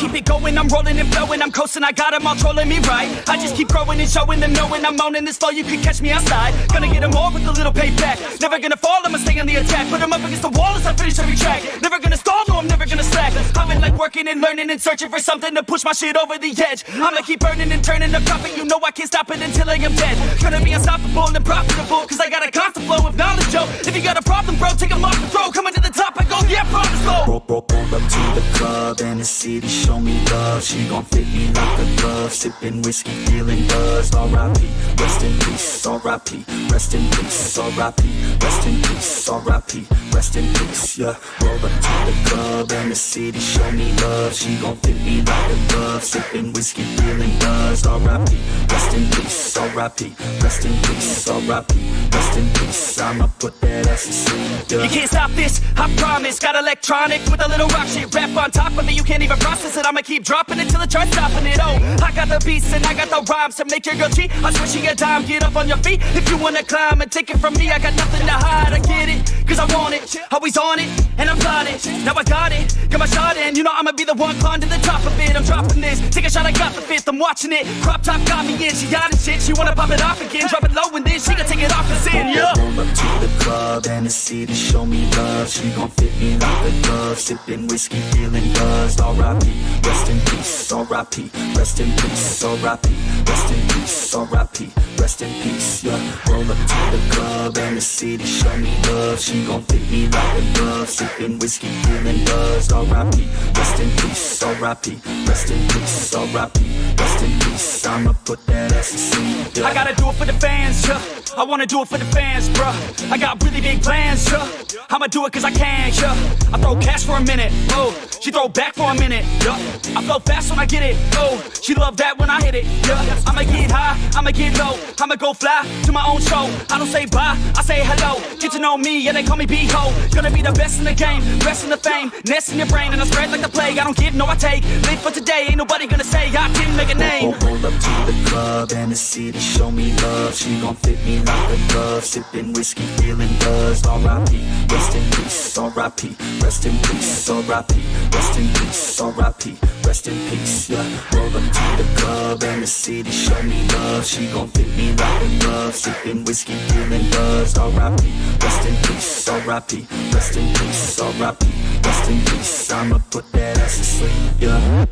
keep it going, I'm rolling and flowing, I'm coasting, I got them all trolling me right. I just keep growing and showing them, knowing I'm owning this flow, you can catch me outside. Gonna get them all with a little payback. Never gonna fall, I'ma stay on the attack. Put them up against the wall as I finish every track. Never gonna stall, no, I'm never gonna slack. I've been like working and learning and searching for something to push my shit over the edge. I'ma keep burning and turning the profit, you know I can't stop it until I am dead. Gonna be unstoppable and profitable, cause I got a constant flow of knowledge, yo. If you got a problem, bro, take them off the throw. Coming to the top, I go, yeah, promise, go. Roll up to the club and the city show me love. She gon' fit me like a glove. Sipping whiskey, feeling buzz. R.I.P. Rest in peace. R.I.P. Rest in peace. R.I.P. Rest in peace. R.I.P. Rest in peace. Yeah. Roll up to the club and the city show me love. She gon' fit me like a glove. Sipping whiskey, feeling buzz. R.I.P. Rest in peace. R.I.P. Rest in peace. R.I.P. Rest in peace. I'ma put that ass to sleep. Yeah. You can't stop this, I promise. Got electronic with a little rock shit. Rap on top of it, you can't even process it. I'ma keep dropping it till it starts stopping it. Oh, I got the beats and I got the rhymes to make your girl cheat. I swear she a dime, get up on your feet. If you wanna climb and take it from me, I got nothing to hide. I get it, cause I want it, always on it, and I'm plotting. Now I got it, got my shot in. You know I'ma be the one climb to the top of it. I'm dropping this, take a shot, I got the fifth. I'm watching it, crop top got me in. She got it shit, she wanna pop it off again. Drop it low and then she gon' take it off the sin, yeah. Roll up to the club and the city show me love. She gon' fit me like a glove. Sipping whiskey, feeling buzzed. R.I.P. Rest in peace. R.I.P. Rest in peace. R.I.P. Rest in peace. R.I.P. Rest in peace. Yeah. Roll up to the club and the city show me love. She gon' fit me like a glove. Sipping whiskey, feeling buzzed. R.I.P. Rest in peace. R.I.P. Rest in peace. R.I.P. Rest in peace. I'ma put that ass to sleep. Yeah. I gotta do it for the fans, yeah. I wanna do it for the fans, bruh. I got really big plans, yeah. I'ma do it cause I can, yeah. I throw cash for a minute, oh. She throw back for a minute, yeah. I flow fast when I get it, oh. She love that when I hit it, yeah. I'ma get high, I'ma get low. I'ma go fly to my own show. I don't say bye, I say hello. Get to know me, yeah, they call me B-Ho. Gonna be the best in the game, rest in the fame. Nest in your brain and I spread like the plague. I don't give, no I take. Live for today, ain't nobody gonna say I didn't make a name. Roll up to the club and the city show me love. She gon' fit me like a glove. Sipping whiskey, feeling buzzed. R.I.P. Rest in peace. R.I.P. Rest in peace. R.I.P. Rest in peace. R.I.P. Rest in peace. Yeah. Roll up to the club and the city show me love. She gon' fit me like a glove. Sipping whiskey, feeling buzzed. R.I.P. Rest in peace. R.I.P. Rest in peace. R.I.P. Rest in peace. I'ma put that ass to sleep. Yeah.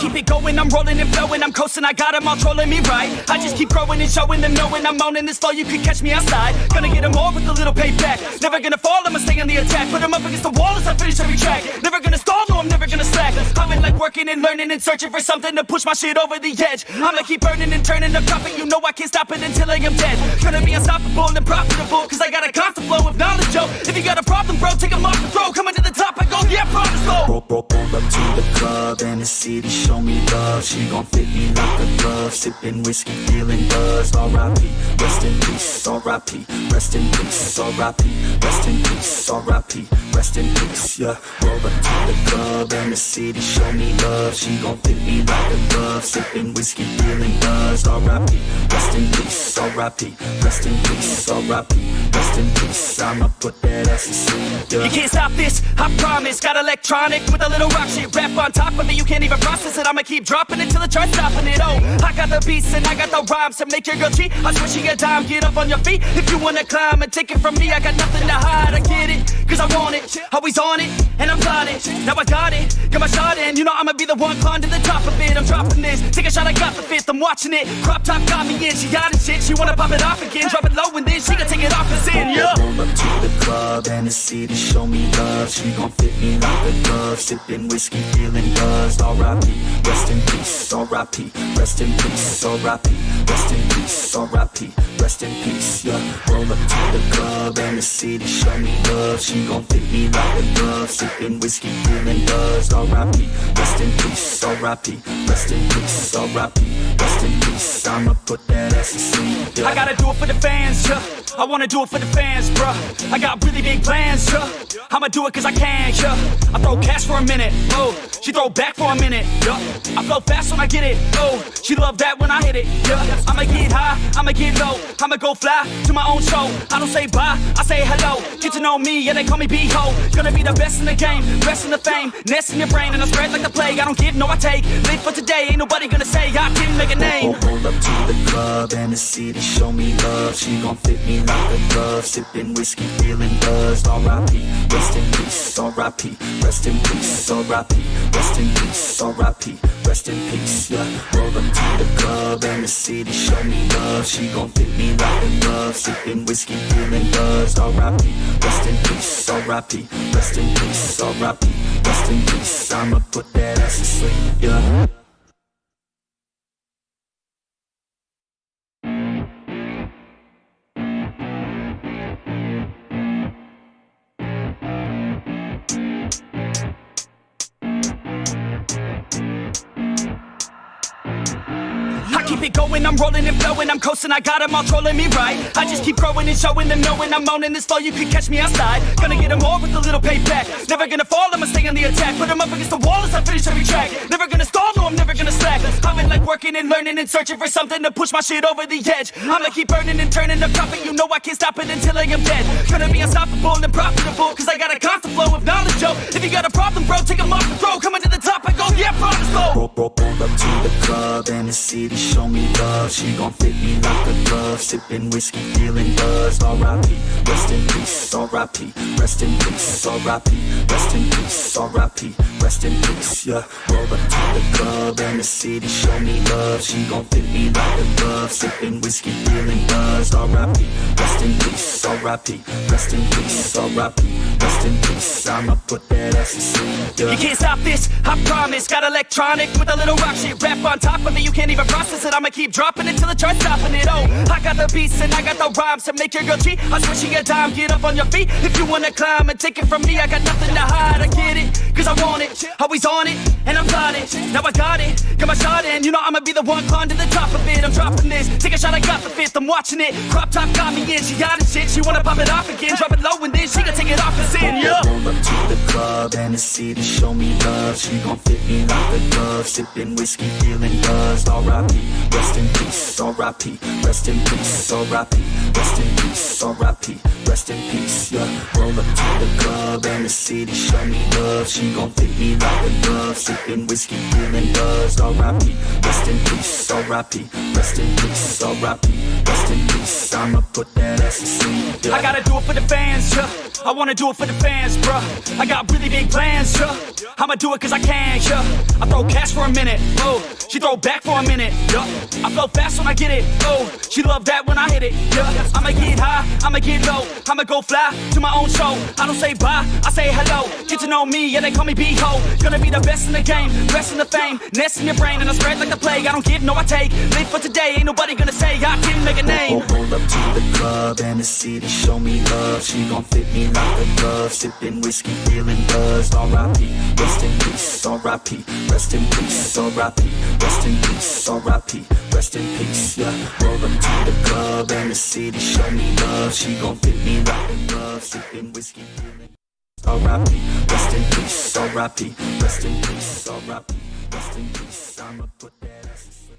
Keep it going, I'm rolling and flowing, I'm coasting, I got them all trolling me right. I just keep growing and showing them, knowing I'm owning this flow, you can catch me outside. Gonna get them all with a little payback. Never gonna fall, I'ma stay on the attack. Put them up against the wall as I finish every track. Never gonna stall, no, I'm never gonna slack. I've been like working and learning and searching for something to push my shit over the edge. I'ma keep burning and turning the profit, you know I can't stop it until I am dead. Gonna be unstoppable and profitable, cause I got a constant flow of knowledge, yo. If you got a problem, bro, take them off the throw. Coming to the top, I go, yeah, promise, go. Roll up to the club and the city show me love. She gon' fit me like a glove. Sipping whiskey, feeling buzzed. R.I.P. Rest in peace. R.I.P. Rest in peace. R.I.P. Rest in peace. R.I.P. Rest in peace. Yeah. Roll up to the club and the city show me love. She gon' fit me like a glove. Sipping whiskey, feeling buzzed. R.I.P. Rest in peace. R.I.P. Rest in peace. R.I.P. Rest in peace. I'ma put that ass to sleep. Yeah. You can't stop this, I promise. Got electronic with a little rock shit. Rap on top of it, you can't even process it. I'ma keep dropping it till it starts stopping it. Oh, I got the beats and I got the rhymes to make your girl cheat. I swear she a dime, get up on your feet. If you wanna climb and take it from me, I got nothing to hide. I get it, cause I want it, always on it, and I'm plotting. Now I got it, got my shot in. You know I'ma be the one climb to the top of it. I'm dropping this, take a shot, I got the fifth. I'm watching it, crop top got me in. She got it shit, she wanna pop it off again. Drop it low and then she gon' take it off the sin, yeah. Roll up to the club and the city show me love. She gon' fit me like a glove. Sipping whiskey, feeling buzzed. R.I.P. Rest in peace. R.I.P. Rest in peace. R.I.P. Rest in peace. R.I.P. Rest in peace. Yeah. Roll up to the club and the city show me love. She gon' fit me like a glove. Sipping whiskey, feeling buzzed. R.I.P. Rest in peace. R.I.P. Rest in peace. R.I.P. Rest in peace. I'ma put that ass to sleep. Yeah. I gotta do it for the fans, yeah. I wanna do it for the fans, bruh. I got really big plans, yeah. I'ma do it cause I can, yeah. I throw cash for a minute, oh. She throw back for a minute, yeah. I flow fast when I get it, oh. She love that when I hit it, yeah. I'ma get high, I'ma get low. I'ma go fly to my own show. I don't say bye, I say hello. Get to know me, yeah, they call me B-Ho. Gonna be the best in the game, rest in the fame. Nest in your brain and I spread like the plague. I don't give, no I take. Live for today, ain't nobody gonna say I didn't make a name. Roll up to the club and the city show me love. She gon' fit me like a glove. Sipping whiskey, feeling buzzed. R.I.P. Rest in peace. R.I.P. Rest in peace. R.I.P. Rest in peace. R.I.P. Rest in peace. Yeah. Roll up to the club and the city show me love. She gon' fit me like a glove. Sipping whiskey, feeling buzzed. R.I.P. Rest in peace. R.I.P. Rest in peace. R.I.P. Rest in peace. I'ma put that ass to sleep. Yeah. I keep it going, I'm rolling and flowing, I'm coasting, I got them all trolling me right. I just keep growing and showing them knowing I'm owning this flow, you can catch me outside. Gonna get them all with a little payback. Never gonna fall, I'ma stay on the attack. Put them up against the wall as I finish every track. Never gonna stall, no I'm never gonna slack. I've been like working and learning and searching for something to push my shit over the edge. I'ma keep burning and turning the profit, you know I can't stop it until I am dead. Gonna be unstoppable and profitable, cause I got a constant flow of knowledge, yo. If you got a problem, bro, take them off the throw. Coming to the top, I go, yeah, promise, though. Roll up to the club and the city show me love. She gon' fit me like a glove. Sipping whiskey, feeling buzzed. R.I.P. Rest in peace. R.I.P. Rest in peace. R.I.P. Rest in peace. R.I.P. Rest in peace. Yeah. Roll up to the club and the city show me love. She gon' fit me like a glove. Sipping whiskey, feeling buzzed. R.I.P. Rest in peace. R.I.P. Rest in peace. R.I.P. Rest in peace. I'ma put that ass to sleep. Yeah. You can't stop this, I promise. Got electronic with a little rock shit. Rap on top of it, you can't even process it. I'ma keep dropping it till it starts stopping it. Oh, I got the beats and I got the rhymes to make your girl cheat. I switch you a dime, get up on your feet. If you wanna climb and take it from me, I got nothing to hide. I get it, cause I want it. Always on it, and I'm got it. Now I got it, got my shot in. You know I'ma be the one climb to the top of it. I'm dropping this, take a shot, I got the fifth. I'm watching it, crop top got me in. She got it shit, she wanna pop it off again. Drop it low and then she can take it off and sin, yeah. Roll up to the club and the city show me love. She gon' fit me like a glove. Sipping whiskey, feeling buzzed. R.I.P. Rest in peace. R.I.P. Rest in peace. R.I.P. Rest in peace. R.I.P. Rest in peace. Yeah. Roll up to the club and the city show me love. She gon' fit me like a glove. Sipping whiskey, feeling buzzed. R.I.P. Rest in peace. R.I.P. Rest in peace. R.I.P. Rest in peace. I'ma put that ass to sleep. Yeah. I gotta do it for the fans, yeah. I wanna do it for the fans, bruh. I got really big plans, yeah. I'ma do it cause I can, yeah. I throw cash for a minute, oh. She throw back for a minute, yeah. I flow fast when I get it, oh. She love that when I hit it, yeah. I'ma get high, I'ma get low. I'ma go fly to my own show. I don't say bye, I say hello. Get to know me, yeah, they call me B-Ho. Gonna be the best in the game, rest in the fame. Nest in your brain and I spread like the plague. I don't give, no I take. Live for today, ain't nobody gonna say I didn't make a name. Roll up to the club and the city show me love. She gon' fit me like a glove. Sipping whiskey, feeling buzzed. R.I.P. Rest in peace. R.I.P. Rest in peace. R.I.P. Rest in peace. R.I.P. Rest in peace. Yeah. Roll up to the club and the city show me love. She gon' fit me like a glove. Sipping whiskey, feeling R.I.P. Rest in peace. R.I.P. Rest in peace. R.I.P. Rest in peace. I'ma put that ass to sleep.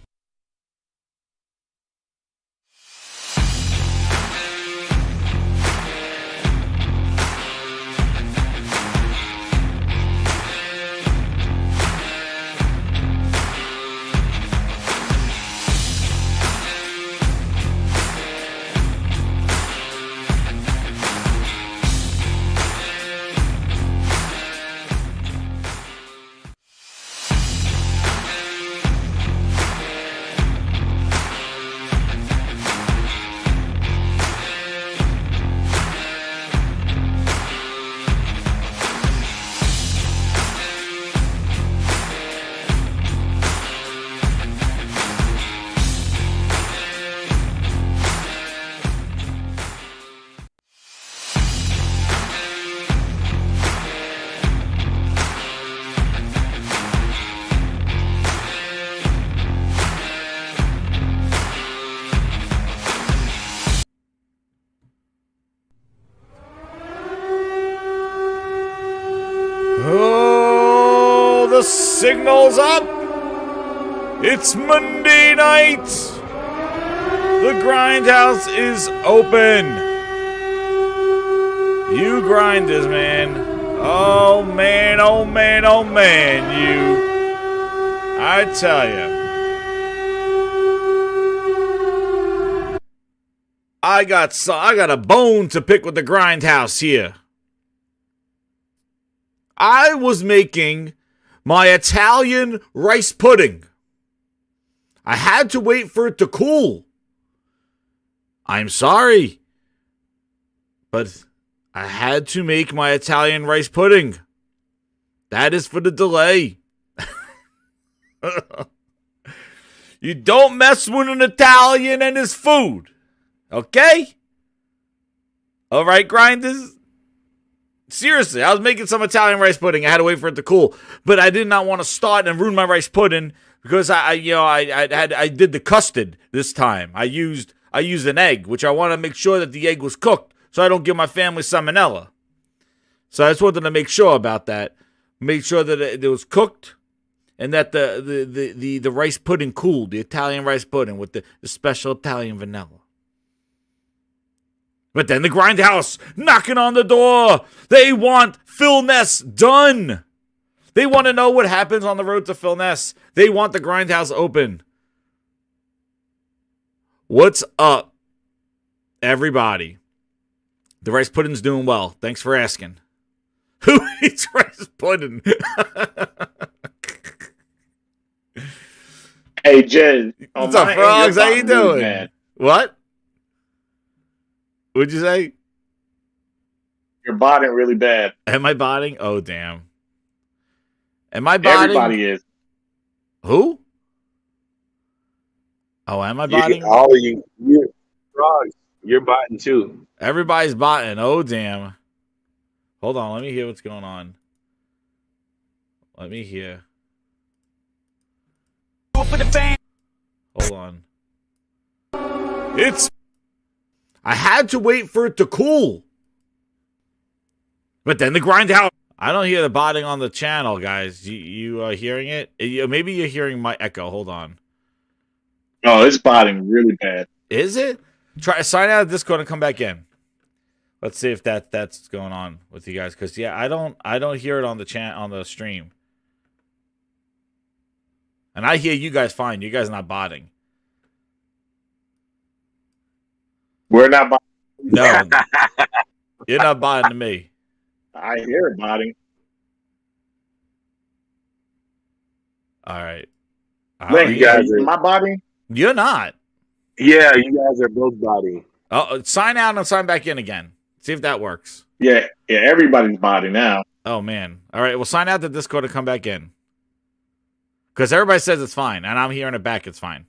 the signal's up. It's Monday night. The Grindhouse is open. You grinders, man. Oh, man, oh, man, oh, man, you. I tell you. I got a bone to pick with the Grindhouse here. I was making my Italian rice pudding. I had to wait for it to cool. I'm sorry, but I had to make my Italian rice pudding. That is for the delay. You don't mess with an Italian and his food. Okay? All right, grinders? Seriously, I was making some Italian rice pudding. I had to wait for it to cool. But I did not want to start and ruin my rice pudding because I did the custard this time. I used an egg, which I want to make sure that the egg was cooked so I don't give my family salmonella. So I just wanted to make sure about that. Make sure that it was cooked and that the rice pudding cooled, the Italian rice pudding with the special Italian vanilla. But then the Grindhouse knocking on the door. They want Phil Ness done. They want to know what happens on the road to Phil Ness. They want the Grindhouse open. What's up, everybody? The rice pudding's doing well. Thanks for asking. Who eats rice pudding? Hey, Jed. What's up, frogs? How you doing? Man. What? What'd you say? You're botting really bad. Am I botting? Oh, damn. Am I botting? Everybody is. Who? Oh, am I botting? You frogs. You're botting too. Everybody's botting. Oh, damn. Hold on. Let me hear what's going on. Let me hear. Hold on. I had to wait for it to cool. But then the Grindhouse. I don't hear the botting on the channel, guys. You are hearing it? Maybe you're hearing my echo. Hold on. Oh, it's botting really bad. Is it? Sign out of Discord and come back in. Let's see if that's going on with you guys. Because yeah, I don't hear it on the stream. And I hear you guys fine. You guys not botting. We're not botting. No. You're not botting to me. I hear it botting. All right. Link, you guys, am I botting? You're not. Yeah, you guys are both botting. Oh, sign out and sign back in again. See if that works. Yeah, everybody's botting now. Oh, man. All right, well, sign out the Discord and come back in. Because everybody says it's fine, and I'm hearing it back. It's fine.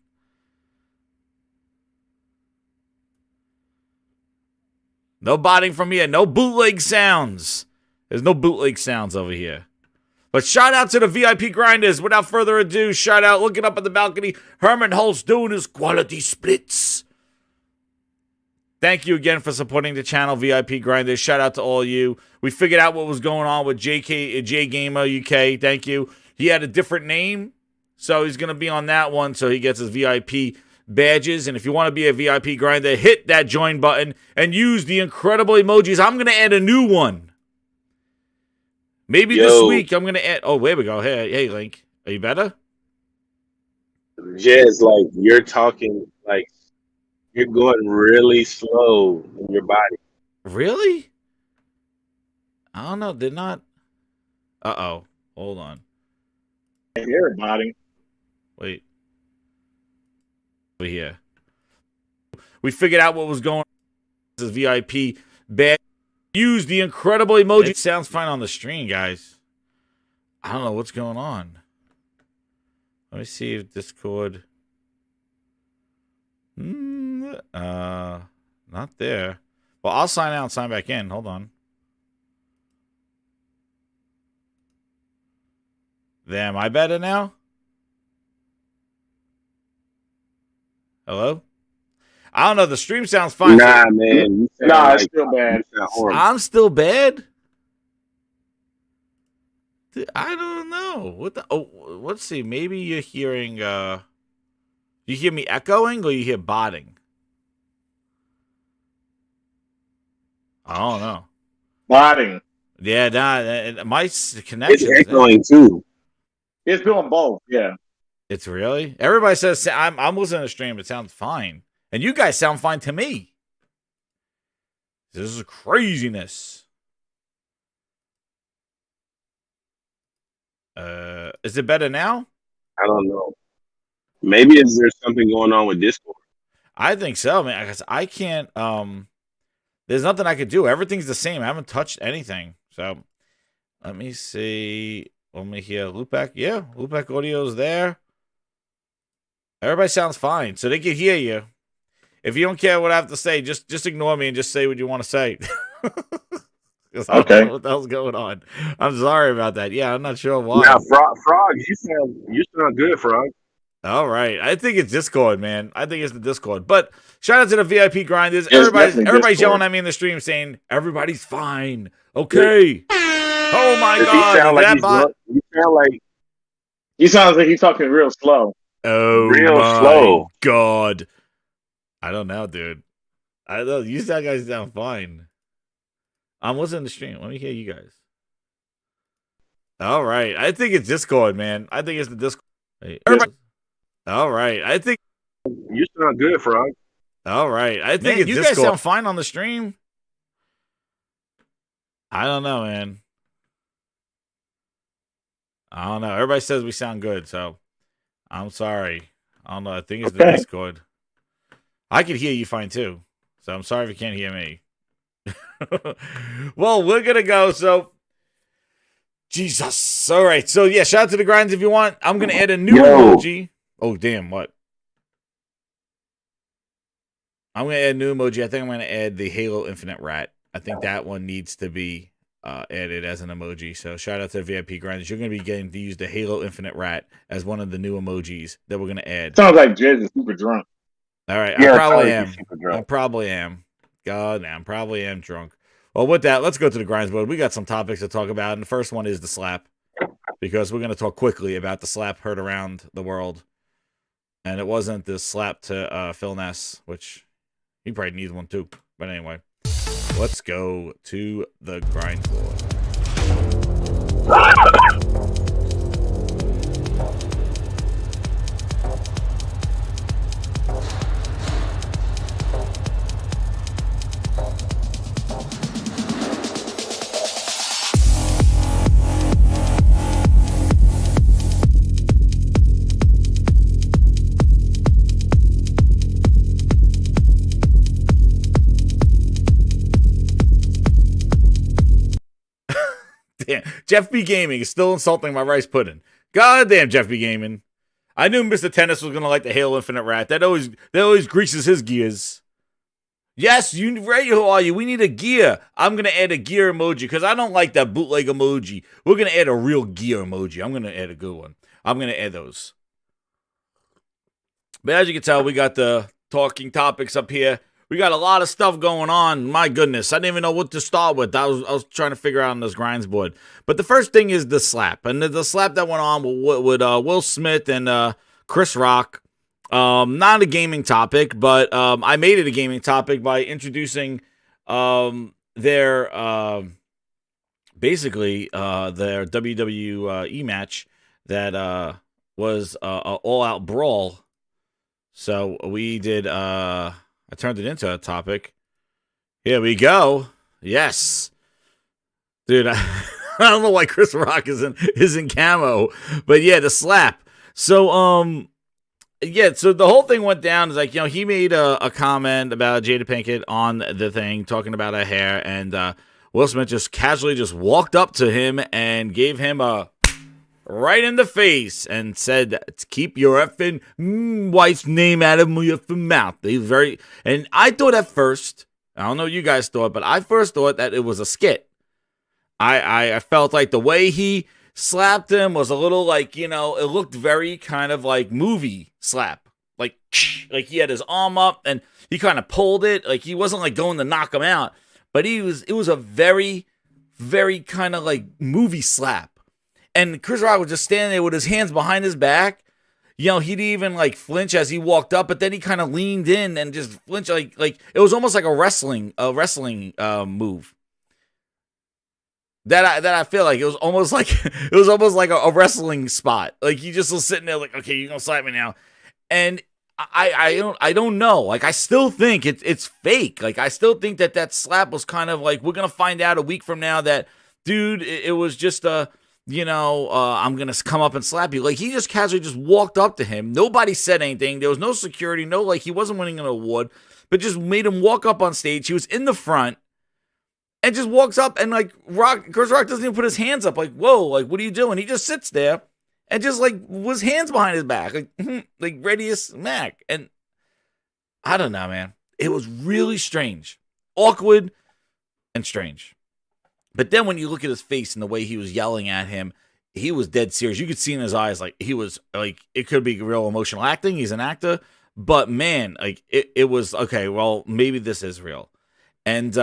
No botting from here. No bootleg sounds. There's no bootleg sounds over here. But shout out to the VIP grinders. Without further ado, shout out. Looking up at the balcony. Herman Holtz doing his quality splits. Thank you again for supporting the channel, VIP grinders. Shout out to all of you. We figured out what was going on with J Gamer UK. Thank you. He had a different name, so he's going to be on that one, so he gets his VIP badges. And if you want to be a VIP grinder, hit that join button and use the incredible emojis. I'm going to add a new one. Maybe this week I'm going to add... Oh, there we go. Hey, Link. Are you better? Jez, like, you're talking, like, you're going really slow in your body. Really? I don't know. Did not... Uh-oh. Hold on. I hear it botting. Wait. Over here. We figured out what was going on. This is VIP badge. Use the incredible emoji. It sounds fine on the stream, guys. I don't know what's going on. Let me see if Discord. Not there. Well, I'll sign out and sign back in. Hold on. There, am I better now? Hello? I don't know. The stream sounds fine. Nah, man. Nah, it's still bad. I'm still bad? I don't know. What the? Oh, let's see. Maybe you're hearing. You hear me echoing, or you hear botting? I don't know. Botting. Yeah, nah. My It's connection. echoing too. It's doing both. Yeah. It's really. Everybody says I'm listening to the stream. It sounds fine, and you guys sound fine to me. This is craziness. Is it better now? I don't know. Maybe is there something going on with Discord? I think so, man. Because I can't. There's nothing I could do. Everything's the same. I haven't touched anything. So let me see. Let me hear loopback. Yeah, loopback audio's there. Everybody sounds fine, so they can hear you. If you don't care what I have to say, just ignore me and just say what you want to say. Okay. I don't know what the hell's going on. I'm sorry about that. Yeah, I'm not sure why. Now, Frog, you sound good, Frog. All right. I think it's Discord, man. I think it's the Discord. But shout out to the VIP grinders. Yes, Everybody's yelling at me in the stream saying, everybody's fine. Okay. Oh my God. He sounds like he's talking real slow. Oh real my slow. God. I don't know, dude. I don't know. You guys sound fine. I'm listening to the stream. Let me hear you guys. All right. I think it's Discord, man. I think it's the Discord. Hey, everybody. All right. I think you sound good, Frog. All right. I think it's you Discord. Guys sound fine on the stream. I don't know, man. I don't know. Everybody says we sound good, so I'm sorry. I don't know. I think it's the Discord. I can hear you fine too, so I'm sorry if you can't hear me. Well, we're gonna go. So, Jesus. All right. So yeah, shout out to the grinds if you want. I'm gonna add a new emoji. Oh damn! What? I'm gonna add a new emoji. I think I'm gonna add the Halo Infinite rat. I think that one needs to be added as an emoji. So shout out to the VIP grinders. You're gonna be getting to use the Halo Infinite rat as one of the new emojis that we're gonna add. Sounds like Jez is super drunk. All right. Yeah, I probably am. God, I probably am drunk. Well, with that, let's go to the grinds board. We got some topics to talk about, and the first one is the slap, because we're going to talk quickly about the slap heard around the world, and it wasn't the slap to Phil Ness, which he probably needs one too. But anyway, let's go to the grinds board. Damn, Jeff B. Gaming is still insulting my rice pudding. God damn, Jeff B. Gaming. I knew Mr. Tennis was gonna like the Halo Infinite rat. That always greases his gears. Yes, you right. Who are you? We need a gear. I'm gonna add a gear emoji because I don't like that bootleg emoji. We're gonna add a real gear emoji. I'm gonna add a good one. I'm gonna add those. But as you can tell, we got the talking topics up here. We got a lot of stuff going on. My goodness, I didn't even know what to start with. I was trying to figure out on this grinds board. But the first thing is the slap, and the slap that went on with Will Smith and Chris Rock. Not a gaming topic, but I made it a gaming topic by introducing their WWE match that was an all-out brawl. So we did. I turned it into a topic. Here we go. Yes, dude. I don't know why Chris Rock is in camo, but yeah, the slap. So yeah, so the whole thing went down is like, he made a comment about Jada Pinkett on the thing, talking about her hair, and Will Smith just casually just walked up to him and gave him a right in the face and said, keep your effing wife's name out of your effing mouth. And I thought at first, I don't know what you guys thought, but I first thought that it was a skit. I felt like the way he slapped him was a little like, it looked very kind of like movie slap. Like he had his arm up and he kind of pulled it. Like he wasn't like going to knock him out, but it was a very, very kind of like movie slap. And Chris Rock was just standing there with his hands behind his back. You know, he didn't even like flinch as he walked up, but then he kind of leaned in and just flinched like it was almost like a wrestling move. That I feel like it was almost like a wrestling spot. Like he just was sitting there like, okay, you're gonna slap me now. And I don't know. Like I still think it's fake. Like I still think that slap was kind of like, we're gonna find out a week from now that, dude, it was just a, I'm gonna come up and slap you. Like he just casually just walked up to him. Nobody said anything. There was no security. No, like he wasn't winning an award, but just made him walk up on stage. He was in the front and just walks up and like Chris Rock doesn't even put his hands up. Like, whoa, like what are you doing? He just sits there and just like was hands behind his back, like ready as smack. And I don't know, man. It was really strange, awkward, and strange. But then when you look at his face and the way he was yelling at him, he was dead serious. You could see in his eyes, like he was like, it could be real emotional acting. He's an actor, but man, like it was okay. Well, maybe this is real. And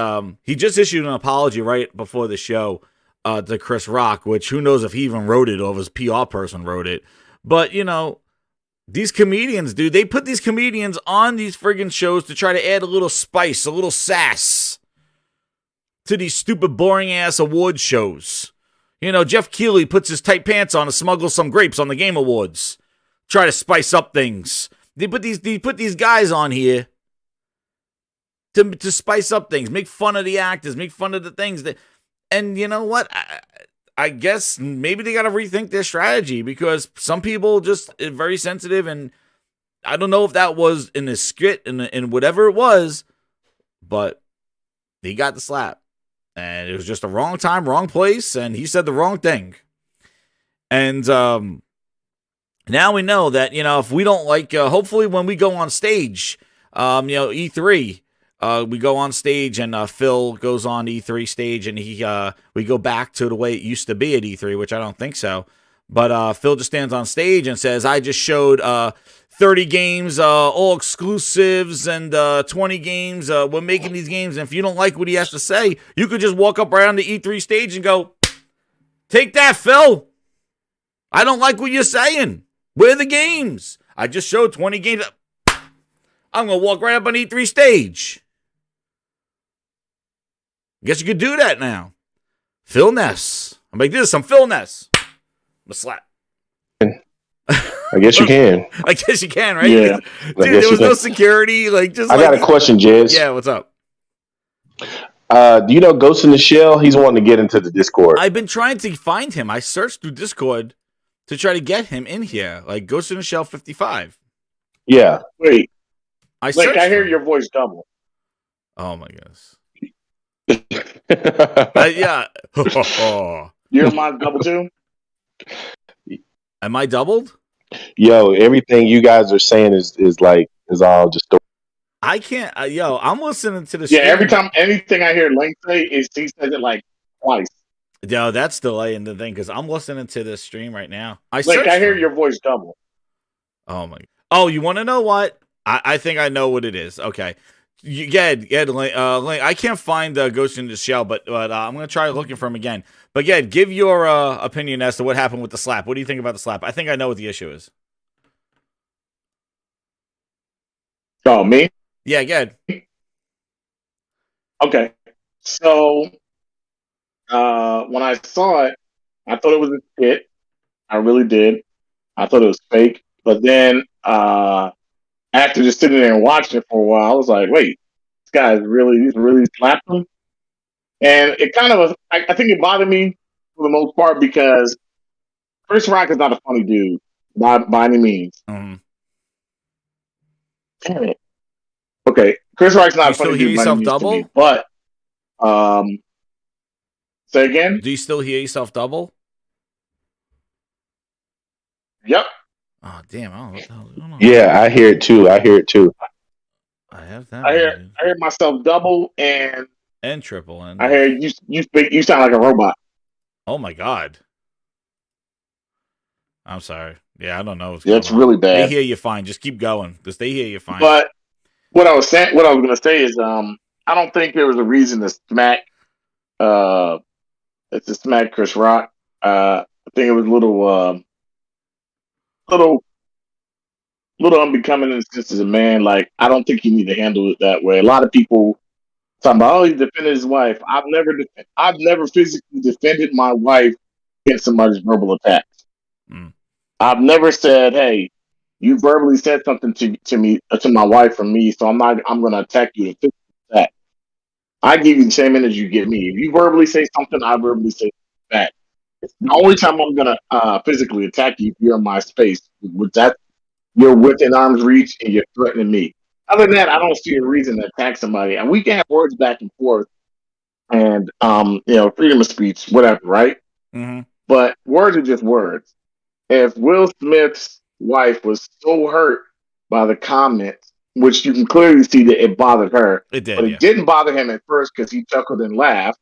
he just issued an apology right before the show to Chris Rock, which who knows if he even wrote it or if his PR person wrote it. But, these comedians, dude, they put these comedians on these friggin' shows to try to add a little spice, a little sass to these stupid, boring-ass award shows. Jeff Keighley puts his tight pants on to smuggle some grapes on the Game Awards. Try to spice up things. They put these guys on here to spice up things, make fun of the actors, make fun of the things that, and you know what? I guess maybe they got to rethink their strategy because some people just are very sensitive, and I don't know if that was in the skit in whatever it was, but he got the slap, and it was just the wrong time, wrong place, and he said the wrong thing, and now we know that if we don't like, hopefully when we go on stage, E3. We go on stage and Phil goes on E3 stage and we go back to the way it used to be at E3, which I don't think so. But Phil just stands on stage and says, I just showed 30 games, all exclusives, and 20 games. We're making these games. And if you don't like what he has to say, you could just walk up right on the E3 stage and go, take that, Phil. I don't like what you're saying. Where are the games? I just showed 20 games. I'm going to walk right up on E3 stage. Guess you could do that now. Phil Ness. I'm like, this is some Phil Ness. I'm a slap. I guess you can. I guess you can, right? Yeah. Dude, there was no security. Like, just I got a question, Jez. Yeah, what's up? Do you know Ghost in the Shell? He's wanting to get into the Discord. I've been trying to find him. I searched through Discord to try to get him in here. Like, Ghost in the Shell 55. Yeah. Wait. I hear your voice double. Oh, my goodness. Yeah. You're my double too? Am I doubled? Yo, everything you guys are saying is all just. I can't. I'm listening to the stream. Yeah, every time anything I hear Link say is he says it like twice. Yo, that's delaying the thing because I'm listening to this stream right now. I hear your voice double. Oh my. Oh, you want to know what? I think I know what it is. Okay. Link, I can't find Ghost in the Shell, but I'm going to try looking for him again. But yeah, give your opinion as to what happened with the slap. What do you think about the slap? I think I know what the issue is. Oh, me? Yeah, good. Okay. So, when I saw it, I thought it was a skit. I really did. I thought it was fake. But then, after just sitting there and watching it for a while, I was like, wait, this guy's really slapped him. And it kind of, I think it bothered me for the most part because Chris Rock is not a funny dude by any means. Mm-hmm. Damn it. Okay, Chris Rock's not a funny dude by any means to me, but, say again? Do you still hear yourself double? Yep. Oh, damn. I don't know what the hell's going on. Yeah, I hear it too. I have that. I hear myself double and triple. And I hear you sound like a robot. Oh, my God. I'm sorry. Yeah, I don't know what's going on. It's really bad. They hear you fine. Just keep going because they hear you fine. But what I was going to say is, I don't think there was a reason to smack Chris Rock. think it was little, little unbecoming just as a man. Like, I don't think you need to handle it that way. A lot of people talking about, oh, he defended his wife. I've never physically defended my wife against somebody's verbal attack. Mm. I've never said, hey, you verbally said something to me, to my wife from me, so I'm going to attack you to fix that. I give you the same energy you give me. If you verbally say something, I verbally say that. It's the only time I'm going to physically attack you if you're in my space. With that, you're within arm's reach and you're threatening me. Other than that, I don't see a reason to attack somebody. And we can have words back and forth and, freedom of speech, whatever, right? Mm-hmm. But words are just words. If Will Smith's wife was so hurt by the comments, which you can clearly see that it bothered her, It did, but yeah. it didn't bother him at first because he chuckled and laughed.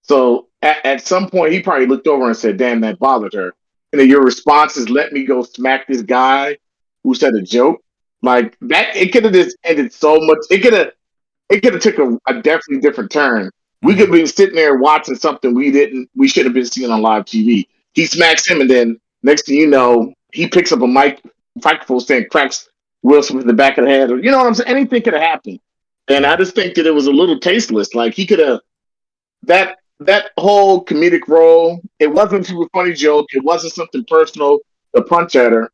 So at some point, he probably looked over and said, "Damn, that bothered her." And then your response is, "Let me go smack this guy who said a joke." Like that, it could have just ended so much. It could have took a definitely different turn. We could have been sitting there watching something we should have been seeing on live TV. He smacks him, and then next thing you know, he picks up a microphone stand, cracks Will Smith in the back of the head, or you know what I'm saying. Anything could have happened, and I just think that it was a little tasteless. Like he could have that whole comedic role. It wasn't a funny joke. It wasn't something personal. The punch at her.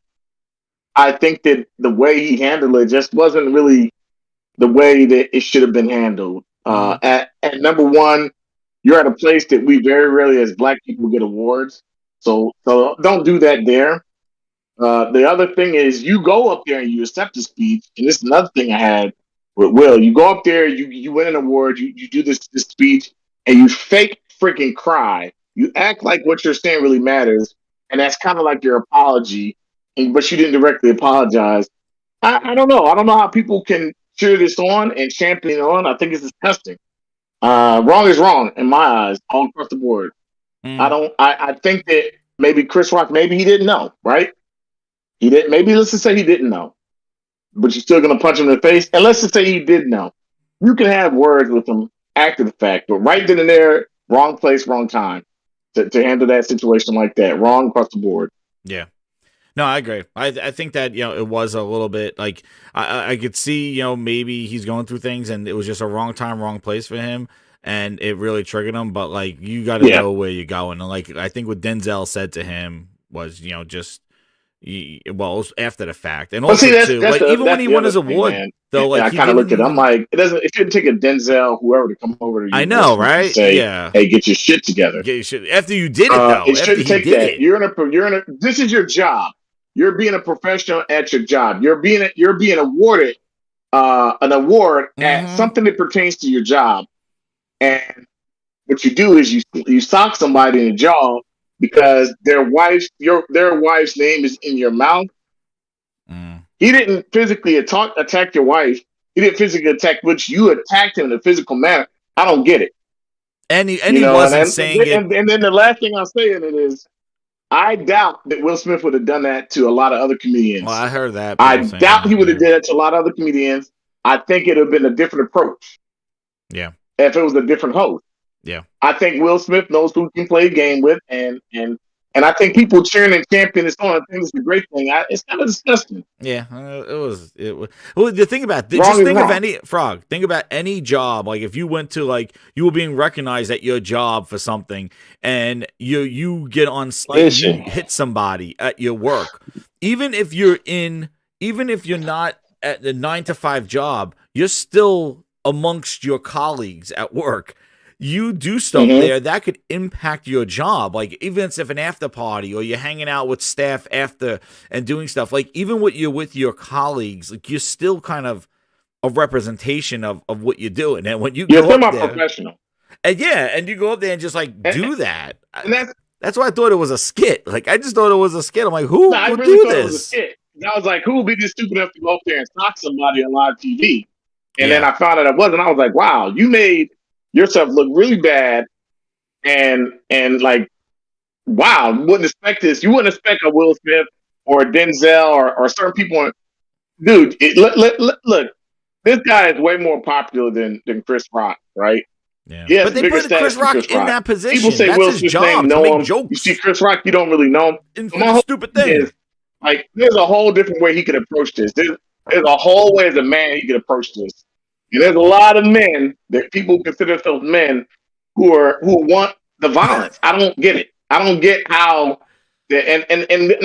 I think that the way he handled it just wasn't really the way that it should have been handled. At number one, you're at a place that we very rarely as black people get awards. So don't do that there. The other thing is you go up there and you accept the speech, and this is another thing I had with Will. You go up there, you win an award, you do this speech, and you fake freaking cry. You act like what you're saying really matters, and that's kind of like your apology, but you didn't directly apologize. I don't know. I don't know how people can cheer this on and champion it on. I think it's disgusting. Wrong is wrong in my eyes, all across the board. I Mm. don't. I think that maybe Chris Rock, maybe he didn't know, right? He didn't. Maybe let's just say he didn't know, but you're still gonna punch him in the face. And let's just say he did know. You can have words with him after the fact, but right then and there, wrong place, wrong time to handle that situation like that. Wrong across the board. Yeah. No, I agree. I think that, it was a little bit like I could see, maybe he's going through things and it was just a wrong time, wrong place for him, and it really triggered him. But like, you got to Yeah. know where you're going. And like, I think what Denzel said to him was, just it was after the fact, and But also see, too, like even when he won his award, man. though, like I he kind of didn't looked at it. I'm even. like, it shouldn't take a Denzel, whoever, to come over to you I and know, Smith and right? say, Yeah. "Hey, get your shit together." After you did it, though, It after shouldn't he take did that. it. This is your job. You're being a professional at your job. You're being awarded an award at Mm-hmm. something that pertains to your job. And what you do is you sock somebody in the jaw because their wife's name is in your mouth. Mm. He didn't physically attack your wife. He didn't physically attack, which you attacked him in a physical manner. I don't get it. And he wasn't saying it. And then the last thing I'll say in it is, I doubt that Will Smith would have done that to a lot of other Well, comedians. I heard that I people saying doubt he that. would have Yeah. did that to a lot of other comedians. I think it would have been a different approach Yeah. if it was a different host. Yeah. I think Will Smith knows who he can play a game with, and I think people cheering and championing this on, I think it's a great thing. It's kind of disgusting. Yeah, it was. Well, the thing about Wrong just is think of wrong. any frog. Think about any job. Like if you went to like you were being recognized at your job for something, and you get on stage, you Listen. hit somebody at your work. Even if you're not at the 9 to 5 job, you're still amongst your colleagues at work. You do stuff there that could impact your job, like even if an after party or you're hanging out with staff after and doing stuff, like even with your colleagues, like you're still kind of a representation of what you're doing. And when you You're go up there, semi-professional. and you go up there and just like do that, And that's why I thought it was a skit. Like I just thought it was a skit. I'm like, who I would really do thought it was a this? skit. And I was like, who would be this stupid enough to go up there and sock somebody on live TV? And then Yeah. I found out it wasn't. I was like, wow, you made yourself look really bad, and like, wow, you wouldn't expect this. You wouldn't expect a Will Smith or a Denzel or certain people. Dude, look, this guy is way more popular than Chris Rock, right? Yeah, He has but they bigger put stats Chris than Rock Chris in Rock. that position. People say That's Will his Smith's job name, to know make him. You jokes. see Chris Rock, you don't really know him. And But for my the whole stupid thing thing. is, like, there's a whole different way he could approach this. There's a whole way as a man he could approach this. And there's a lot of men that people consider themselves men who want the violence. I don't get it. I don't get how. And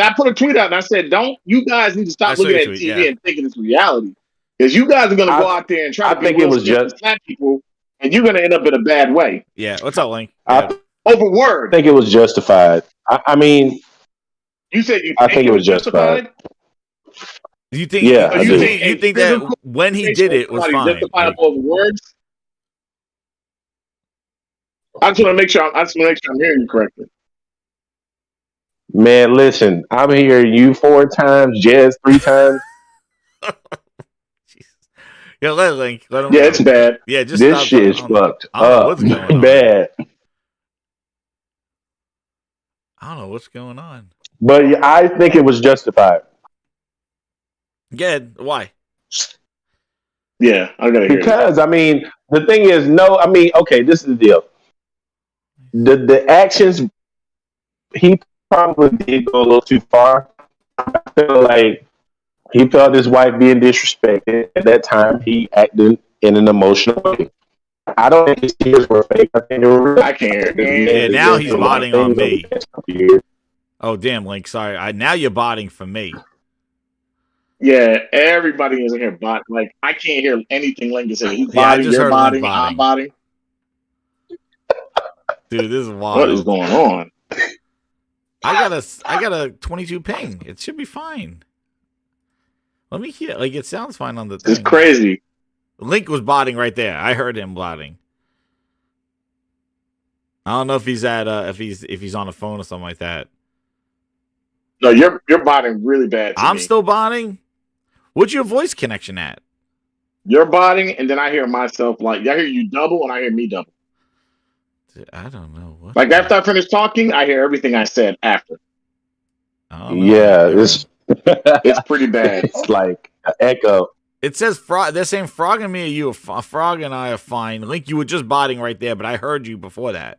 I put a tweet out and I said, "Don't you guys need to I stop saw looking your at tweet, TV yeah. and thinking it's reality? Because you guys are going to go out there and try I to be think it Will was Smith and just. slap people, and you're going to end up in a bad way Yeah, what's up, Link? I Yeah. over word." think it was justified. I mean, You said you I think it was justified. You think Yeah, I you do. think you think that when he did it was fine? Like, Justifiable over words. I just want to make sure. I just want to make sure I'm hearing you correctly. Man, listen, I'm hearing you 4 times, Jez 3 times. yeah, let Link. Let him Yeah, go. it's bad. Yeah, just This stop. shit is fucked I don't know up. what's going on. Bad. I don't know what's going on. But I think it was justified. Yeah, why? Yeah, I gotta hear this. Because, I mean, the thing is, okay, this is the deal. The actions, he probably did go a little too far. I feel like he felt his wife being disrespected. At that time, he acted in an emotional way. I don't think his tears were fake. I think they were real. I can't hear it. Yeah, now he's botting on me. Years. Oh, damn, Link. Sorry. Now you're botting for me. Yeah, everybody is in here bot. Like, I can't hear anything Link is saying. He's Yeah, I botting, just you're heard Link botting, botting. I'm botting. Dude, this is wild. What is going on? I got a 22 ping. It should be fine. Let me hear. Like, it sounds fine on the thing. It's crazy. Link was botting right there. I heard him botting. I don't know if he's at if he's on a phone or something like that. No, you're botting really bad. I'm me. still botting. What's your voice connection at? You're botting, and then I hear myself like I hear you double, and I hear me double. Dude, I don't know what. Like after I finish talking, I hear everything I said after. I don't know. Yeah, It's pretty bad. It's like an echo. It says frog. They're saying Frog and me are you. Frog and I are fine. Link, you were just botting right there, but I heard you before that.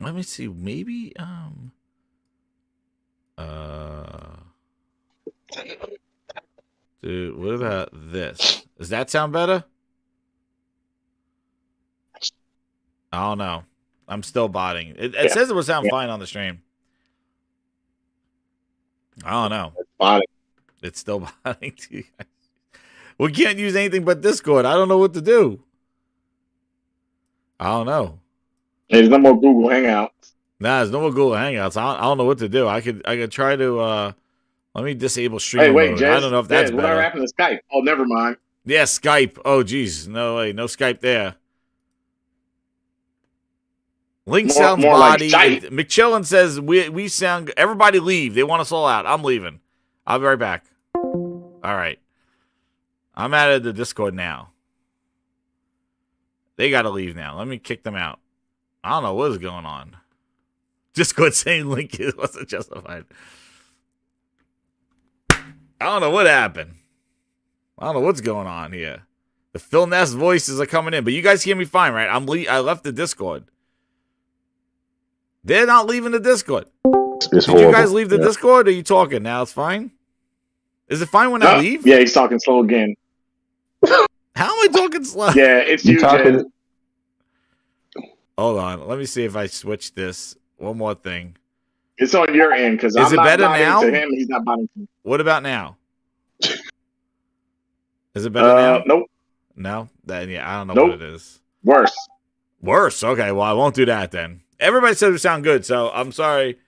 Let me see. Maybe dude, what about this? Does that sound better? I don't know. I'm still botting. It says it would sound fine on the stream. I don't know. Botting. It's still botting to you guys. We can't use anything but Discord. I don't know what to do. I don't know. There's no more Google Hangouts. Nah, there's no more Google Hangouts. I don't know what to do. I could try to let me disable stream Hey, wait, mode. Jess, I don't know if that's Jess, what better. happened to Skype? Oh, never mind. Yeah, Skype. Oh, geez. No way. No Skype there. Link sounds more like body. Skype. McChillin says we sound. Everybody leave. They want us all out. I'm leaving. I'll be right back. All right. I'm out of the Discord now. They got to leave now. Let me kick them out. I don't know what is going on. Discord saying Link wasn't justified. I don't know what happened. I don't know what's going on here. The Phil Ness voices are coming in, but you guys hear me fine, right? I left the Discord. They're not leaving the Discord. It's Did you guys leave the Discord? Or are you talking now? It's fine. Is it fine when I leave? Yeah, he's talking slow again. How am I talking slow? Yeah, it's you, talking. Jess. Hold on. Let me see if I switch this. One more thing. It's on your end because Is I'm it not better botting now? to him. He's not botting to me. What about now? Is it better now? Nope. No? Then yeah, I don't know Nope. what it is. Worse. Worse. Okay, well I won't do that then. Everybody says we sound good, so I'm sorry.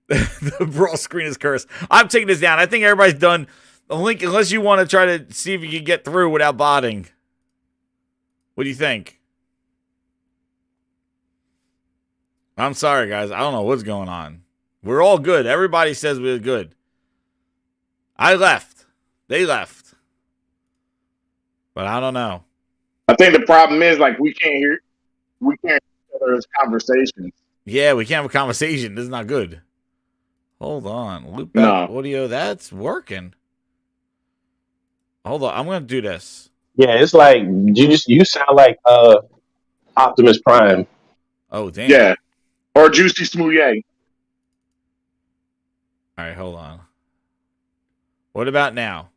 The brawl screen is cursed. I'm taking this down. I think everybody's done. Link, unless you want to try to see if you can get through without botting. What do you think? I'm sorry, guys. I don't know what's going on. We're all good. Everybody says we're good. I left. They left. But I don't know. I think the problem is like we can't hear each other's conversations. Yeah, we can't have a conversation. This is not good. Hold on. Loop back audio. That's working. Hold on. I'm going to do this. Yeah, it's like you sound like Optimus Prime. Oh, damn. Yeah. Or Juicy Smouye. All right, hold on. What about now?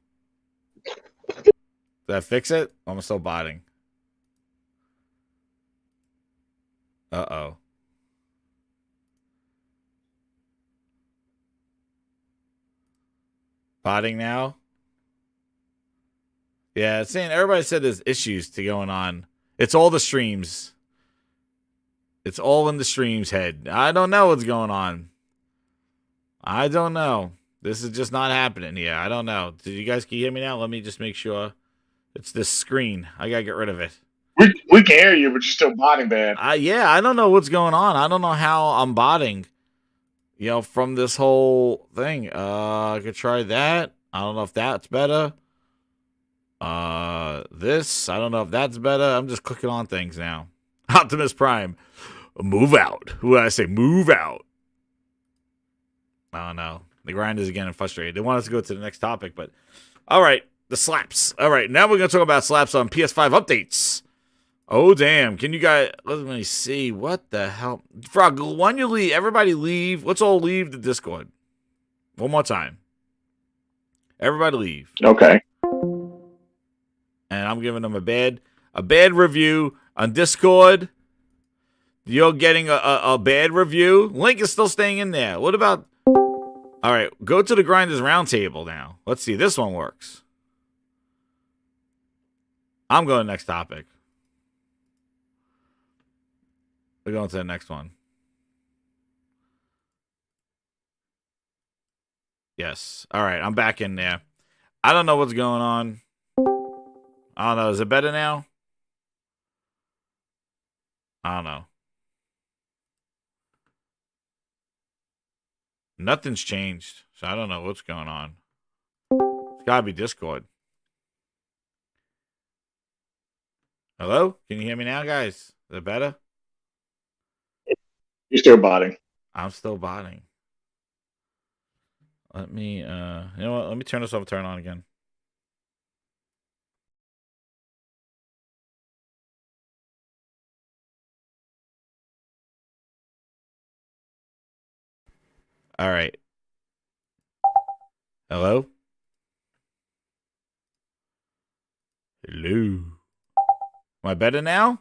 Did I fix it? I'm still botting. Uh-oh. Botting now? Yeah, it's saying everybody said there's issues to going on. It's all the streams. It's all in the stream's head. I don't know what's going on. I don't know. This is just not happening here. I don't know. Did you guys can you hear me now? Let me just make sure. It's this screen. I gotta get rid of it. We can hear you, but you're still botting bad. Yeah, I don't know what's going on. I don't know how I'm botting. From this whole thing. I could try that. I don't know if that's better. This. I don't know if that's better. I'm just clicking on things now. Optimus Prime. Move out. Who did I say? Move out. I don't know. The grinders are getting frustrated. They want us to go to the next topic, but all right. The slaps. All right. Now we're going to talk about slaps on PS5 updates. Oh, damn. Can you guys... Let me see. What the hell? Frog, when you leave... Everybody leave. Let's all leave the Discord. One more time. Everybody leave. Okay. And I'm giving them a bad review on Discord. You're getting a bad review. Link is still staying in there. What about... All right. Go to the Grinders Roundtable now. Let's see. This one works. I'm going to the next topic. We're going to the next one. Yes. All right. I'm back in there. I don't know what's going on. I don't know. Is it better now? I don't know. Nothing's changed. So I don't know what's going on. It's got to be Discord. Hello? Can you hear me now, guys? Is it better? You're still botting. I'm still botting. Let me, you know what? Let me turn this off and turn it on again. All right. Hello? Hello? Am I better now?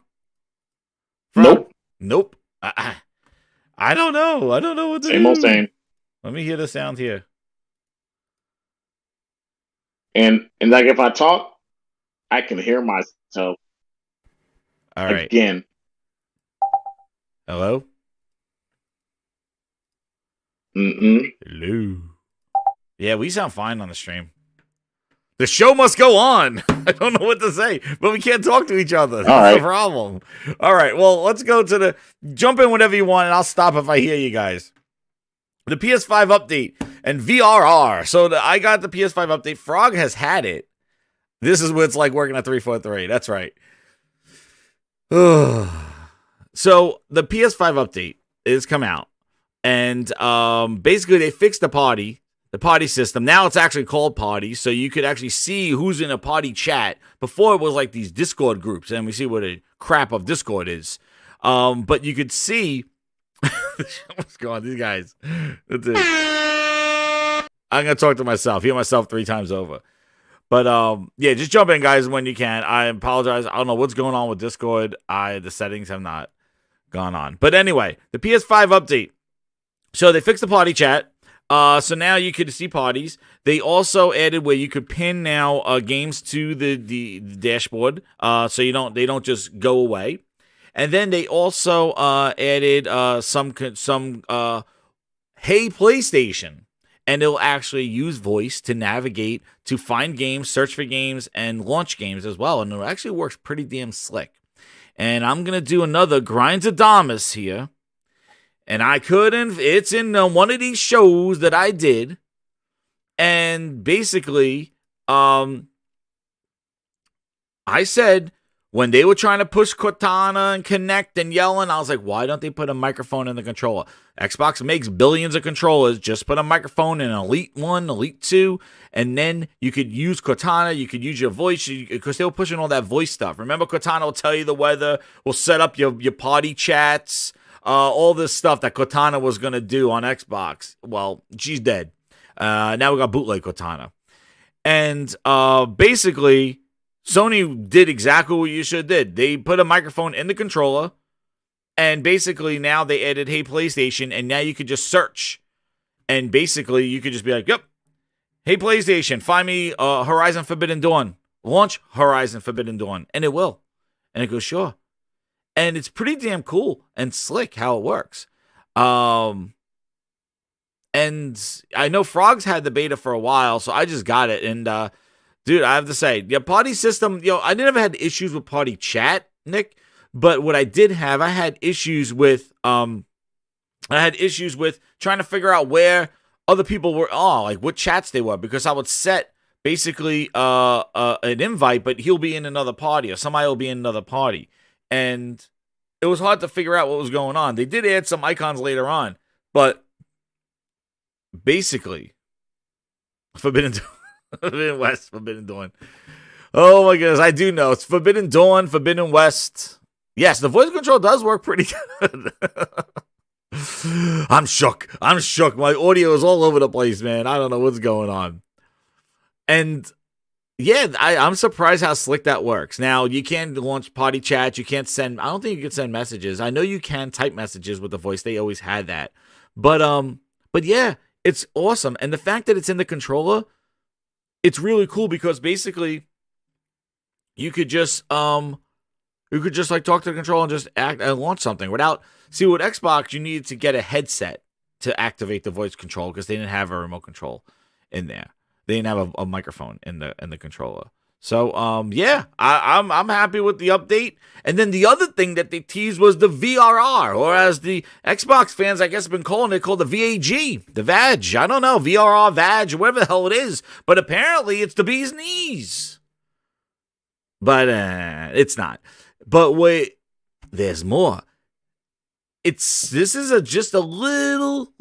Nope. Nope. I don't know. I don't know what to do. Same old same. Let me hear the sound here. And like if I talk, I can hear myself All right. again. Hello? Hello? Yeah, we sound fine on the stream. The show must go on. I don't know what to say, but we can't talk to each other. That's the problem. All right, well, let's go to the... Jump in whenever you want, and I'll stop if I hear you guys. The PS5 update and VRR. So I got the PS5 update. Frog has had it. This is what it's like working at 343. That's right. So the PS5 update is come out. And basically they fixed the party system. Now it's actually called party, so you could actually see who's in a party chat. Before it was like these Discord groups, and we see what a crap of Discord is. But you could see what's going on, these guys. That's it. I'm gonna talk to myself, hear myself 3 times over. But yeah, just jump in, guys, when you can. I apologize. I don't know what's going on with Discord. The settings have not gone on. But anyway, the PS5 update. So they fixed the party chat. So now you could see parties. They also added where you could pin now games to the dashboard, so they don't just go away. And then they also added some Hey PlayStation, and it'll actually use voice to navigate to find games, search for games, and launch games as well. And it actually works pretty damn slick. And I'm gonna do another Grindadamus here. And I couldn't, it's in one of these shows that I did. And basically, I said, when they were trying to push Cortana and Connect and yelling, I was like, why don't they put a microphone in the controller? Xbox makes billions of controllers. Just put a microphone in Elite 1, Elite 2, and then you could use Cortana. You could use your voice because they were pushing all that voice stuff. Remember, Cortana will tell you the weather, will set up your party chats, all this stuff that Cortana was going to do on Xbox. Well, she's dead. Now we got bootleg Cortana. And basically, Sony did exactly what you should have did. They put a microphone in the controller, and basically now they added Hey PlayStation, and now you could just search. And basically you could just be like, yep, Hey PlayStation, find me Horizon Forbidden Dawn. Launch Horizon Forbidden Dawn. And it will. And it goes, sure. And it's pretty damn cool and slick how it works. And I know Frogs had the beta for a while, so I just got it. And dude, I have to say, yeah, party system, I never had issues with party chat, Nick, but what I did have, I had issues with trying to figure out where other people were, like what chats they were, because I would set basically an invite, but he'll be in another party or somebody will be in another party. And it was hard to figure out what was going on. They did add some icons later on, but basically, Forbidden West, Forbidden Dawn. Oh my goodness, I do know. It's Forbidden Dawn, Forbidden West. Yes, the voice control does work pretty good. I'm shook. My audio is all over the place, man. I don't know what's going on. And yeah, I'm surprised how slick that works. Now, you can launch party chat. You can't send, I don't think you can send messages. I know you can type messages with the voice. They always had that. But yeah, it's awesome. And the fact that it's in the controller, it's really cool because basically you could just like talk to the controller and just act and launch something without. See, with Xbox, you needed to get a headset to activate the voice control because they didn't have a remote control in there. They didn't have a microphone in the controller. So yeah, I'm happy with the update. And then the other thing that they teased was the VRR, or as the Xbox fans, I guess, have been calling it, called the VAG, the VAG. I don't know, VRR, VAG, whatever the hell it is. But apparently it's the bee's knees. But it's not. But wait, there's more. This is just a little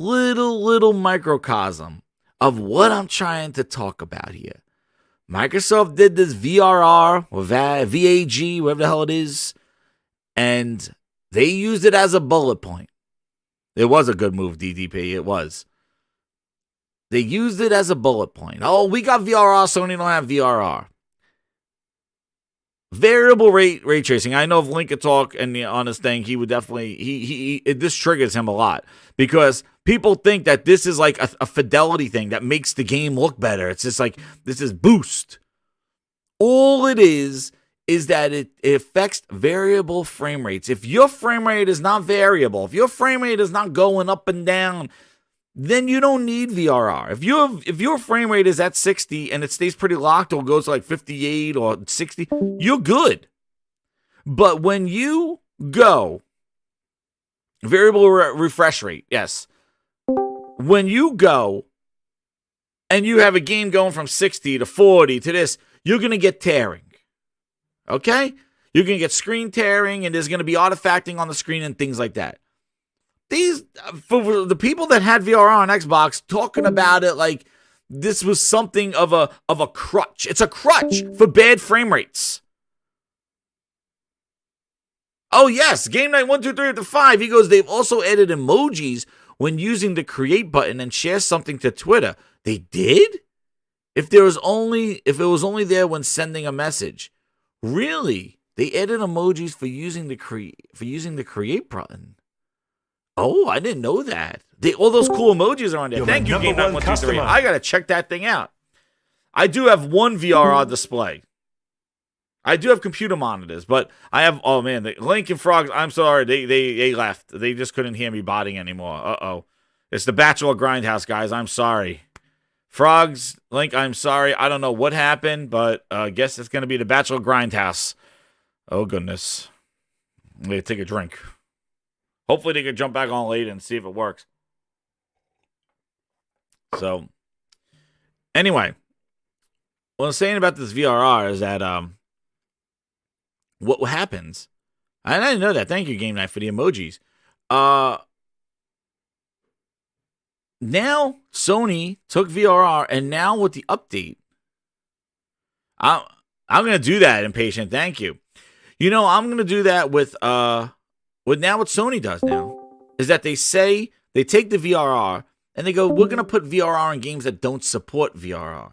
microcosm of what I'm trying to talk about here. Microsoft did this VRR or VAG, whatever the hell it is, and they used it as a bullet point. It was a good move, DDP. It was. They used it as a bullet point. Oh, we got VRR, Sony don't have VRR. Variable ray tracing. I know if Link could talk and on this thing, he would definitely this triggers him a lot because people think that this is like a fidelity thing that makes the game look better. It's just like this is boost. All it is that it affects variable frame rates. If your frame rate is not variable, if your frame rate is not going up and down, then you don't need VRR. If your frame rate is at 60 and it stays pretty locked or goes to like 58 or 60, you're good. But when you go variable refresh rate, yes. When you go and you have a game going from 60 to 40 to this, you're going to get tearing. Okay? You're going to get screen tearing and there's going to be artifacting on the screen and things like that. These, for the people that had VR on Xbox, talking about it like this was something of a crutch. It's a crutch for bad frame rates. Oh yes, Game Night 1, 2, 3 up to 5. He goes, they've also added emojis when using the create button and share something to Twitter. They did? If it was only there when sending a message. Really? They added emojis for using the create button. Oh, I didn't know that. All those cool emojis are on there. Thank you, Game Night 1, 2, 3. I gotta check that thing out. I do have one VRR display. I do have computer monitors, but I have, oh man, the Link and Frogs, I'm sorry, they left. They just couldn't hear me botting anymore. Uh-oh. It's the Bachelor Grindhouse, guys. I'm sorry. Frogs, Link, I'm sorry. I don't know what happened, but I guess it's going to be the Bachelor Grindhouse. Oh, goodness. I'm going to take a drink. Hopefully they can jump back on later and see if it works. So, anyway, what I'm saying about this VRR is that, what happens, and I didn't know that. Thank you, Game Night, for the emojis. Now Sony took VRR, and now with the update, I'm gonna do that, Impatient. Thank you. I'm gonna do that with now what Sony does now is that they say they take the VRR and they go, we're gonna put VRR in games that don't support VRR,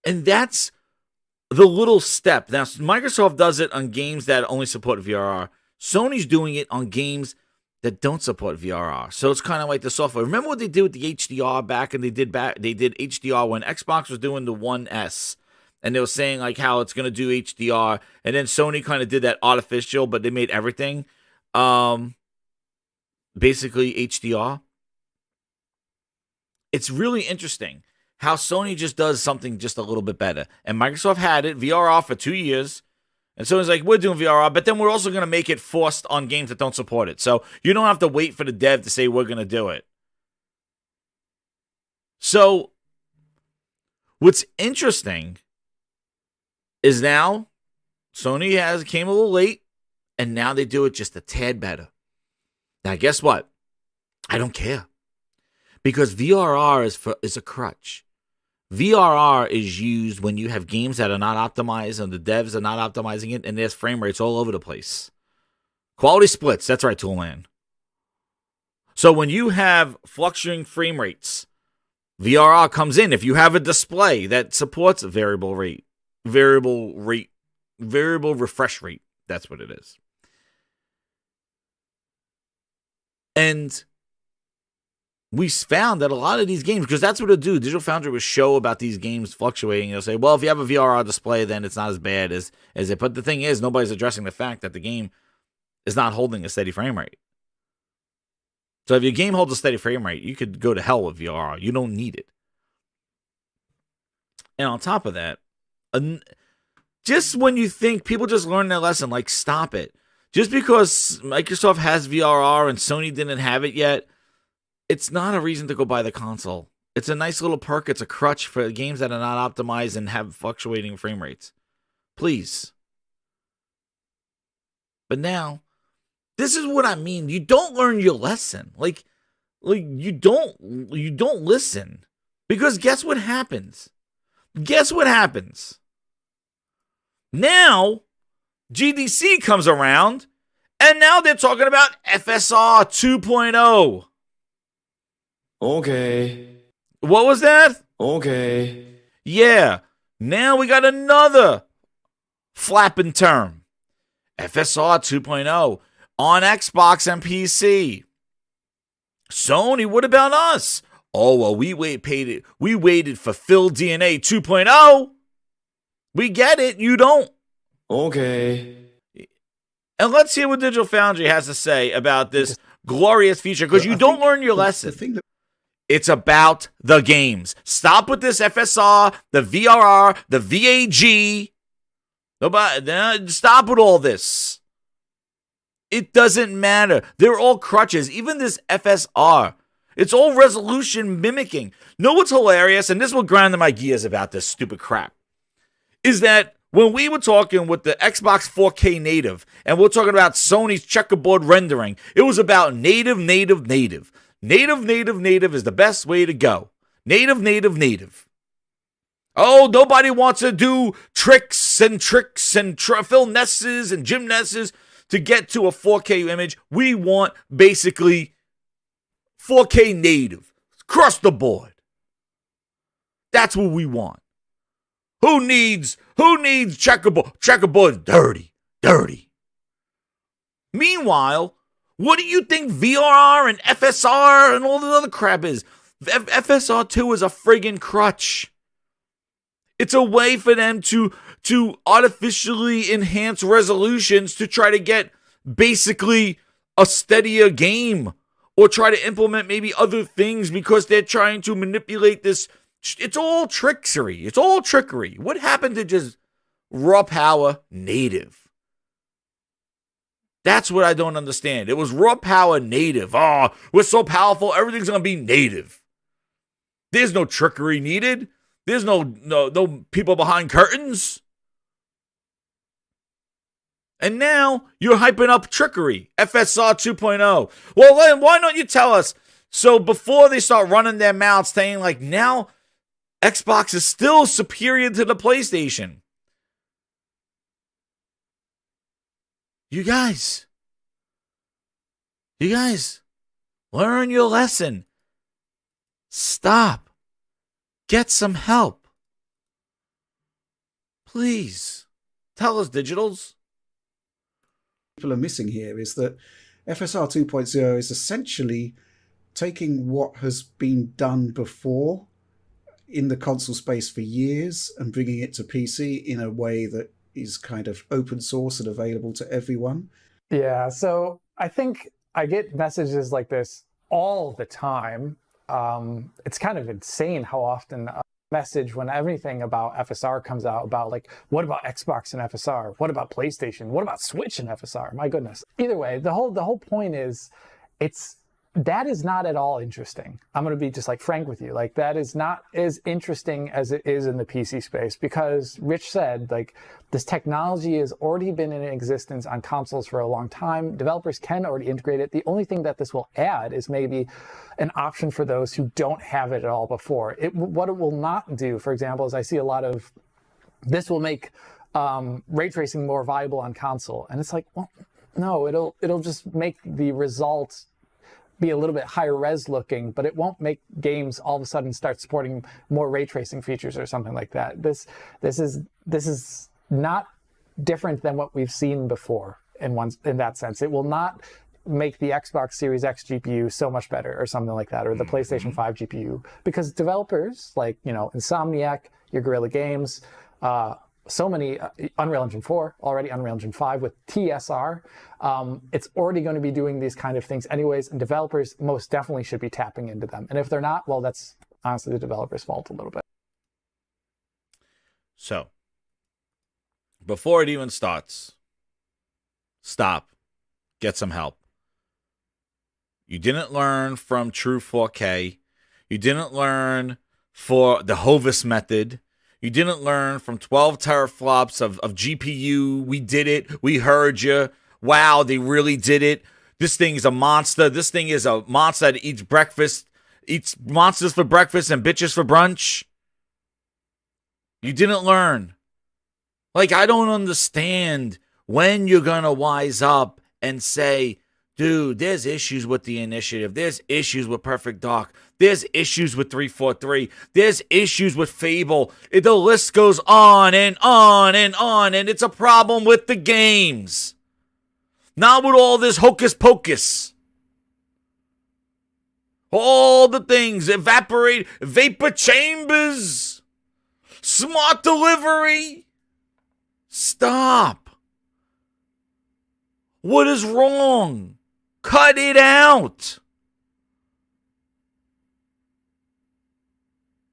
and that's the little step. Now Microsoft does it on games that only support VRR. Sony's doing it on games that don't support VRR. So it's kind of like the software. Remember what they did with the HDR back, and they did HDR when Xbox was doing the One S, and they were saying like how it's going to do HDR, and then Sony kind of did that artificial, but they made everything basically HDR. It's really interesting how Sony just does something just a little bit better. And Microsoft had it VRR for 2 years. And so it's like, we're doing VRR, but then we're also going to make it forced on games that don't support it. So you don't have to wait for the dev to say we're going to do it. So what's interesting is now Sony came a little late, and now they do it just a tad better. Now, guess what? I don't care. Because VRR is a crutch. VRR is used when you have games that are not optimized and the devs are not optimizing it, and there's frame rates all over the place. Quality splits, that's right, Toolman. So when you have fluctuating frame rates, VRR comes in. If you have a display that supports a variable refresh rate, that's what it is. And we found that a lot of these games, because that's what it'll do. Digital Foundry will show about these games fluctuating. It'll say, well, if you have a VRR display, then it's not as bad as it. But the thing is, nobody's addressing the fact that the game is not holding a steady frame rate. So if your game holds a steady frame rate, you could go to hell with VRR. You don't need it. And on top of that, just when you think people just learned their lesson, like, stop it. Just because Microsoft has VRR and Sony didn't have it yet, it's not a reason to go buy the console. It's a nice little perk. It's a crutch for games that are not optimized and have fluctuating frame rates. Please. But now, this is what I mean. You don't learn your lesson. Like you don't listen. Because guess what happens? Now, GDC comes around, and now they're talking about FSR 2.0. Okay. What was that? Okay. Yeah. Now we got another flapping term. FSR 2.0 on Xbox and PC. Sony, what about us? Oh, well, we waited for Phil DNA 2.0. We get it. You don't. Okay. And let's hear what Digital Foundry has to say about this glorious feature, because you don't learn your lesson. It's about the games. Stop with this FSR, the VRR, the VAG. Stop with all this. It doesn't matter. They're all crutches. Even this FSR. It's all resolution mimicking. Know what's hilarious? And this will grind my gears about this stupid crap. Is that when we were talking with the Xbox 4K native, and we're talking about Sony's checkerboard rendering, it was about native. Native is the best way to go. Native. Oh, nobody wants to do tricks and Phil Nesses and Jim Nesses to get to a 4K image. We want basically 4K native across the board. That's what we want. Who needs checkerboard? Checkerboard dirty. Meanwhile, what do you think VRR and FSR and all the other crap is? FSR2 is a friggin' crutch. It's a way for them to artificially enhance resolutions to try to get basically a steadier game, or try to implement maybe other things because they're trying to manipulate this. It's all trickery. What happened to just raw power native? That's what I don't understand. It was raw power native. Oh, we're so powerful, everything's going to be native. There's no trickery needed. There's no people behind curtains. And now you're hyping up trickery, FSR 2.0. Well, then why don't you tell us? So before they start running their mouths saying like now Xbox is still superior to the PlayStation. You guys, learn your lesson. Stop. Get some help. Please. Tell us, digitals. People are missing here is that FSR 2.0 is essentially taking what has been done before in the console space for years and bringing it to PC in a way that is kind of open source and available to everyone. Yeah, so I think I get messages like this all the time. It's kind of insane how often a message when anything about FSR comes out about like, what about Xbox and FSR? What about PlayStation? What about Switch and FSR? My goodness. Either way, the whole point is that is not at all interesting. I'm going to be just like frank with you. Like that is not as interesting as it is in the PC space because Rich said like this technology has already been in existence on consoles for a long time. Developers can already integrate it. The only thing that this will add is maybe an option for those who don't have it at all before. What it will not do, for example, is I see a lot of this will make ray tracing more viable on console. And it's like, well, no, it'll just make the results be a little bit higher res looking, but it won't make games all of a sudden start supporting more ray tracing features or something like that. This is not different than what we've seen before in that sense. It will not make the Xbox Series X GPU so much better or something like that, or the PlayStation 5 GPU, because developers like, Insomniac, your Guerrilla Games, so many Unreal Engine 4 already, Unreal Engine 5 with TSR. It's already going to be doing these kind of things anyways, and developers most definitely should be tapping into them. And if they're not, well, that's honestly the developer's fault a little bit. So, before it even starts, stop. Get some help. You didn't learn from True 4K. You didn't learn for the Hovis method. You didn't learn from 12 teraflops of GPU. We did it. We heard you. Wow, they really did it. This thing is a monster. This thing is a monster that eats monsters for breakfast and bitches for brunch. You didn't learn. Like, I don't understand when you're going to wise up and say, dude, there's issues with the initiative. There's issues with Perfect Dark. There's issues with 343. There's issues with Fable. The list goes on and on and on, and it's a problem with the games. Not with all this hocus pocus. All the things, vapor chambers, smart delivery. Stop. What is wrong? Cut it out.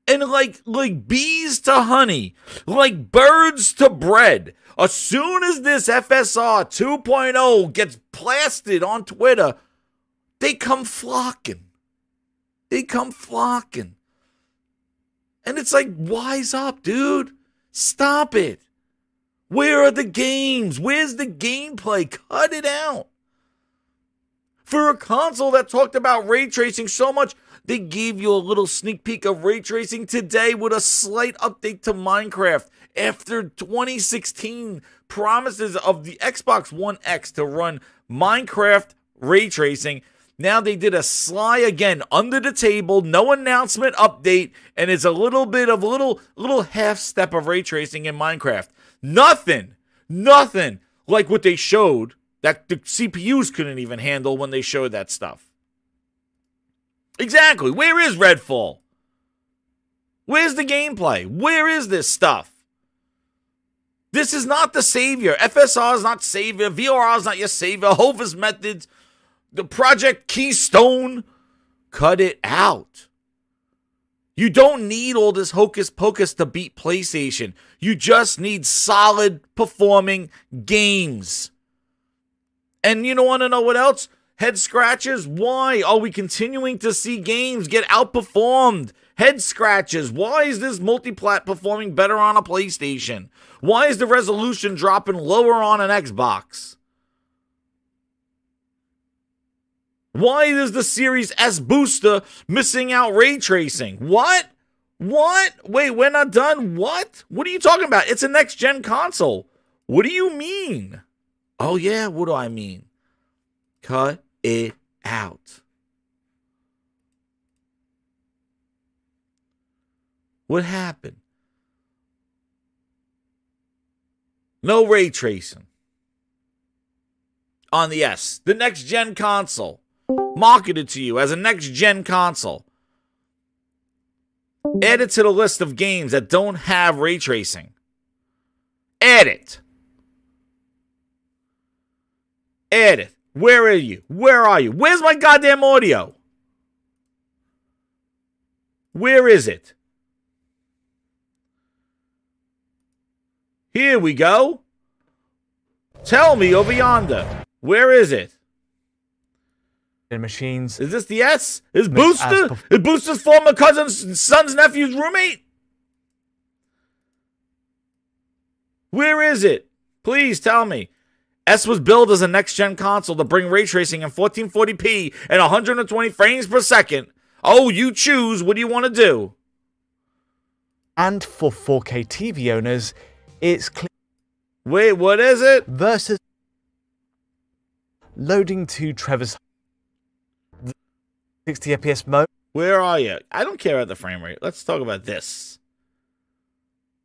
And like bees to honey, like birds to bread, as soon as this FSR 2.0 gets blasted on Twitter, they come flocking. They come flocking. And it's like, wise up, dude. Stop it. Where are the games? Where's the gameplay? Cut it out. For a console that talked about ray tracing so much, they gave you a little sneak peek of ray tracing today with a slight update to Minecraft. After 2016 promises of the Xbox One X to run Minecraft ray tracing, now they did a sly again under the table, no announcement update, and it's a little bit of little half step of ray tracing in Minecraft. Nothing like what they showed that the CPUs couldn't even handle when they showed that stuff. Exactly. Where is Redfall? Where's the gameplay? Where is this stuff? This is not the savior. FSR is not savior. VRR is not your savior. Hovis methods, the Project Keystone. Cut it out. You don't need all this hocus pocus to beat PlayStation. You just need solid performing games. And you don't want to know what else? Head scratches? Why are we continuing to see games get outperformed? Head scratches. Why is this multiplat performing better on a PlayStation? Why is the resolution dropping lower on an Xbox? Why is the Series S booster missing out ray tracing? What? Wait, we're not done? What? What are you talking about? It's a next-gen console. What do you mean? Oh, yeah, what do I mean? Cut it out. What happened? No ray tracing on the S, the next-gen console. Marketed to you as a next-gen console. Add it to the list of games that don't have ray tracing. Add it. Add it. Where are you? Where are you? Where's my goddamn audio? Where is it? Here we go. Tell me over yonder. Where is it? In machines. Is this the S? Is Booster? Is Booster's former cousin's son's nephew's roommate? Where is it? Please tell me. S was built as a next-gen console to bring ray tracing in 1440p and 120 frames per second. Oh, you choose. What do you want to do? And for 4K TV owners, it's clear. Wait, what is it? Versus loading to Trevor's 60 FPS mode. Where are you? I don't care about the frame rate. Let's talk about this.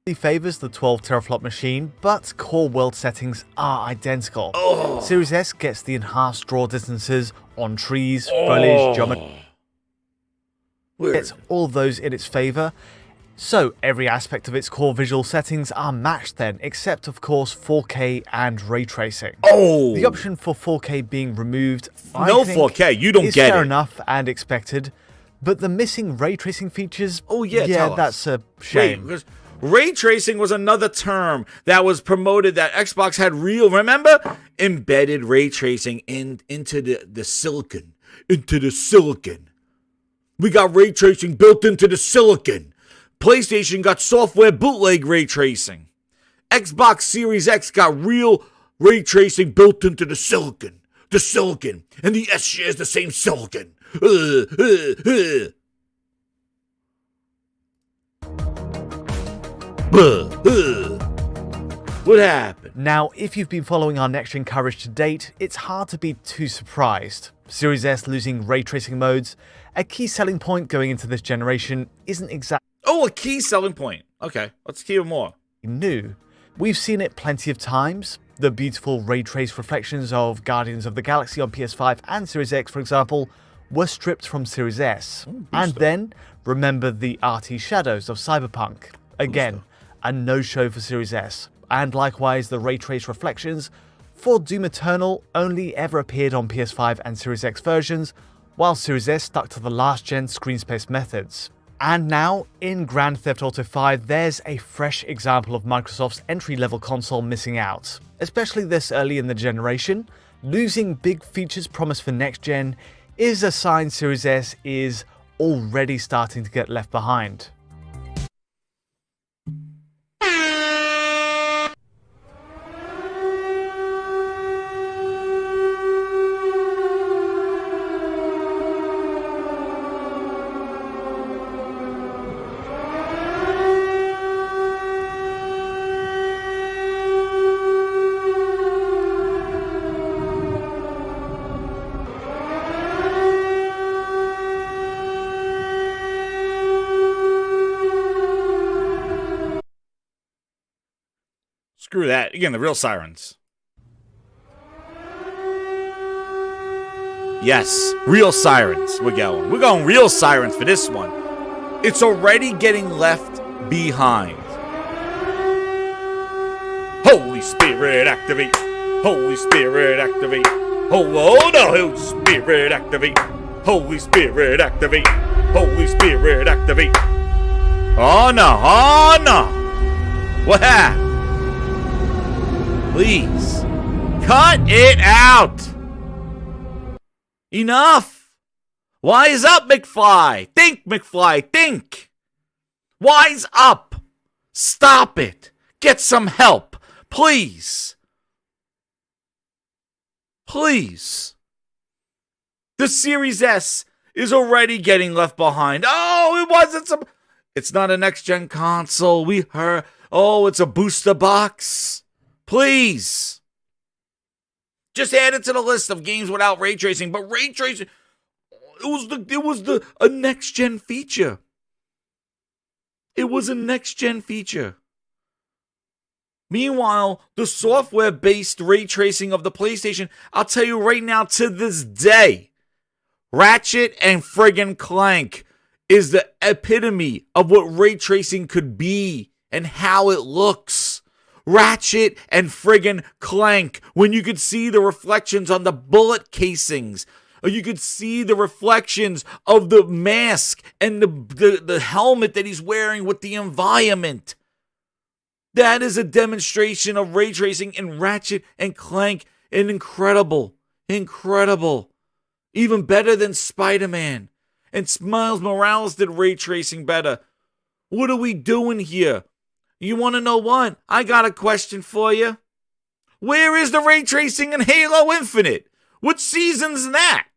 He favors the 12 teraflop machine, but core world settings are identical. Oh. Series S gets the enhanced draw distances on trees, foliage, geometry. It's all those in its favor. So every aspect of its core visual settings are matched then, except of course 4K and ray tracing. Oh! The option for 4K being removed, no I think, 4K, you don't is get fair it. enough and expected, but the missing ray tracing features, tell us. that's a shame. Wait, because ray tracing was another term that was promoted that Xbox had remember? Embedded ray tracing into the silicon. Into the silicon. We got ray tracing built into the silicon. PlayStation got software bootleg ray tracing. Xbox Series X got real ray tracing built into the silicon. The silicon. And the S shares the same silicon. What happened? Now, if you've been following our next-gen coverage to date, it's hard to be too surprised. Series S losing ray tracing modes, a key selling point going into this generation, isn't exactly Oh, a key selling point. Okay, let's hear more. new. We've seen it plenty of times. The beautiful ray trace reflections of Guardians of the Galaxy on PS5 and Series X, for example, were stripped from Series S. And then, remember the arty shadows of Cyberpunk. Again, a no-show for Series S. And likewise, the ray trace reflections for Doom Eternal only ever appeared on PS5 and Series X versions, while Series S stuck to the last-gen screen space methods. And now, in Grand Theft Auto 5, there's a fresh example of Microsoft's entry-level console missing out. Especially this early in the generation, losing big features promised for next-gen is a sign Series S is already starting to get left behind. Screw that. Again, the real sirens. Yes, real sirens. We're going. We're going real sirens for this one. It's already getting left behind. Holy Spirit, activate. Holy Spirit, activate. Oh no, Holy Spirit, activate. Holy Spirit, activate. Holy Spirit, activate. Oh no, oh no. What happened? Please, cut it out. Enough. Wise up, McFly. Think, McFly, think. Wise up. Stop it. Get some help. Please. Please. The Series S is already getting left behind. Oh, it wasn't some... It's not a next-gen console. We heard... Oh, it's a booster box. Please. Just add it to the list of games without ray tracing. But ray tracing... It was a next-gen feature. It was a next-gen feature. Meanwhile, the software-based ray tracing of the PlayStation, I'll tell you right now, to this day, Ratchet and friggin' Clank is the epitome of what ray tracing could be and how it looks. Ratchet and friggin' Clank, when you could see the reflections on the bullet casings, or you could see the reflections of the mask and the helmet that he's wearing with the environment. That is a demonstration of ray tracing in Ratchet and Clank, and incredible. Even better than Spider-Man. And Miles Morales did ray tracing better. What are we doing here? You want to know what? I got a question for you. Where is the ray tracing in Halo Infinite? What season's that?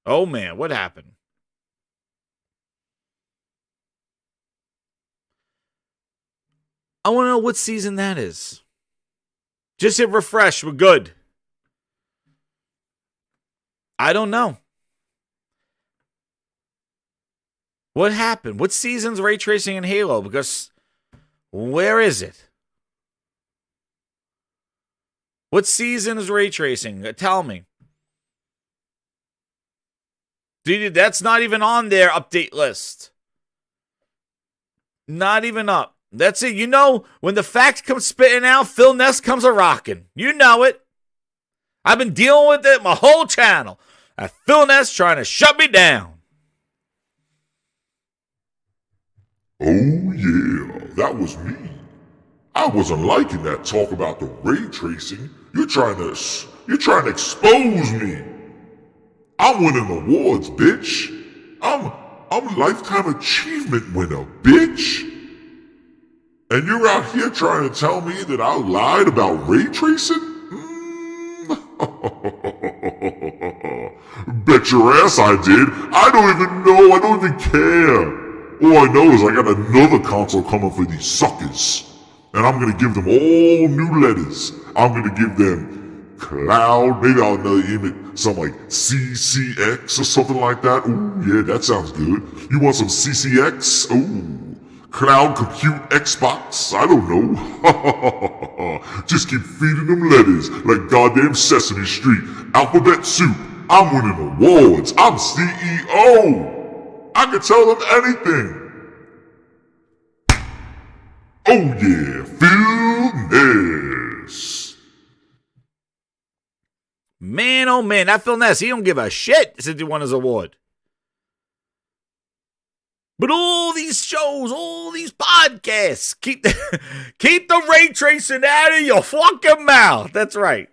Oh man, what happened? I want to know what season that is. Just hit refresh. We're good. I don't know. What happened? What season's ray tracing in Halo? Because where is it? What season is ray tracing? Tell me. Dude, that's not even on their update list. Not even up. That's it. You know, when the facts come spitting out, Phil Ness comes a rocking. You know it. I've been dealing with it my whole channel. Phil Ness trying to shut me down. Oh yeah, that was me. I wasn't liking that talk about the ray tracing. You're trying to expose me. I'm winning awards, bitch. I'm a lifetime achievement winner, bitch. And you're out here trying to tell me that I lied about ray tracing? Bet your ass I did. I don't even know. I don't even care. All I know is I got another console coming for these suckers. And I'm gonna give them all new letters. I'm gonna give them Cloud, maybe I'll name it some like CCX or something like that. Ooh, yeah, that sounds good. You want some CCX? Ooh, Cloud Compute Xbox? I don't know. Just keep feeding them letters like goddamn Sesame Street. Alphabet soup. I'm winning awards. I'm CEO. I can tell them anything. Oh yeah, Phil Ness. Man, oh man, that Phil Ness, he don't give a shit since he won his award. But all these shows, all these podcasts, keep the ray tracing out of your fucking mouth. That's right.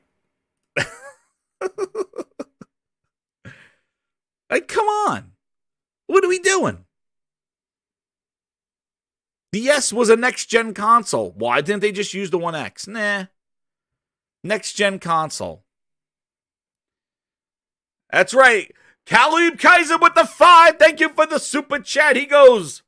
Like, come on. What are we doing? The S was a next-gen console. Why didn't they just use the 1X? Nah. Next-gen console. That's right. Khalib Kaiser with the 5. Thank you for the super chat. He goes,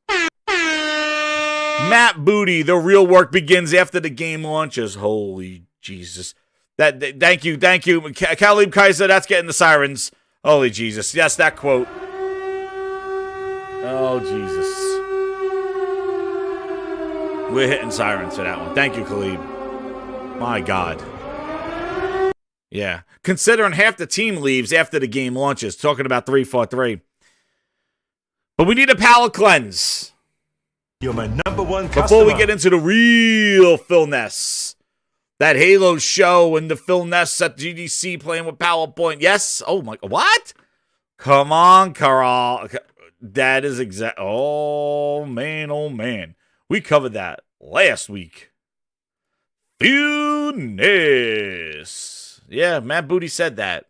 Matt Booty, the real work begins after the game launches. Holy Jesus. Thank you. Khalib Kaiser, that's getting the sirens. Holy Jesus. Yes, that quote. Oh, Jesus. We're hitting sirens for that one. Thank you, Khalib. My God. Yeah. Considering half the team leaves after the game launches, talking about 343. But we need a palate cleanse. You're my number one customer. Before we get into the real Phil Ness. That Halo show and the Phil Ness at GDC playing with PowerPoint. Yes? Oh my, what? Come on, Carl. That is exact. Oh man. We covered that last week. Fewness. Yeah, Matt Booty said that.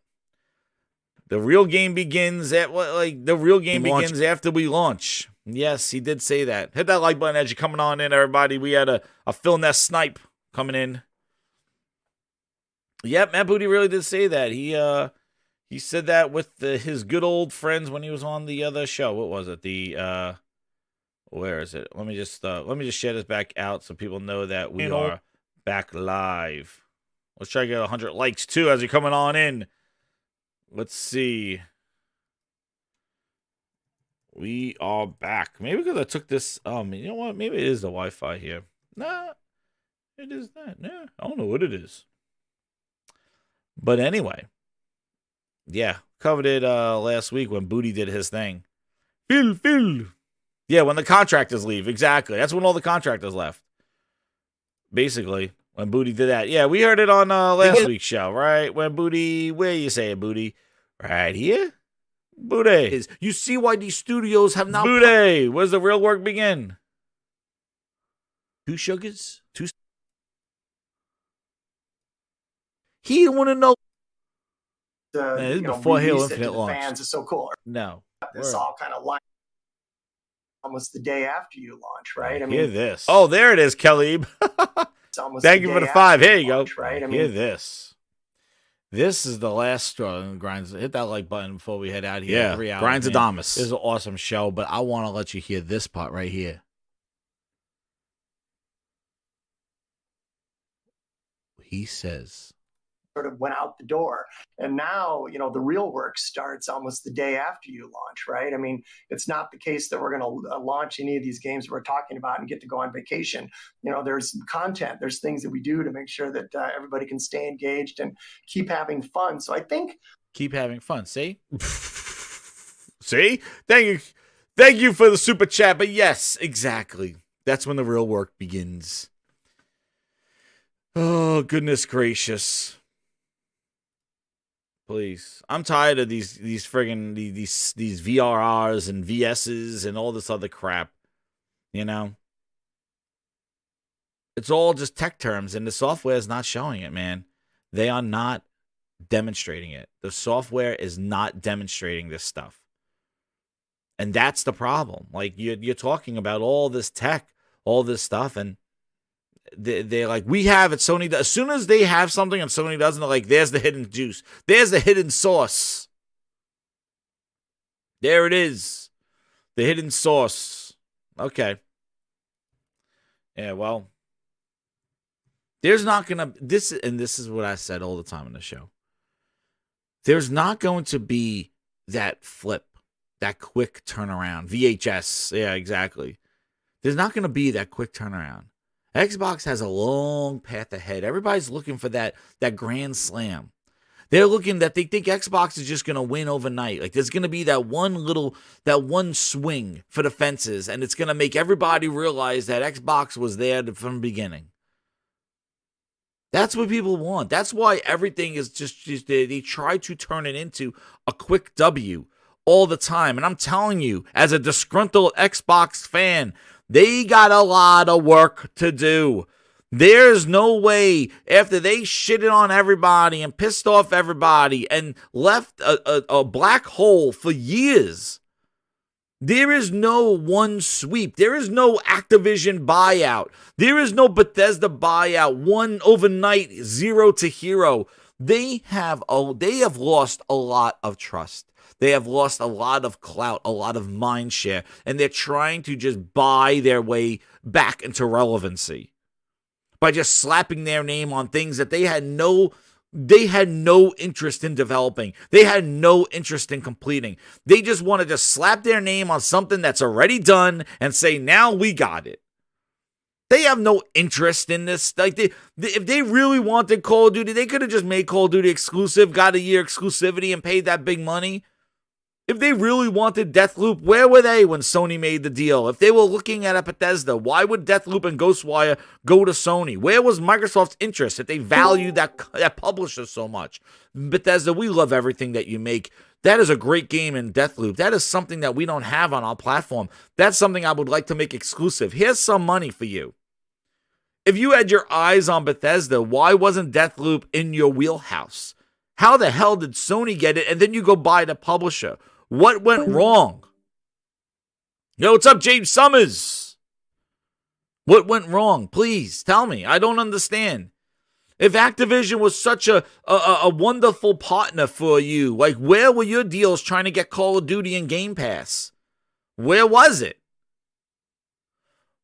The real game begins begins after we launch. Yes, he did say that. Hit that like button as you're coming on in, everybody. We had a Phil Ness snipe coming in. Yep, Matt Booty really did say that. He said that with his good old friends when he was on the other show. What was it? Where is it? Let me just share this back out so people know that we are back live. Let's try to get 100 likes too as you're coming on in. Let's see. We are back. Maybe because I took this. You know what? Maybe it is the Wi-Fi here. Nah, it is that. Yeah, I don't know what it is. But anyway, yeah, covered it last week when Booty did his thing. Phil. Yeah, when the contractors leave. Exactly. That's when all the contractors left. Basically, when Booty did that. Yeah, we heard it on last week's show, right? When Booty, where you say it, Booty? Right here? Booty. You see why these studios have now... Booty, where's the real work begin? 2 sugars? 2... He didn't want to know. Man, this is before Halo Infinite launched. Fans is so cool. No. This all kind of line almost the day after you launch, right? I mean, hear this. Oh, there it is, Khalib. Thank you for the 5. Here you go. Right? I mean, hear this. This is the last straw in Grinds. Hit that like button before we head out here. Yeah, 3 hours. Grinds Adamus. This is an awesome show, but I want to let you hear this part right here. He says, sort of went out the door. And now, the real work starts almost the day after you launch, right? I mean, it's not the case that we're going to launch any of these games we're talking about and get to go on vacation. There's content, there's things that we do to make sure that everybody can stay engaged and keep having fun. So I think... Keep having fun, see? See? Thank you for the super chat, but yes, exactly. That's when the real work begins. Oh, goodness gracious. Please. I'm tired of these friggin' these VRRs and VSs and all this other crap. It's all just tech terms, and the software is not showing it, man. They are not demonstrating it. The software is not demonstrating this stuff. And that's the problem. Like, you're talking about all this tech, all this stuff, and they're like, we have it, Sony does. As soon as they have something and Sony doesn't, they're like, there's the hidden juice. There's the hidden sauce. There it is. The hidden sauce. Okay. Yeah, well, there's not going to, this is what I said all the time in the show. There's not going to be that flip, that quick turnaround. VHS. Yeah, exactly. There's not going to be that quick turnaround. Xbox has a long path ahead. Everybody's looking for that grand slam. They're looking that they think Xbox is just going to win overnight. Like, there's going to be that one swing for the fences, and it's going to make everybody realize that Xbox was there from the beginning. That's what people want. That's why everything is just they try to turn it into a quick W all the time. And I'm telling you, as a disgruntled Xbox fan, they got a lot of work to do. There's no way, after they shitted on everybody and pissed off everybody and left a black hole for years, there is no one sweep. There is no Activision buyout. There is no Bethesda buyout, one overnight, 0 to hero. They have lost a lot of trust. They have lost a lot of clout, a lot of mind share, and they're trying to just buy their way back into relevancy by just slapping their name on things that they had no interest in developing. They had no interest in completing. They just want to just slap their name on something that's already done and say, now we got it. They have no interest in this. Like, if they really wanted Call of Duty, they could have just made Call of Duty exclusive, got a year exclusivity, and paid that big money. If they really wanted Deathloop, where were they when Sony made the deal? If they were looking at a Bethesda, why would Deathloop and Ghostwire go to Sony? Where was Microsoft's interest if they valued that publisher so much? Bethesda, we love everything that you make. That is a great game in Deathloop. That is something that we don't have on our platform. That's something I would like to make exclusive. Here's some money for you. If you had your eyes on Bethesda, why wasn't Deathloop in your wheelhouse? How the hell did Sony get it and then you go buy the publisher? What went wrong? Yo, what's up, James Summers? What went wrong? Please tell me. I don't understand. If Activision was such a wonderful partner for you, like where were your deals trying to get Call of Duty and Game Pass? Where was it?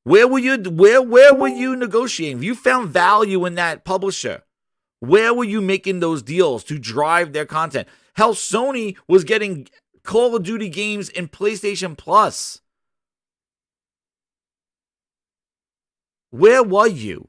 Where were you negotiating? If you found value in that publisher, where were you making those deals to drive their content? Hell, Sony was getting Call of Duty games in PlayStation Plus. Where were you?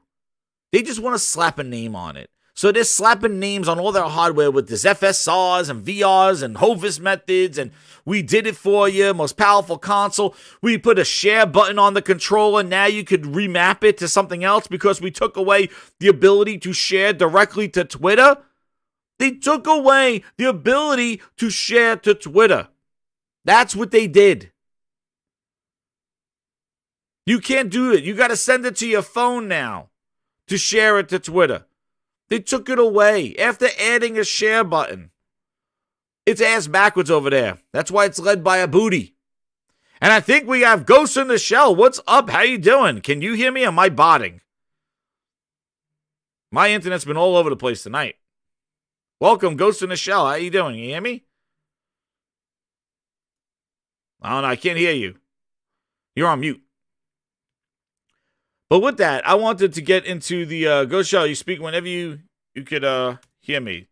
They just want to slap a name on it. So they're slapping names on all their hardware with this FSRs and VRs and Hovis methods, and we did it for you, most powerful console. We put a share button on the controller. Now you could remap it to something else because we took away the ability to share directly to Twitter. They took away the ability to share to Twitter. That's what they did. You can't do it. You got to send it to your phone now to share it to Twitter. They took it away after adding a share button. It's ass backwards over there. That's why it's led by a booty. And I think we have Ghost in the Shell. What's up? How you doing? Can you hear me? Or am I botting? My internet's been all over the place tonight. Welcome, Ghost in the Shell. How you doing? You hear me? I don't know. I can't hear you. You're on mute. But with that, I wanted to get into the Ghost Shell. You speak whenever you could hear me.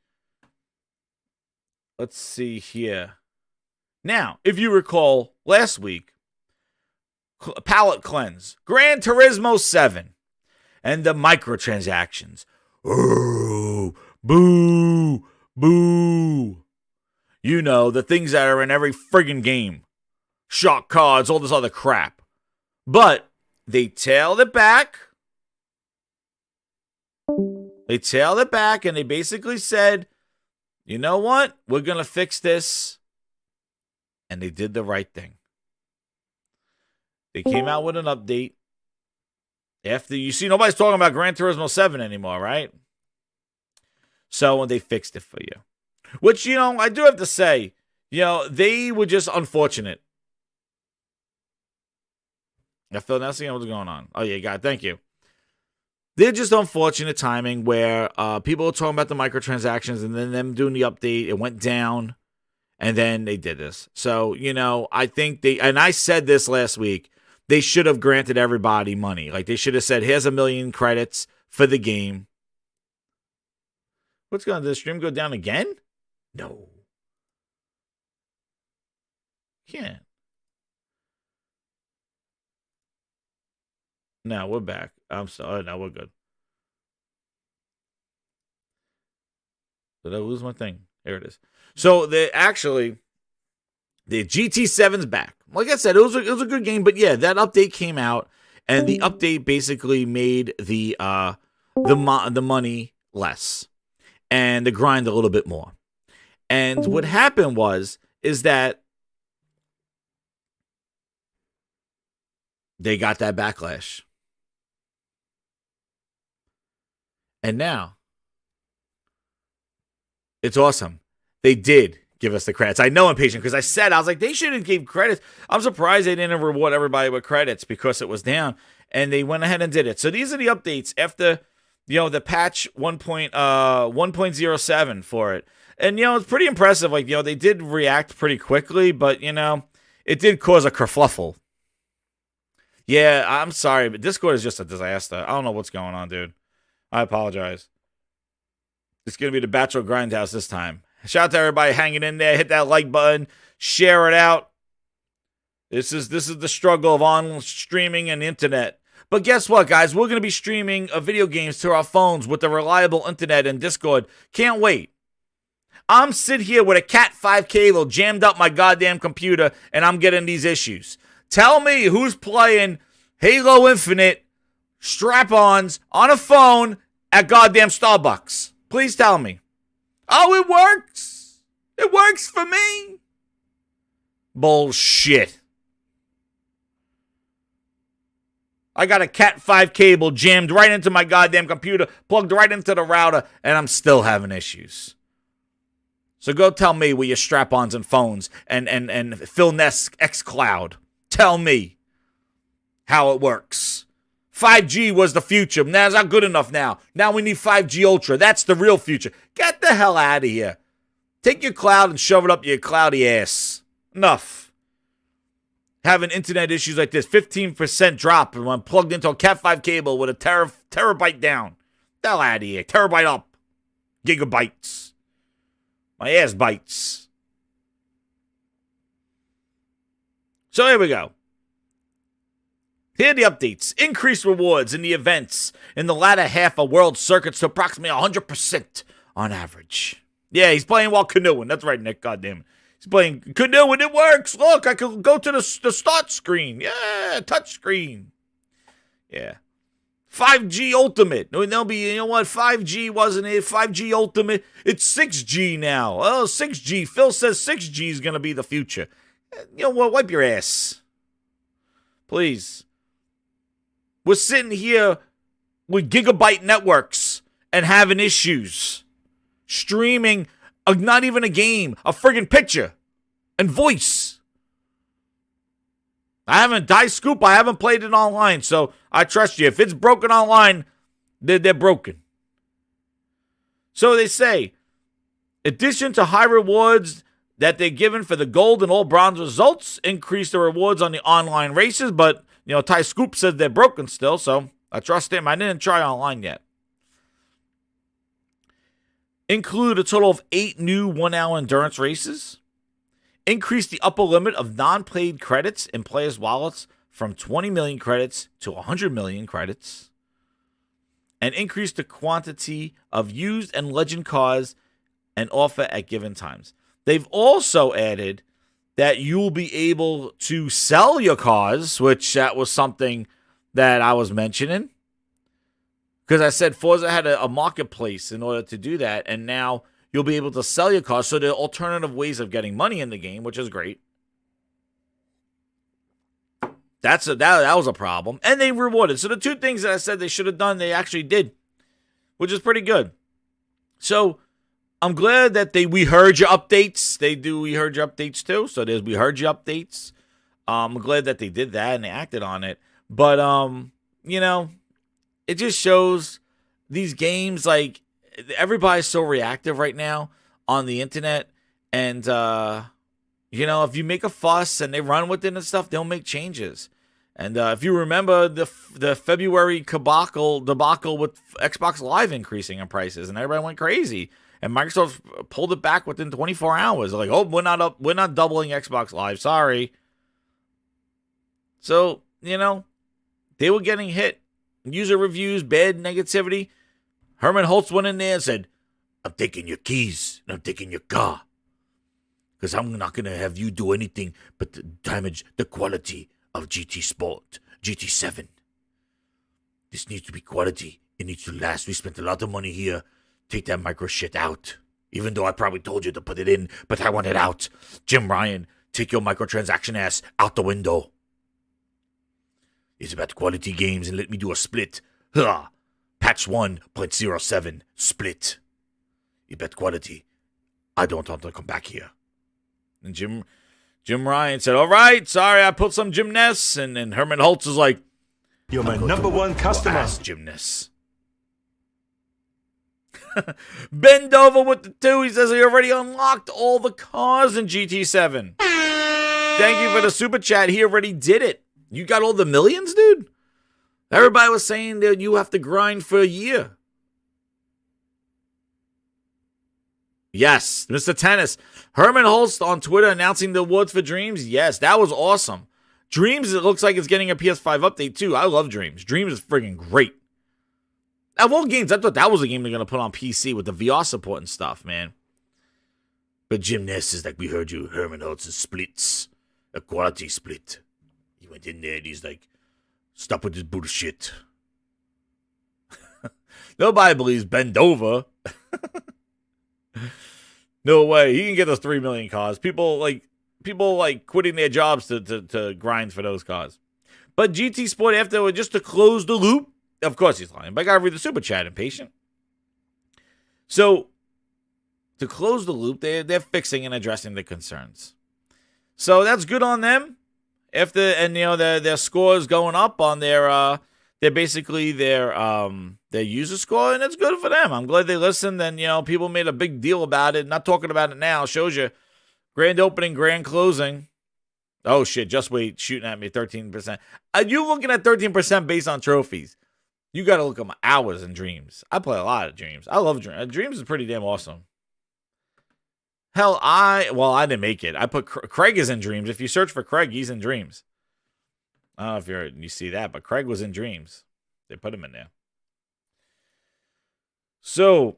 Let's see here. Now, if you recall last week, palette cleanse, Gran Turismo 7, and the microtransactions. Oh, boo, boo. You know, the things that are in every friggin' game. Shock cards, all this other crap. But they tailed it back. They tailed it back and they basically said, you know what? We're going to fix this. And they did the right thing. They came out with an update. After you see, nobody's talking about Gran Turismo 7 anymore, right? So they fixed it for you. Which, you know, I do have to say, you know, they were just unfortunate. I feel now seeing what's going on. Oh, yeah, God, thank you. They're just unfortunate timing where people were talking about the microtransactions and then them doing the update. It went down and then they did this. So, you know, I think and I said this last week, they should have granted everybody money. Like they should have said, here's 1 million credits for the game. What's going on? Did the stream go down again? No. Can't. No, we're back. I'm sorry. No, we're good. Did I lose my thing? Here it is. So the GT7's back. Like I said, it was a good game, but yeah, that update came out, and the update basically made the money less and the grind a little bit more. And what happened is that they got that backlash. And now, it's awesome. They did give us the credits. I know I'm patient because I was like, they should have gave credits. I'm surprised they didn't reward everybody with credits because it was down. And they went ahead and did it. So these are the updates after, you know, the patch 1.07 for it. And, you know, it's pretty impressive. Like, you know, they did react pretty quickly, but, you know, it did cause a kerfluffle. Yeah, I'm sorry, but Discord is just a disaster. I don't know what's going on, dude. I apologize. It's going to be the Bachelor Grindhouse this time. Shout out to everybody hanging in there. Hit that like button. Share it out. This is the struggle of online streaming and internet. But guess what, guys? We're going to be streaming video games to our phones with the reliable internet and Discord. Can't wait. I'm sitting here with a Cat 5 cable jammed up my goddamn computer, and I'm getting these issues. Tell me who's playing Halo Infinite strap-ons on a phone at goddamn Starbucks. Please tell me. Oh, it works. It works for me. Bullshit. I got a Cat 5 cable jammed right into my goddamn computer, plugged right into the router, and I'm still having issues. So go tell me with your strap-ons and phones and Phil Ness xCloud. Tell me how it works. 5G was the future. Now it's not good enough now. Now we need 5G Ultra. That's the real future. Get the hell out of here. Take your cloud and shove it up your cloudy ass. Enough. Having internet issues like this, 15% drop when plugged into a Cat 5 cable with a terabyte down. The hell out of here. Terabyte up. Gigabytes. My ass bites. So here we go. Here are the updates. Increased rewards in the events in the latter half of world circuits to approximately 100% on average. Yeah, he's playing while canoeing. That's right, Nick. Goddamn. He's playing canoeing. It works. Look, I can go to the start screen. Yeah, touch screen. Yeah. 5G Ultimate. There'll be, you know what? 5G wasn't it? 5G Ultimate. It's 6G now. Oh, 6G. Phil says 6G is going to be the future. You know what? Wipe your ass. Please. We're sitting here with gigabyte networks and having issues. Streaming, not even a game, a friggin' picture and voice. I haven't, Scoop, I haven't played it online, so I trust you. If it's broken online, they're broken. So they say, addition to high rewards that they're given for the gold and all bronze results, increase the rewards on the online races, but, you know, Ty Scoop says they're broken still, so I trust him. I didn't try online yet. Include a total of 8 new 1-hour endurance races. Increase the upper limit of non-played credits in players' wallets from 20 million credits to 100 million credits. And increase the quantity of used and legend cars and offer at given times. They've also added that you'll be able to sell your cars, which that was something that I was mentioning. Because I said Forza had a marketplace in order to do that, and now you'll be able to sell your cars. So there are alternative ways of getting money in the game, which is great. That was a problem. And they rewarded. So the two things that I said they should have done, they actually did, which is pretty good. So I'm glad that we heard your updates. We heard your updates too. So we heard your updates. I'm glad that they did that and they acted on it. But, you know, it just shows these games, like, everybody's so reactive right now on the internet. And, you know, if you make a fuss and they run with it and stuff, they'll make changes. And if you remember the February debacle with Xbox Live increasing in prices, and everybody went crazy. And Microsoft pulled it back within 24 hours. They're like, oh, we're not doubling Xbox Live. Sorry. So, you know, they were getting hit. User reviews, bad negativity. Herman Holtz went in there and said, I'm taking your keys and I'm taking your car. Because I'm not going to have you do anything but damage the quality of GT Sport, GT7. This needs to be quality. It needs to last. We spent a lot of money here. Take that micro shit out. Even though I probably told you to put it in, but I want it out. Jim Ryan, take your microtransaction ass out the window. It's about quality games and let me do a split. Huh. Patch 1.07 split. You bet quality. I don't want to come back here. And Jim Ryan said, all right, sorry, I put some Jim Ness. And Herman Holtz is like, you're my number one customer. Ask Jim Ness. Bend over with the 2. He says he already unlocked all the cars in GT7. Thank you for the super chat. He already did it. You got all the millions, dude? Everybody was saying that you have to grind for a year. Yes, Mr. Tennis. Herman Holst on Twitter announcing the awards for Dreams. Yes, that was awesome. Dreams, it looks like it's getting a PS5 update, too. I love Dreams. Dreams is friggin' great. Of all games, I thought that was a game they're going to put on PC with the VR support and stuff, man. But Jim Ness is like, we heard you. Herman Holst's splits. A quality split. He went in there and he's like, stop with this bullshit. Nobody believes bend over. No way. He can get those 3 million cars. People like quitting their jobs to grind for those cars. But GT Sport, afterward, just to close the loop, of course he's lying, but I gotta read the super chat, impatient. So, to close the loop, they're fixing and addressing the concerns. So that's good on them. Their scores going up on their user score, and it's good for them. I'm glad they listened, and people made a big deal about it. Not talking about it now shows you grand opening, grand closing. Oh shit! Just wait, shooting at me 13%. Are you looking at 13% based on trophies? You got to look at my hours in Dreams. I play a lot of Dreams. I love Dreams. Dreams is pretty damn awesome. Hell, I didn't make it. I put Craig is in Dreams. If you search for Craig, he's in Dreams. I don't know if you see that, but Craig was in Dreams. They put him in there. So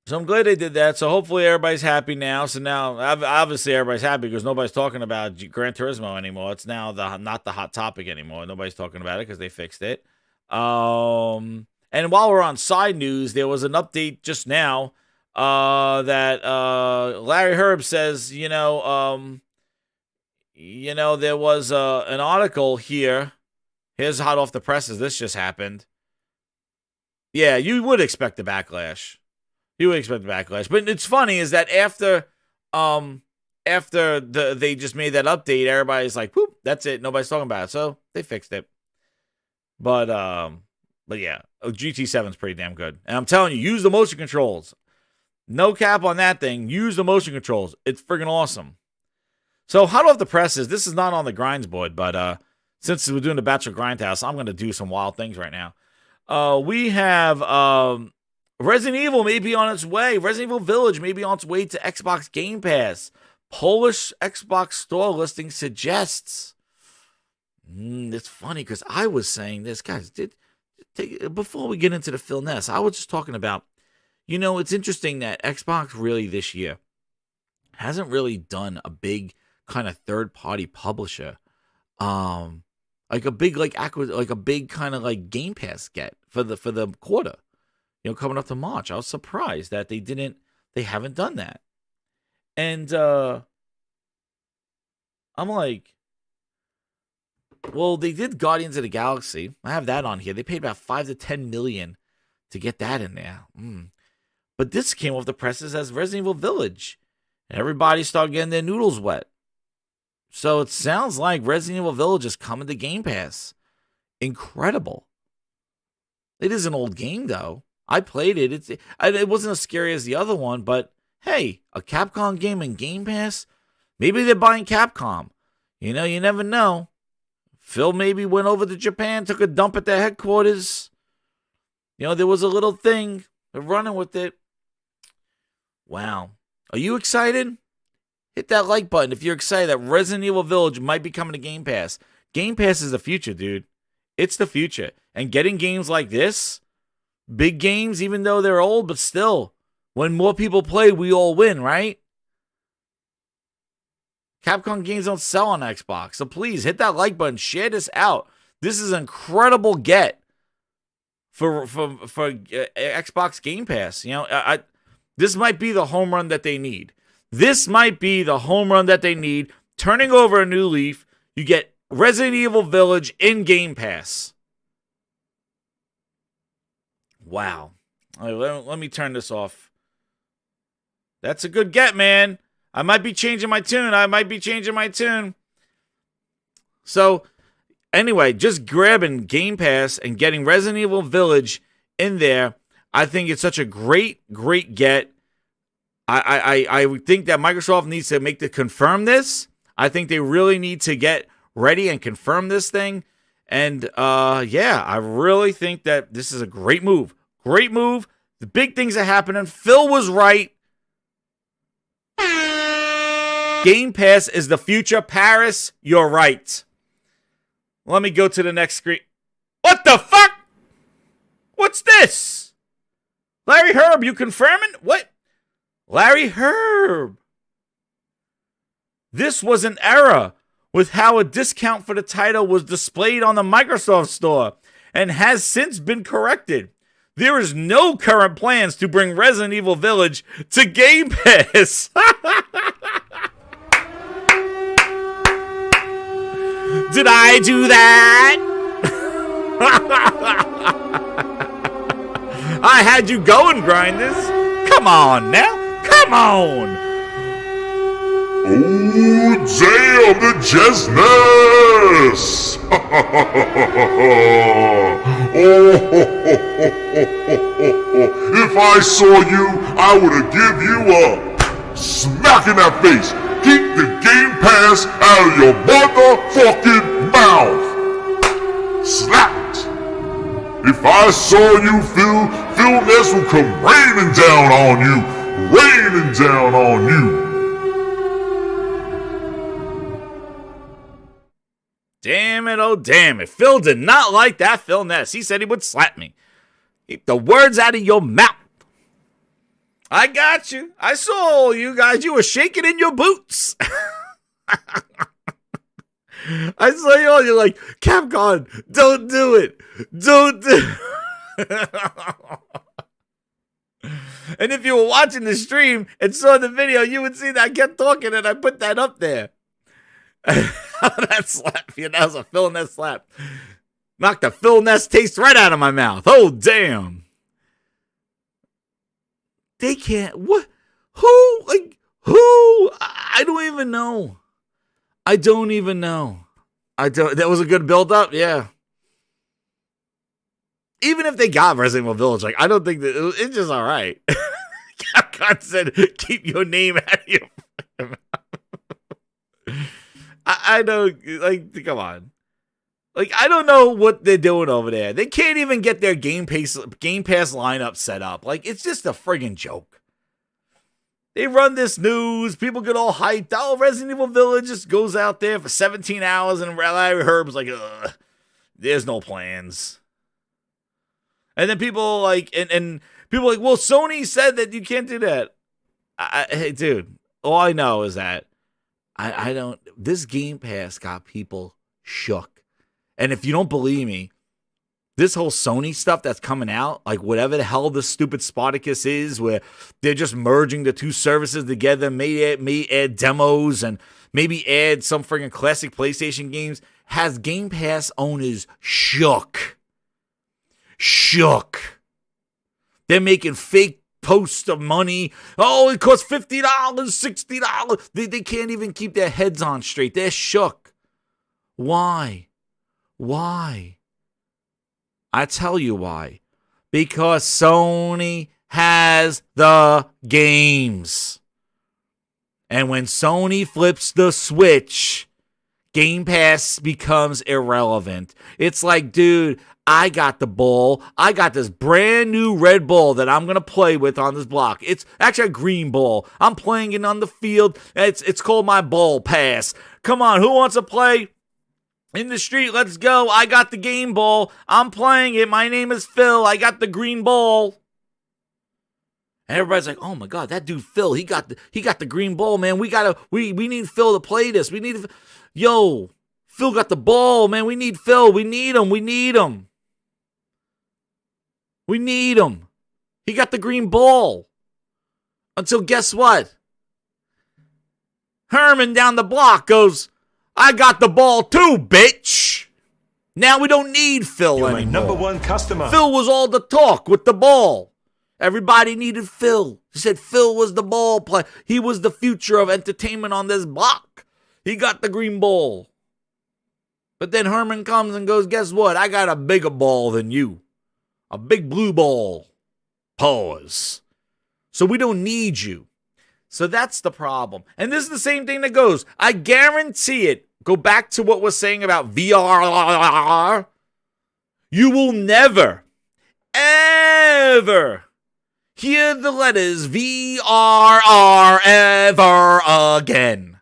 I'm glad they did that. So hopefully everybody's happy now. So now, obviously everybody's happy because nobody's talking about Gran Turismo anymore. It's now not the hot topic anymore. Nobody's talking about it because they fixed it. And while we're on side news, there was an update just now that Larry Herb says, there was an article here. Here's hot off the presses. This just happened. Yeah, you would expect a backlash. But it's funny is that after they just made that update, everybody's like, "Poop, that's it. Nobody's talking about it." So they fixed it. But yeah, GT7's pretty damn good. And I'm telling you, use the motion controls. No cap on that thing. Use the motion controls. It's friggin' awesome. So hot off the presses, this is not on the grinds board, but since we're doing the Bachelor Grindhouse, I'm going to do some wild things right now. We have Resident Evil may be on its way. Resident Evil Village may be on its way to Xbox Game Pass. Polish Xbox store listing suggests. It's funny because I was saying this, guys. Before we get into the Phil Ness, I was just talking about, it's interesting that Xbox really this year hasn't really done a big kind of third-party publisher, like a big kind of like Game Pass get for the quarter. Coming up to March, I was surprised that they haven't done that. And I'm like, well, they did Guardians of the Galaxy. I have that on here. They paid about $5 to $10 million to get that in there. But this came off the presses as Resident Evil Village. And everybody started getting their noodles wet. So it sounds like Resident Evil Village is coming to Game Pass. Incredible. It is an old game, though. I played it. It wasn't as scary as the other one, but hey, a Capcom game in Game Pass? Maybe they're buying Capcom. You never know. Phil maybe went over to Japan, took a dump at their headquarters. There was a little thing. They're running with it. Wow. Are you excited? Hit that like button if you're excited that Resident Evil Village might be coming to Game Pass. Game Pass is the future, dude. It's the future. And getting games like this, big games, even though they're old, but still, when more people play, we all win, right? Capcom games don't sell on Xbox. So please hit that like button. Share this out. This is an incredible get for Xbox Game Pass. This might be the home run that they need. Turning over a new leaf. You get Resident Evil Village in Game Pass. Wow. Let me turn this off. That's a good get, man. I might be changing my tune. So, anyway, just grabbing Game Pass and getting Resident Evil Village in there, I think it's such a great get. I would think that Microsoft needs to confirm this. I think they really need to get ready and confirm this thing. And, I really think that this is a great move. The big things are happening. Phil was right. Game Pass is the future. Paris, you're right. Let me go to the next screen. What the fuck? What's this? Larry Herb, you confirming? What? Larry Herb. This was an error with how a discount for the title was displayed on the Microsoft Store and has since been corrected. There is no current plans to bring Resident Evil Village to Game Pass. Did I do that? I had you going, Grinders. Come on now. Come on. Oh, damn, the Jesness! If I saw you, I would have give you a smack in that face. Keep the Game Pass out of your motherfucking mouth. Slap it. If I saw you, Phil Ness would come raining down on you. Raining down on you. Damn it, oh damn it. Phil did not like that, Phil Ness. He said he would slap me. Keep the words out of your mouth. I got you. I saw you guys. You were shaking in your boots. I saw you all. You're like, Capcom, don't do it. Don't do it. And if you were watching the stream and saw the video, you would see that I kept talking and I put that up there. That slap, yeah, that was a Phil Ness slap. Knocked the Phil Ness taste right out of my mouth. Oh, damn. They can't, what? Who? Like, who? I don't even know. I don't even know. That was a good build-up? Yeah. Even if they got Resident Evil Village, like, I don't think that, it's just all right. Capcom said, keep your name out of your mouth. I don't, like, come on. Like, I don't know what they're doing over there. They can't even get their Game Pass lineup set up. Like, it's just a friggin' joke. They run this news. People get all hyped. Oh, Resident Evil Village just goes out there for 17 hours. And Larry Herb's like, ugh, there's no plans. And then people like, and people like, well, Sony said that you can't do that. Hey, dude, all I know is that I don't, this Game Pass got people shook. And if you don't believe me, this whole Sony stuff that's coming out, like whatever the hell this stupid Spartacus is, where they're just merging the two services together, may add demos and maybe add some friggin' classic PlayStation games, has Game Pass owners shook. Shook. They're making fake posts of money. Oh, it costs $50, $60. They can't even keep their heads on straight. They're shook. Why? Why? I tell you why. Because Sony has the games. And when Sony flips the switch, Game Pass becomes irrelevant. It's like, dude, I got the ball. I got this brand new red ball that I'm going to play with on this block. It's actually a green ball. I'm playing it on the field. It's called my ball pass. Come on, who wants to play in the street? Let's go. I got the game ball. I'm playing it. My name is Phil. I got the green ball. And everybody's like, "Oh my god, that dude Phil, he got the green ball, man. We need Phil to play this. Yo, Phil got the ball, man. We need Phil. We need him. We need him. We need him. He got the green ball." Until guess what? Herman down the block goes, "I got the ball too, bitch." Now we don't need Phil You're anymore. my number one customer. Phil was all the talk with the ball. Everybody needed Phil. He said Phil was the ball player. He was the future of entertainment on this block. He got the green ball. But then Herman comes and goes, "Guess what? I got a bigger ball than you. A big blue ball." Pause. So we don't need you. So that's the problem. And this is the same thing that goes. I guarantee it. Go back to what we're saying about VR. You will never, ever hear the letters VRR ever again.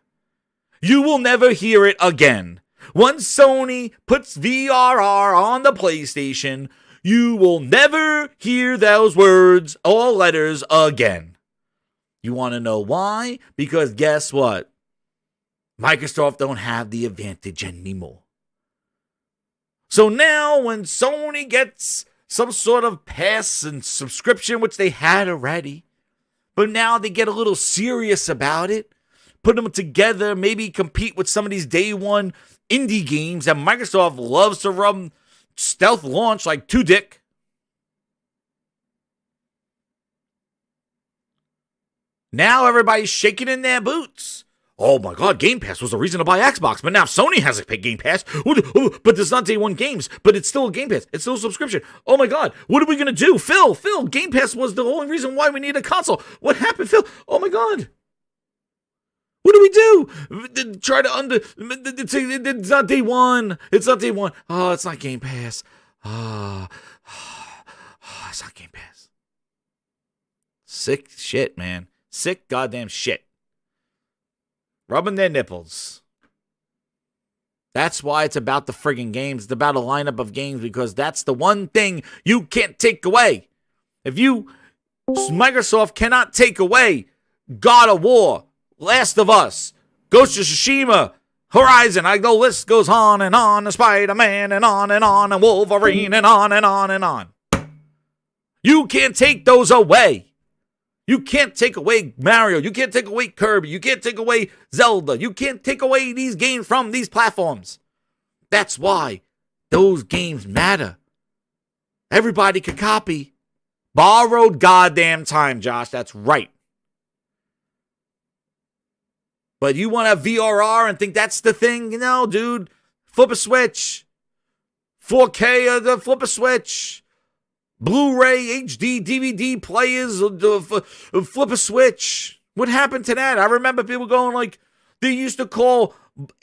You will never hear it again. Once Sony puts VRR on the PlayStation, you will never hear those words or letters again. You want to know why? Because guess what? Microsoft don't have the advantage anymore. So now when Sony gets some sort of pass and subscription, which they had already. But now they get a little serious about it. Put them together, maybe compete with some of these day one indie games that Microsoft loves to run stealth launch like Two Dick. Now everybody's shaking in their boots. Oh my God, Game Pass was the reason to buy Xbox, but now Sony has to pay Game Pass. But there's not day one games, but it's still a Game Pass. It's still a subscription. Oh my God, what are we going to do? Phil, Game Pass was the only reason why we need a console. What happened, Phil? Oh my God. What do we do? Try to it's not day one. It's not day one. Oh, it's not Game Pass. It's not Game Pass. Sick shit, man. Sick goddamn shit. Rubbing their nipples. That's why it's about the friggin' games. It's about a lineup of games because that's the one thing you can't take away. Microsoft cannot take away God of War, Last of Us, Ghost of Tsushima, Horizon. The list goes on and on. And Spider-Man and on, and Wolverine and on and on and on. You can't take those away. You can't take away Mario. You can't take away Kirby. You can't take away Zelda. You can't take away these games from these platforms. That's why those games matter. Everybody could copy. Borrowed goddamn time, Josh. That's right. But you want a VRR and think that's the thing? Dude. Flip a switch. 4K, flip a switch. Blu-ray, HD, DVD players, flip a switch. What happened to that? I remember people going like, they used to call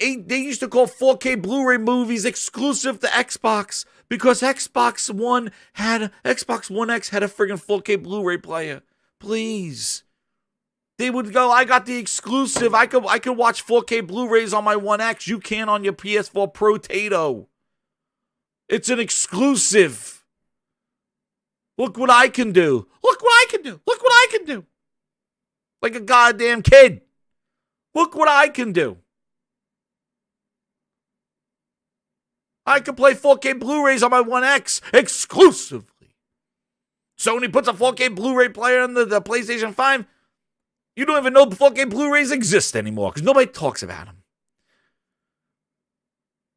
4K Blu-ray movies exclusive to Xbox because Xbox One X had a friggin' 4K Blu-ray player. Please. They would go, I got the exclusive. I could watch 4K Blu-rays on my One X. You can't on your PS4 Pro Tato. It's an exclusive. Look what I can do. Look what I can do. Look what I can do. Like a goddamn kid. Look what I can do. I can play 4K Blu-rays on my One X exclusively. Sony puts a 4K Blu-ray player on the PlayStation 5. You don't even know 4K Blu-rays exist anymore because nobody talks about them.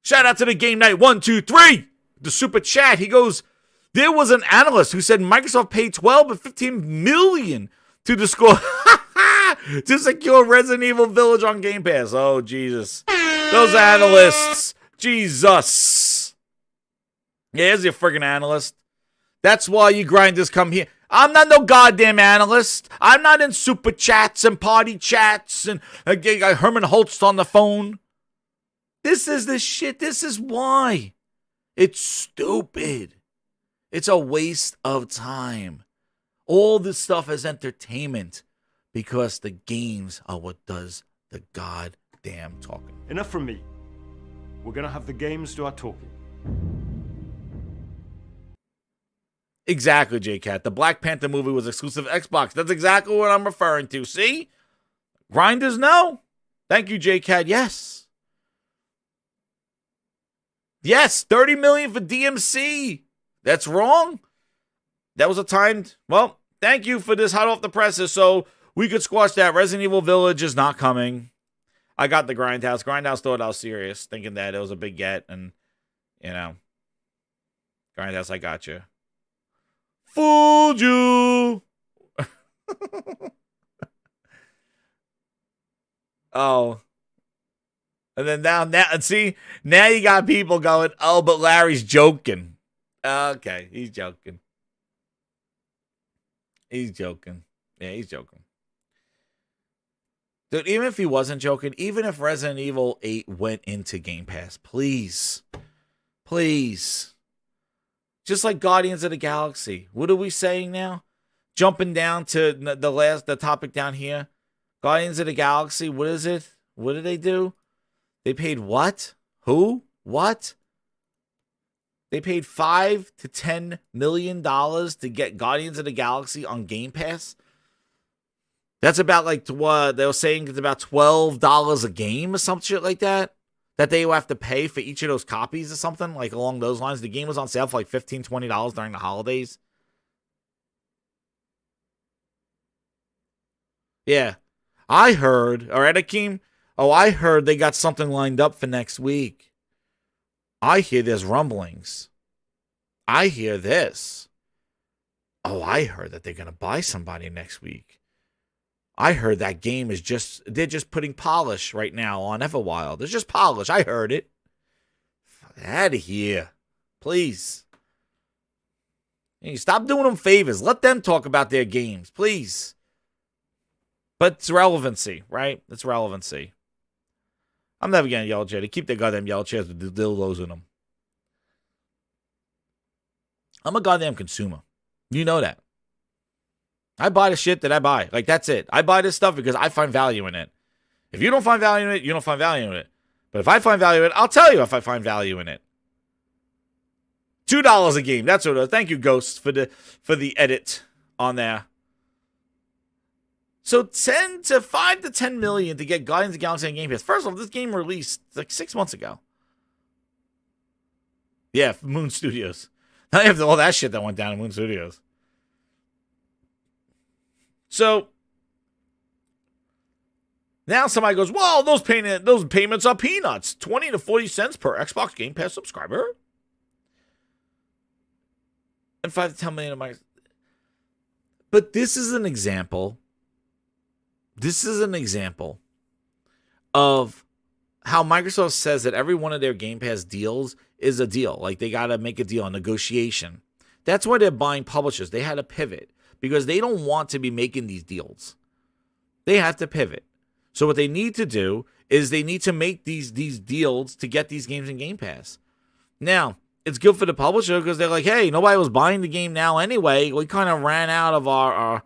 Shout out to the Game Night 123. The super chat. He goes, there was an analyst who said Microsoft paid 12 to 15 million to to secure Resident Evil Village on Game Pass. Oh, Jesus. Those analysts. Jesus. Yeah, here's your friggin' analyst. That's why you grinders come here. I'm not no goddamn analyst. I'm not in super chats and party chats and Herman Holtz on the phone. This is the shit. This is why. It's stupid. It's a waste of time. All this stuff is entertainment because the games are what does the goddamn talking. Enough from me. We're going to have the games do our talking. Exactly, J-Cat. The Black Panther movie was exclusive to Xbox. That's exactly what I'm referring to. See? Grinders know. Thank you, J-Cat. Yes. Yes, 30 million for DMC. That's wrong. That was a timed. Well, thank you for this hot off the presses so we could squash that. Resident Evil Village is not coming. I got the Grindhouse. Grindhouse thought I was serious, thinking that it was a big get. And, Grindhouse, I got you. Fooled you. Oh. And then now, see, now you got people going, oh, but Larry's joking. Okay, he's joking. He's joking. Yeah, he's joking. Dude, even if he wasn't joking, even if Resident Evil 8 went into Game Pass, please. Please. Just like Guardians of the Galaxy. What are we saying now? Jumping down to the topic down here. Guardians of the Galaxy, what is it? What did they do? They paid what? Who? What? They paid $5 to $10 million to get Guardians of the Galaxy on Game Pass. That's about like what they were saying. It's about $12 a game or some shit like that. that they will have to pay for each of those copies or something like along those lines. The game was on sale for like $15, $20 during the holidays. Yeah. I heard, all right, Akeem? Oh, I heard they got something lined up for next week. I hear there's rumblings. I hear this. Oh, I heard that they're going to buy somebody next week. I heard that game is they're just putting polish right now on Everwild. There's just polish. I heard it. Out of here. Please. Hey, stop doing them favors. Let them talk about their games, please. But it's relevancy, right? It's relevancy. I'm never getting a yellow chair. They keep their goddamn yellow chairs with the dildos in them. I'm a goddamn consumer. You know that. I buy the shit that I buy. Like, that's it. I buy this stuff because I find value in it. If you don't find value in it, you don't find value in it. But if I find value in it, I'll tell you if I find value in it. $2 a game. That's what it is. Thank you, Ghost, for the edit on there. So 5 to 10 million to get Guardians of the Galaxy on Game Pass. First of all, this game released like 6 months ago. Yeah, Moon Studios. Now you have all that shit that went down in Moon Studios. So now somebody goes, well, those payments are peanuts. 20 to 40 cents per Xbox Game Pass subscriber. And 5 to 10 million of my... But this is an example. This is an example of how Microsoft says that every one of their Game Pass deals is a deal. Like, they got to make a deal, a negotiation. That's why they're buying publishers. They had to pivot because they don't want to be making these deals. They have to pivot. So what they need to do is they need to make these deals to get these games in Game Pass. Now, it's good for the publisher because they're like, hey, nobody was buying the game now anyway. We kind of ran out of our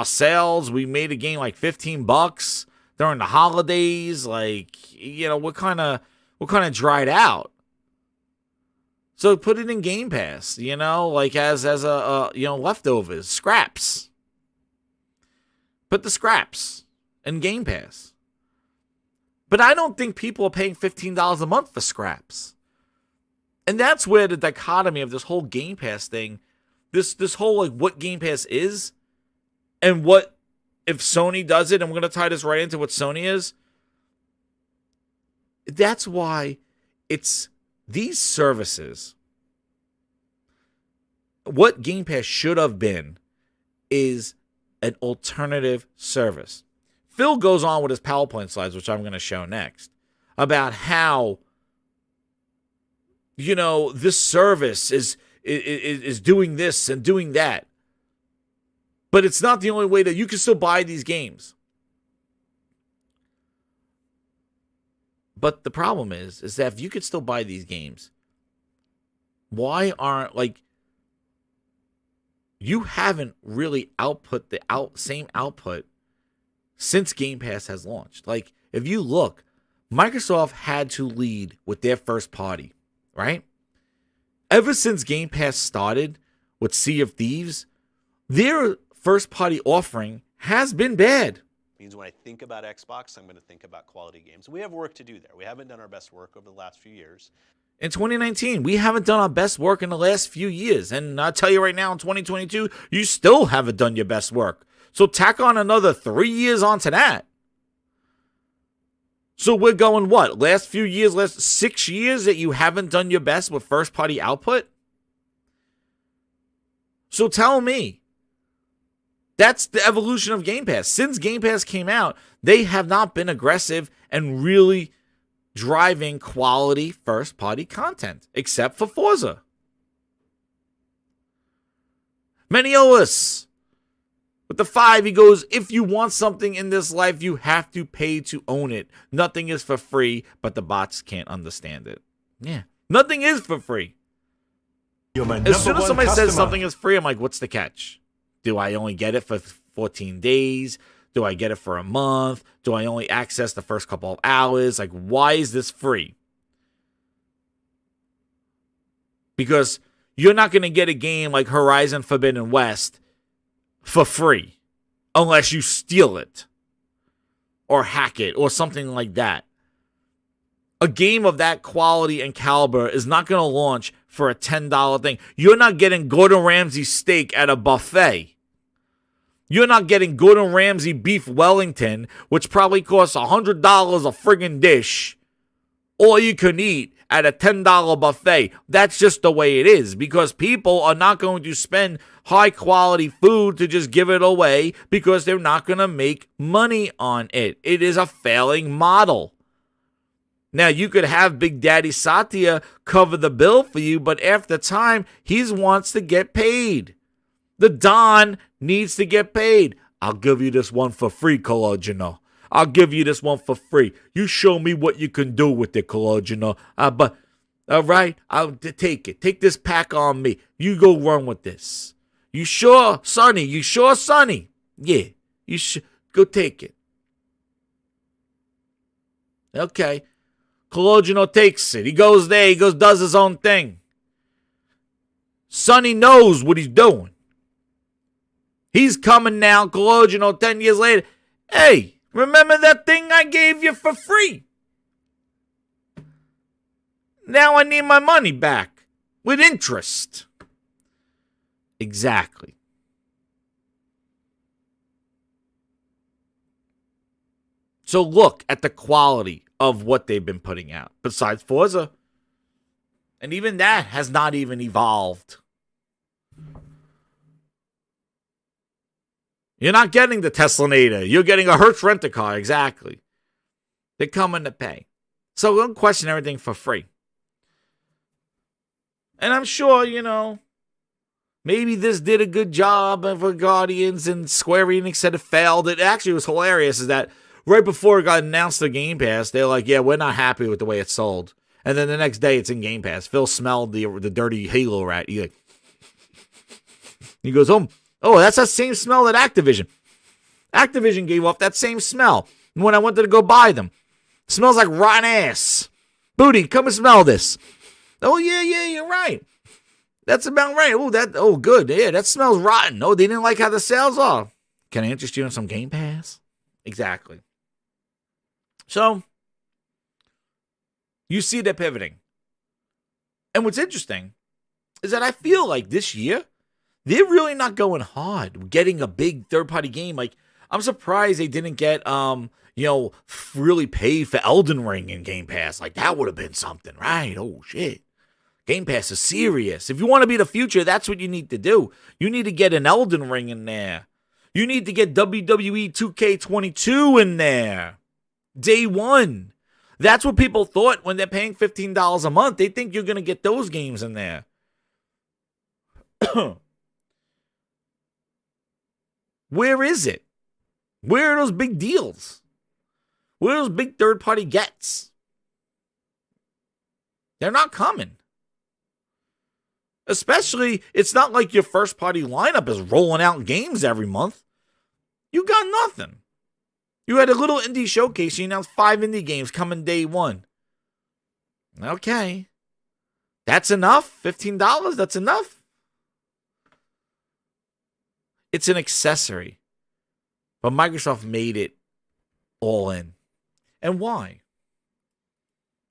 sales. We made a game like $15 during the holidays. Like, we're kind of dried out. So put it in Game Pass, like as a leftovers, scraps. Put the scraps in Game Pass. But I don't think people are paying $15 a month for scraps. And that's where the dichotomy of this whole Game Pass thing, this whole like what Game Pass is, and what if Sony does it, and we're going to tie this right into what Sony is. That's why it's these services. What Game Pass should have been is an alternative service. Phil goes on with his PowerPoint slides, which I'm going to show next, about how this service is doing this and doing that. But it's not the only way that you can still buy these games. But the problem is that if you could still buy these games, why aren't, you haven't really output the same output since Game Pass has launched. Like, if you look, Microsoft had to lead with their first party, right? Ever since Game Pass started with Sea of Thieves, their first party offering has been bad. Means when I think about Xbox, I'm going to think about quality games. We have work to do there. We haven't done our best work over the last few years. In 2019, we haven't done our best work in the last few years. And I'll tell you right now, in 2022, you still haven't done your best work. So tack on another 3 years onto that. So we're going what? Last 6 years that you haven't done your best with first party output? So tell me. That's the evolution of Game Pass. Since Game Pass came out, they have not been aggressive and really driving quality first-party content, except for Forza. Maniolis, with the 5, he goes, if you want something in this life, you have to pay to own it. Nothing is for free, but the bots can't understand it. Yeah, nothing is for free. As soon as somebody says something is free, I'm like, what's the catch? Do I only get it for 14 days? Do I get it for a month? Do I only access the first couple of hours? Like, why is this free? Because you're not going to get a game like Horizon Forbidden West for free unless you steal it or hack it or something like that. A game of that quality and caliber is not going to launch for a $10 thing. You're not getting Gordon Ramsay steak at a buffet. You're not getting Gordon Ramsay beef Wellington, which probably costs $100 a friggin' dish, all you can eat at a $10 buffet. That's just the way it is, because people are not going to spend high quality food to just give it away because they're not going to make money on it. It is a failing model. Now, you could have Big Daddy Satya cover the bill for you, but after time, he wants to get paid. The Don needs to get paid. I'll give you this one for free, Cologino. I'll give you this one for free. You show me what you can do with it, Cologino. But, all right, I'll take it. Take this pack on me. You go run with this. You sure, Sonny? You sure, Sonny? Yeah, you should. Go take it. Okay. Cologino takes it. He goes there. He goes, does his own thing. Sonny knows what he's doing. He's coming now, Cologino, 10 years later. Hey, remember that thing I gave you for free? Now I need my money back with interest. Exactly. So look at the quality of what they've been putting out, besides Forza. And even that has not even evolved. You're not getting the Teslanator. You're getting a Hertz rent-a-car, exactly. They're coming to pay. So don't question everything for free. And I'm sure, maybe this did a good job for Guardians and Square Enix said it failed. It actually was hilarious is that right before it got announced the Game Pass, they're like, yeah, we're not happy with the way it sold. And then the next day it's in Game Pass. Phil smelled the dirty Halo rat. He goes, oh, that's that same smell that Activision. Activision gave off that same smell when I wanted to go buy them. It smells like rotten ass. Booty, come and smell this. Oh, yeah, you're right. That's about right. Oh, good. Yeah, that smells rotten. Oh, they didn't like how the sales are. Can I interest you in some Game Pass? Exactly. So, you see they're pivoting. And what's interesting is that I feel like this year, they're really not going hard getting a big third-party game. Like, I'm surprised they didn't get, really pay for Elden Ring in Game Pass. Like, that would have been something, right? Oh, shit. Game Pass is serious. If you want to be the future, that's what you need to do. You need to get an Elden Ring in there. You need to get WWE 2K22 in there. Day one. That's what people thought when they're paying $15 a month. They think you're going to get those games in there. Where is it? Where are those big deals? Where are those big third-party gets? They're not coming. Especially, it's not like your first-party lineup is rolling out games every month. You got nothing. You had a little indie showcase. You announced 5 indie games coming day one. Okay. That's enough? $15? That's enough? It's an accessory. But Microsoft made it all in. And why?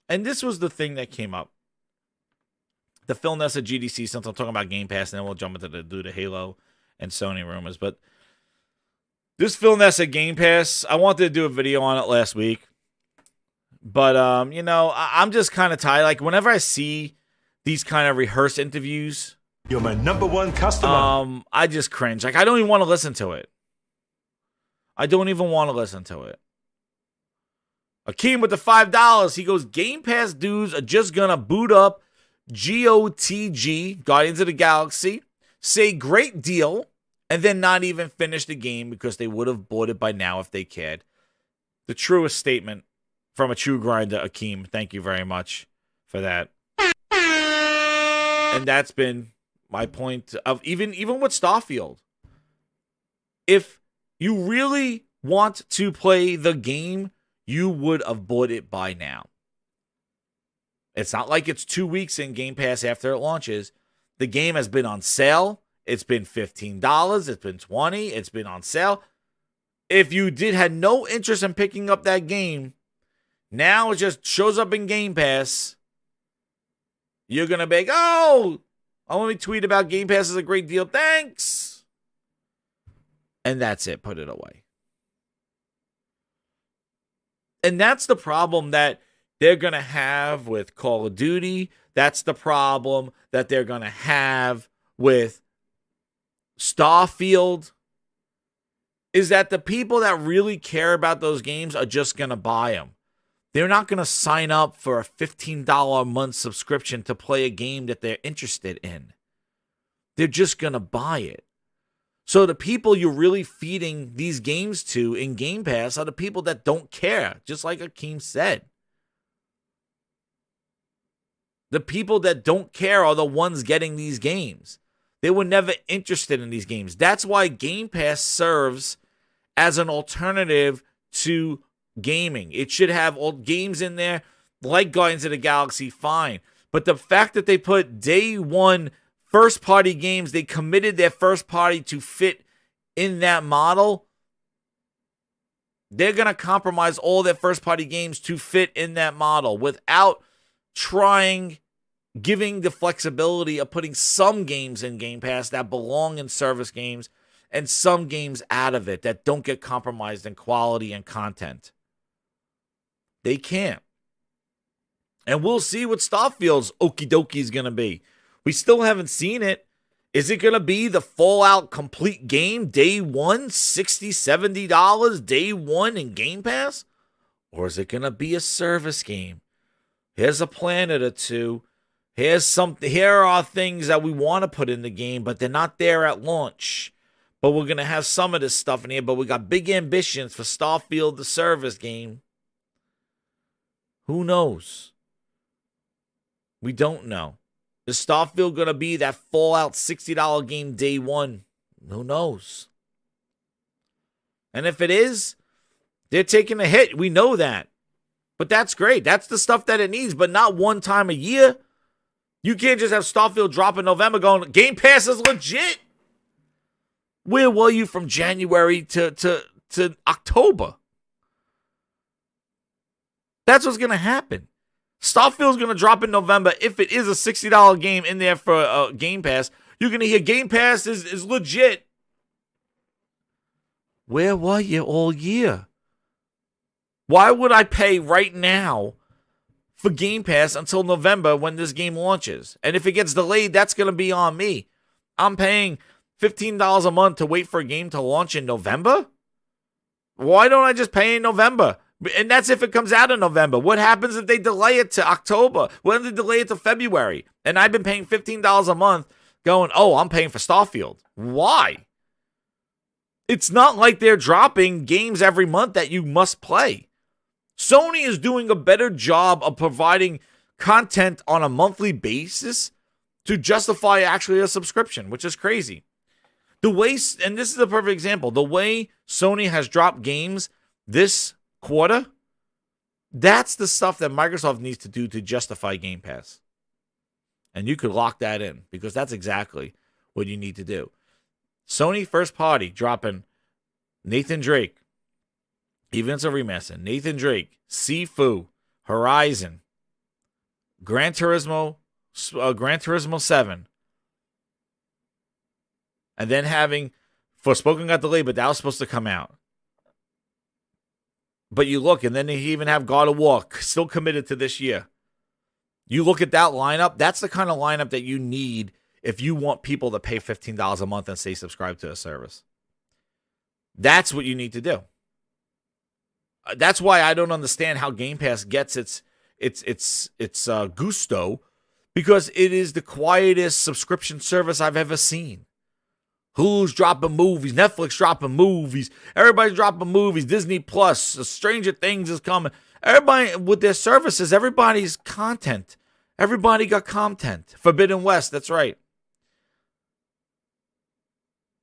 And this was the thing that came up. The Phil Ness at GDC, since I'm talking about Game Pass, and then we'll jump into the Halo and Sony rumors. But this Phil Ness at Game Pass, I wanted to do a video on it last week. But, I'm just kind of tired. Like, whenever I see these kind of rehearsed interviews, you're my number one customer. I just cringe. Like, I don't even want to listen to it. I don't even want to listen to it. Akeem with the $5. He goes, Game Pass dudes are just going to boot up GOTG, Guardians of the Galaxy, say great deal, and then not even finish the game because they would have bought it by now if they cared. The truest statement from a true grinder, Akeem. Thank you very much for that. And that's been my point of even with Starfield. If you really want to play the game, you would have bought it by now. It's not like it's 2 weeks in Game Pass after it launches. The game has been on sale. It's been $15. It's been $20. It's been on sale. If you had no interest in picking up that game, Now it just shows up in Game Pass. You're going to be like, oh, I'll only tweet about Game Pass is a great deal. Thanks. And that's it. Put it away. And that's the problem that they're going to have with Call of Duty. That's the problem that they're going to have with Starfield. Is that the people that really care about those games are just going to buy them. They're not going to sign up for a $15 a month subscription to play a game that they're interested in. They're just going to buy it. So the people you're really feeding these games to in Game Pass are the people that don't care, just like Akeem said. The people that don't care are the ones getting these games. They were never interested in these games. That's why Game Pass serves as an alternative to gaming. It should have all games in there like Guardians of the Galaxy, fine. But the fact that they put day one first-party games, they committed their first party to fit in that model, they're going to compromise all their first-party games to fit in that model without giving the flexibility of putting some games in Game Pass that belong in service games and some games out of it that don't get compromised in quality and content. They can't. And we'll see what Starfield's okie dokie is going to be. We still haven't seen it. Is it going to be the Fallout complete game day one, $60, $70 day one in Game Pass? Or is it going to be a service game? Here's a planet or two. Here are things that we want to put in the game, but they're not there at launch. But we're going to have some of this stuff in here, but we got big ambitions for Starfield, the service game. Who knows? We don't know. Is Starfield going to be that Fallout $60 game day one? Who knows? And if it is, they're taking a hit. We know that. But that's great. That's the stuff that it needs, but not one time a year. You can't just have Starfield drop in November going, Game Pass is legit. Where were you from January to October? That's what's going to happen. Starfield's going to drop in November. If it is a $60 game in there for Game Pass, you're going to hear Game Pass is legit. Where were you all year? Why would I pay right now for Game Pass until November when this game launches? And if it gets delayed, that's going to be on me. I'm paying $15 a month to wait for a game to launch in November? Why don't I just pay in November? And that's if it comes out in November. What happens if they delay it to October? What if they delay it to February? And I've been paying $15 a month going, oh, I'm paying for Starfield. Why? It's not like they're dropping games every month that you must play. Sony is doing a better job of providing content on a monthly basis to justify actually a subscription, which is crazy. The way, and this is a perfect example, the way Sony has dropped games this quarter, that's the stuff that Microsoft needs to do to justify Game Pass. And you could lock that in because that's exactly what you need to do. Sony first party dropping Nathan Drake, Events of Remaster, Nathan Drake, Sifu, Horizon, Gran Turismo 7. And then having Forspoken got delayed, but that was supposed to come out. But you look, and then they even have God of War still committed to this year. You look at that lineup, that's the kind of lineup that you need if you want people to pay $15 a month and stay subscribed to a service. That's what you need to do. That's why I don't understand how Game Pass gets its gusto, because it is the quietest subscription service I've ever seen. Hulu's dropping movies, Netflix dropping movies, everybody's dropping movies, Disney Plus, Stranger Things is coming. Everybody with their services, everybody's content. Everybody got content. Forbidden West, that's right.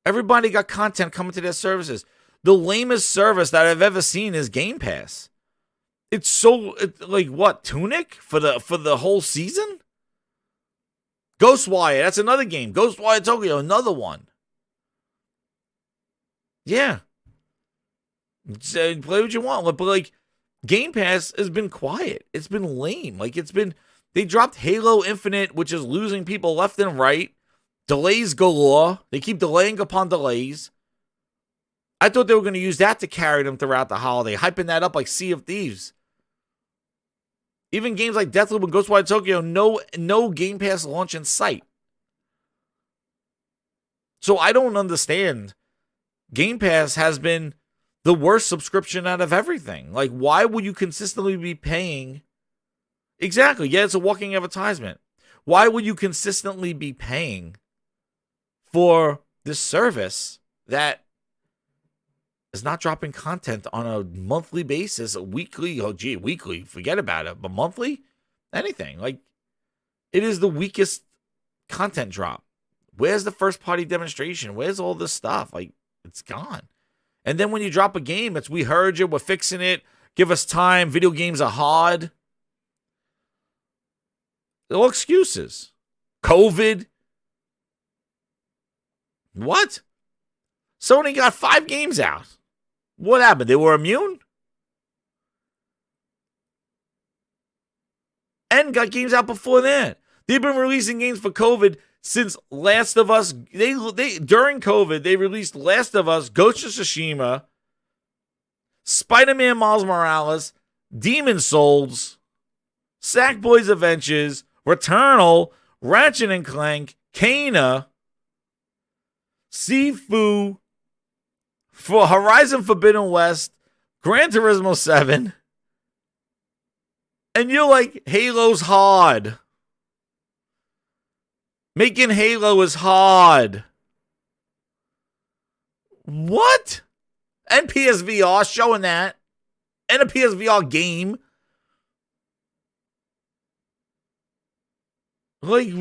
Everybody got content coming to their services. The lamest service that I've ever seen is Game Pass. It's like what, Tunic for the whole season? Ghostwire, that's another game. Ghostwire Tokyo, another one. Yeah. Play what you want. But like, Game Pass has been quiet. It's been lame. They dropped Halo Infinite, which is losing people left and right. Delays galore. They keep delaying upon delays. I thought they were going to use that to carry them throughout the holiday, hyping that up like Sea of Thieves. Even games like Deathloop and Ghostwire Tokyo, no Game Pass launch in sight. So I don't understand. Game Pass has been the worst subscription out of everything. Like, why would you consistently be paying? Exactly. Yeah, it's a walking advertisement. Why would you consistently be paying for this service that is not dropping content on a monthly basis, a weekly? Oh, gee, weekly, forget about it. But monthly, anything. Like, it is the weakest content drop. Where's the first party demonstration? Where's all this stuff? Like, it's gone. And then when you drop a game, it's we heard you, we're fixing it, give us time, video games are hard. They're all excuses. COVID. What? Sony got 5 games out. What happened? They were immune? And got games out before that. They've been releasing games for COVID since Last of Us. They during COVID, they released Last of Us, Ghost of Tsushima, Spider-Man Miles Morales, Demon Souls, Sackboy's Adventures, Returnal, Ratchet and Clank, Kana, Sifu, for Horizon Forbidden West, Gran Turismo 7, and you're like, Halo's hard. Making Halo is hard. What? And PSVR showing that. And a PSVR game. Like,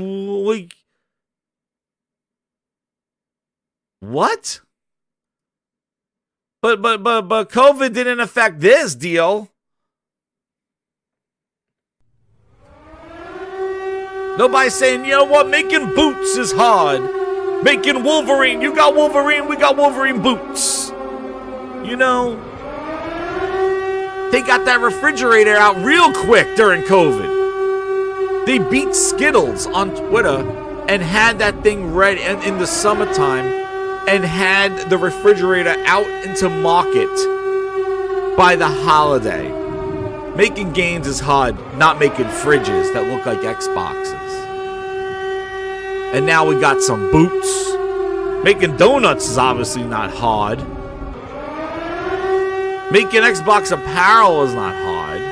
what? But COVID didn't affect this deal. Nobody's saying, you know what, making boots is hard. Making Wolverine, you got Wolverine, we got Wolverine boots. You know, they got that refrigerator out real quick during COVID. They beat Skittles on Twitter and had that thing ready in the summertime and had the refrigerator out into market by the holiday. Making games is hard, not making fridges that look like Xboxes. And now we got some boots. Making donuts is obviously not hard. Making Xbox apparel is not hard.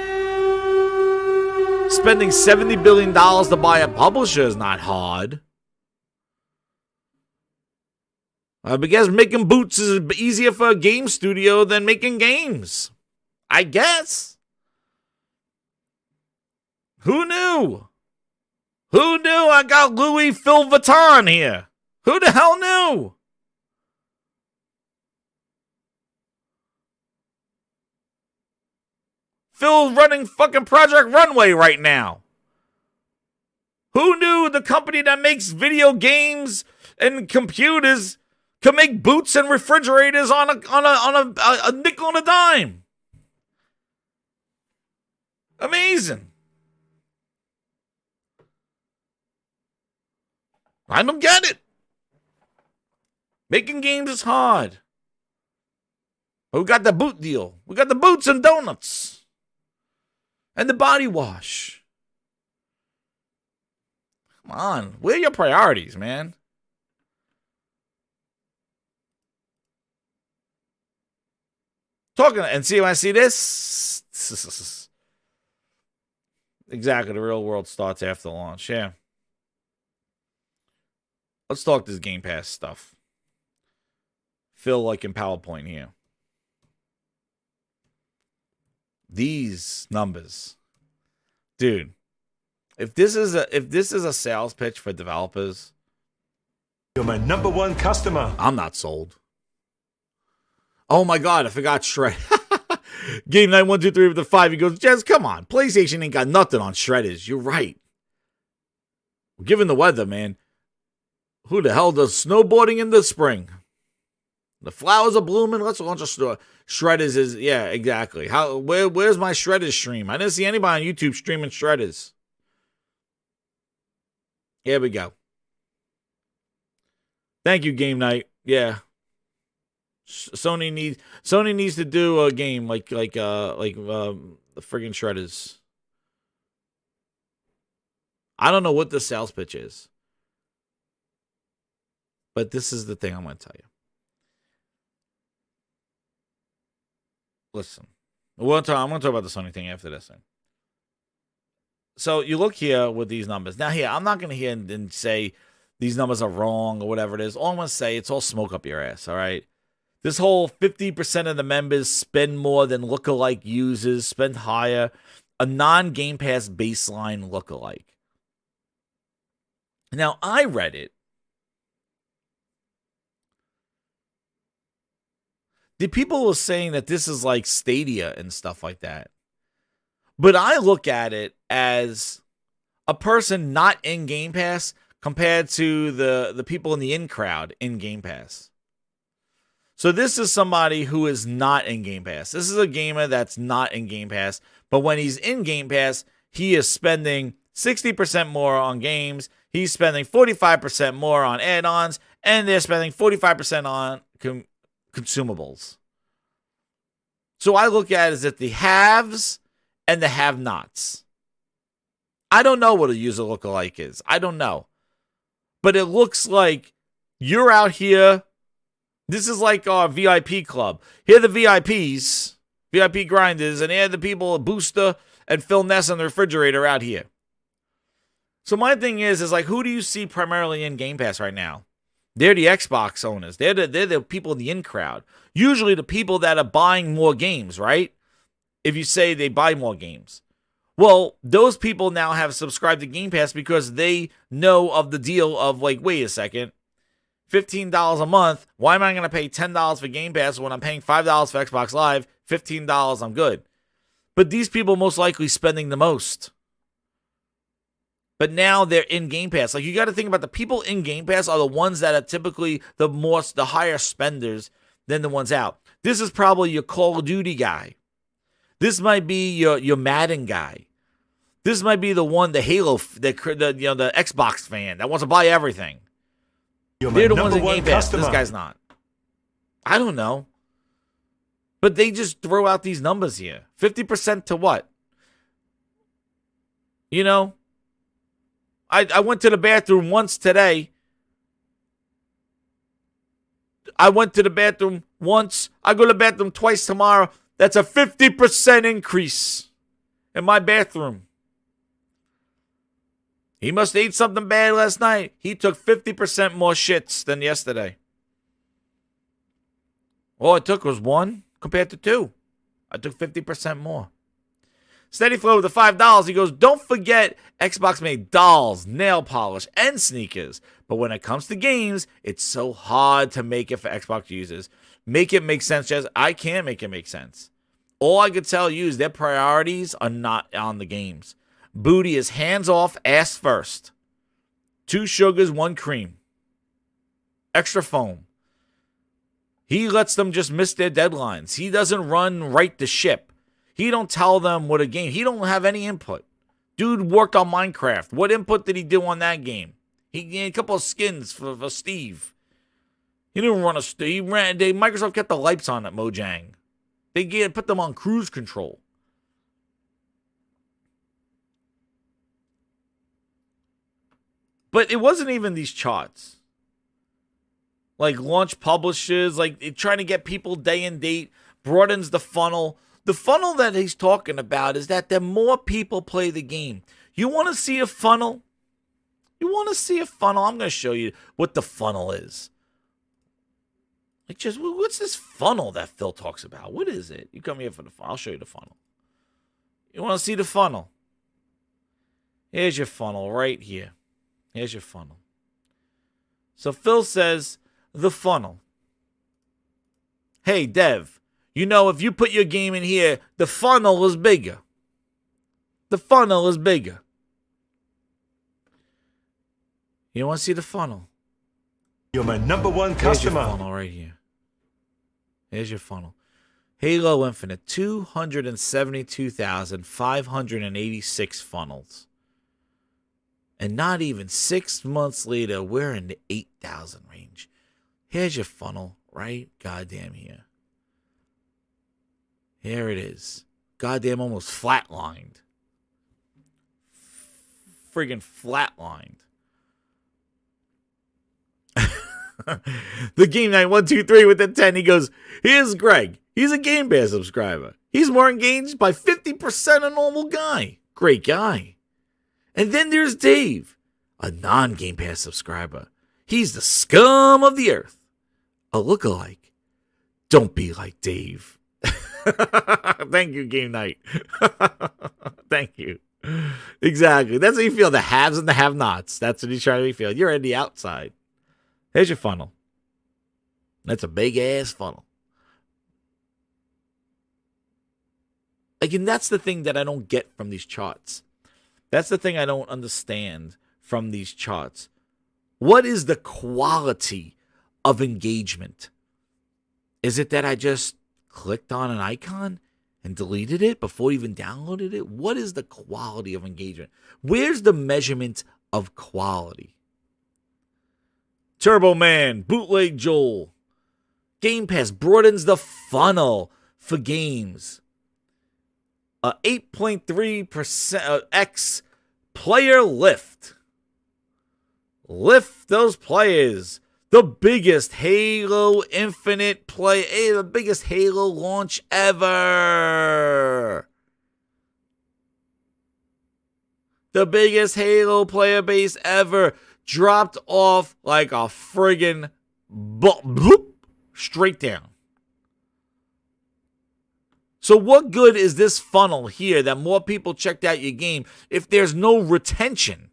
Spending $70 billion to buy a publisher is not hard. I guess making boots is easier for a game studio than making games. I guess. Who knew? Who knew I got Louis Phil Vuitton here? Who the hell knew? Phil's running fucking Project Runway right now. Who knew the company that makes video games and computers can make boots and refrigerators on a nickel and a dime? Amazing. I don't get it. Making games is hard. But we got the boot deal. We got the boots and donuts. And the body wash. Come on. Where are your priorities, man? Talking and see when I see this. Exactly. The real world starts after launch. Yeah. Let's talk this Game Pass stuff. Feel like in PowerPoint here. These numbers. Dude, if this is a sales pitch for developers, you're my number one customer. I'm not sold. Oh my god, I forgot Shred. Game 9123 with the 5. He goes, Jez, come on. PlayStation ain't got nothing on Shredders. You're right. Given the weather, man. Who the hell does snowboarding in the spring? The flowers are blooming. Let's launch a store. Shredders is, yeah, exactly. Where's my Shredders stream? I didn't see anybody on YouTube streaming Shredders. Here we go. Thank you, Game Night. Yeah. Sony needs to do a game like the friggin' Shredders. I don't know what the sales pitch is. But this is the thing I'm going to tell you. Listen, I'm going to talk about the Sony thing after this thing. So you look here with these numbers. Now here, I'm not going to hear and say these numbers are wrong or whatever it is. All I'm going to say, it's all smoke up your ass, all right? This whole 50% of the members spend more than lookalike users, spend higher, a non-Game Pass baseline lookalike. Now, I read it. The people were saying that this is like Stadia and stuff like that. But I look at it as a person not in Game Pass compared to the people in the in crowd in Game Pass. So this is somebody who is not in Game Pass. This is a gamer that's not in Game Pass. But when he's in Game Pass, he is spending 60% more on games. He's spending 45% more on add-ons. And they're spending 45% on consumables. So I look at it as the haves and the have-nots. I don't know what a user lookalike is. I don't know. But it looks like you're out here. This is like our VIP club. Here are the VIPs, VIP grinders, and here are the people, Booster and Phil Ness on the refrigerator out here. So my thing is like, who do you see primarily in Game Pass right now? They're the Xbox owners. They're the people in the in crowd. Usually the people that are buying more games, right? If you say they buy more games. Well, those people now have subscribed to Game Pass because they know of the deal of like, wait a second, $15 a month. Why am I going to pay $10 for Game Pass when I'm paying $5 for Xbox Live? $15, I'm good. But these people most likely spending the most. But now they're in Game Pass. Like, you got to think about the people in Game Pass are the ones that are typically the higher spenders than the ones out. This is probably your Call of Duty guy. This might be your Madden guy. This might be the one, the Halo, the Xbox fan that wants to buy everything. They're the ones in Game Pass. This guy's not. I don't know. But they just throw out these numbers here. 50% to what? You know? I went to the bathroom once today. I went to the bathroom once. I go to the bathroom twice tomorrow. That's a 50% increase in my bathroom. He must have ate something bad last night. He took 50% more shits than yesterday. All it took was 1 compared to 2. I took 50% more. Steady Flow with the $5. He goes, don't forget Xbox made dolls, nail polish, and sneakers. But when it comes to games, it's so hard to make it for Xbox users. Make it make sense, Jez. I can't make it make sense. All I could tell you is their priorities are not on the games. Booty is hands off, ass first. 2 sugars, 1 cream. Extra foam. He lets them just miss their deadlines. He doesn't run right the ship. He don't tell them what a game. He don't have any input. Dude worked on Minecraft. What input did he do on that game? He gained a couple of skins for Steve. He didn't run a... Microsoft kept the lights on at Mojang. They put them on cruise control. But it wasn't even these charts. Like launch publishers, like trying to get people day and date, broadens the funnel. The funnel that he's talking about is that the more people play the game. You want to see a funnel? You want to see a funnel? I'm going to show you what the funnel is. Like, just what's this funnel that Phil talks about? What is it? You come here for the funnel. I'll show you the funnel. You want to see the funnel? Here's your funnel right here. Here's your funnel. So Phil says, the funnel. Hey, Dev, you know, if you put your game in here, the funnel is bigger. The funnel is bigger. You want to see the funnel? You're my number one Here's your customer. funnel right here. Here's your funnel. Halo Infinite, 272,586 funnels. And not even 6 months later, we're in the 8,000 range. Here's your funnel, right? Goddamn here. Here it is. Goddamn almost flatlined. Friggin' flatlined. The Game Night 123 with the 10. He goes, here's Greg. He's a Game Pass subscriber. He's more engaged by 50% a normal guy. Great guy. And then there's Dave, a non-Game Pass subscriber. He's the scum of the earth. A lookalike. Don't be like Dave. Thank you, Game Night. Thank you. Exactly. That's how you feel. The haves and the have-nots. That's what he's trying to make you feel. You're on the outside. Here's your funnel. That's a big-ass funnel. Again, that's the thing that I don't get from these charts. That's the thing I don't understand from these charts. What is the quality of engagement? Is it that I just clicked on an icon and deleted it before you even downloaded it? What is the quality of engagement? Where's the measurement of quality? Turbo Man, Bootleg Joel. Game Pass broadens the funnel for games. 8.3% X player lift. Lift those players. The biggest Halo Infinite play, the biggest Halo launch ever. The biggest Halo player base ever. Dropped off like a friggin' bloop, straight down. So what good is this funnel here that more people checked out your game if there's no retention?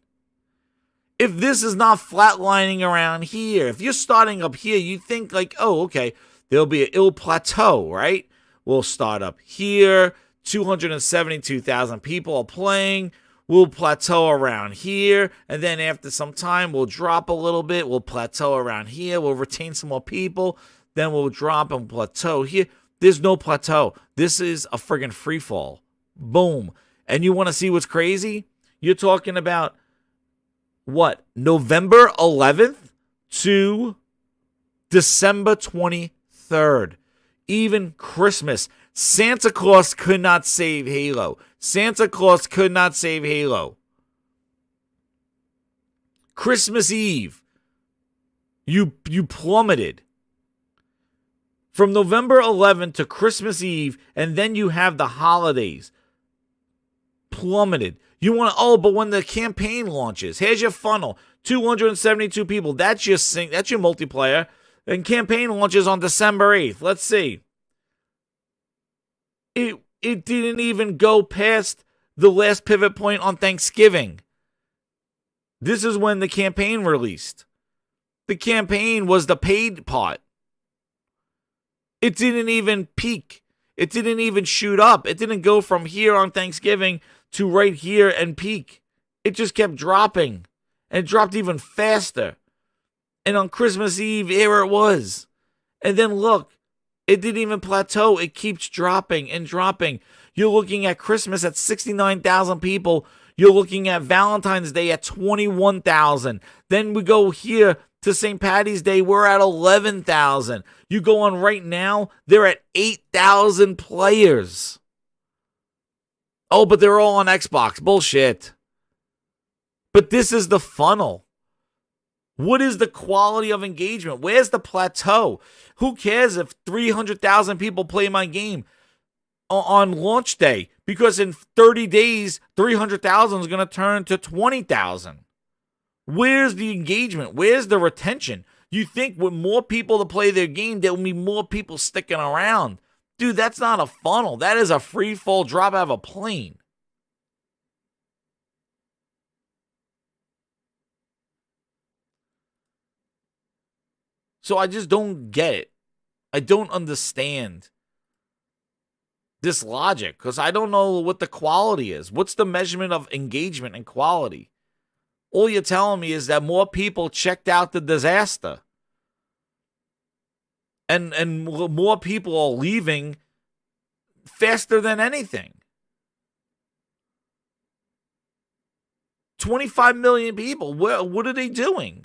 If this is not flatlining around here, if you're starting up here, you think like, oh, okay, there'll be an ill plateau, right? We'll start up here. 272,000 people are playing. We'll plateau around here. And then after some time, we'll drop a little bit. We'll plateau around here. We'll retain some more people. Then we'll drop and plateau here. There's no plateau. This is a friggin' free fall. Boom. And you want to see what's crazy? You're talking about what? November 11th to December 23rd. Even Christmas. Santa Claus could not save Halo. Santa Claus could not save Halo. Christmas Eve. You plummeted. From November 11th to Christmas Eve, and then you have the holidays. Plummeted. You want to, but when the campaign launches, here's your funnel. 272 people. That's your multiplayer. And campaign launches on December 8th. Let's see. It didn't even go past the last pivot point on Thanksgiving. This is when the campaign released. The campaign was the paid part. It didn't even peak. It didn't even shoot up. It didn't go from here on Thanksgiving to right here and peak. It just kept dropping. And it dropped even faster. And on Christmas Eve, here it was. And then look, it didn't even plateau. It keeps dropping and dropping. You're looking at Christmas at 69,000 people. You're looking at Valentine's Day at 21,000. Then we go here to St. Patty's Day, we're at 11,000. You go on right now, they're at 8,000 players. Oh, but they're all on Xbox. Bullshit. But this is the funnel. What is the quality of engagement? Where's the plateau? Who cares if 300,000 people play my game on launch day? Because in 30 days, 300,000 is going to turn to 20,000. Where's the engagement? Where's the retention? You think with more people to play their game, there will be more people sticking around. Dude, that's not a funnel. That is a free fall drop out of a plane. So I just don't get it. I don't understand this logic because I don't know what the quality is. What's the measurement of engagement and quality? All you're telling me is that more people checked out the disaster. and more people are leaving faster than anything. 25 million people. What are they doing?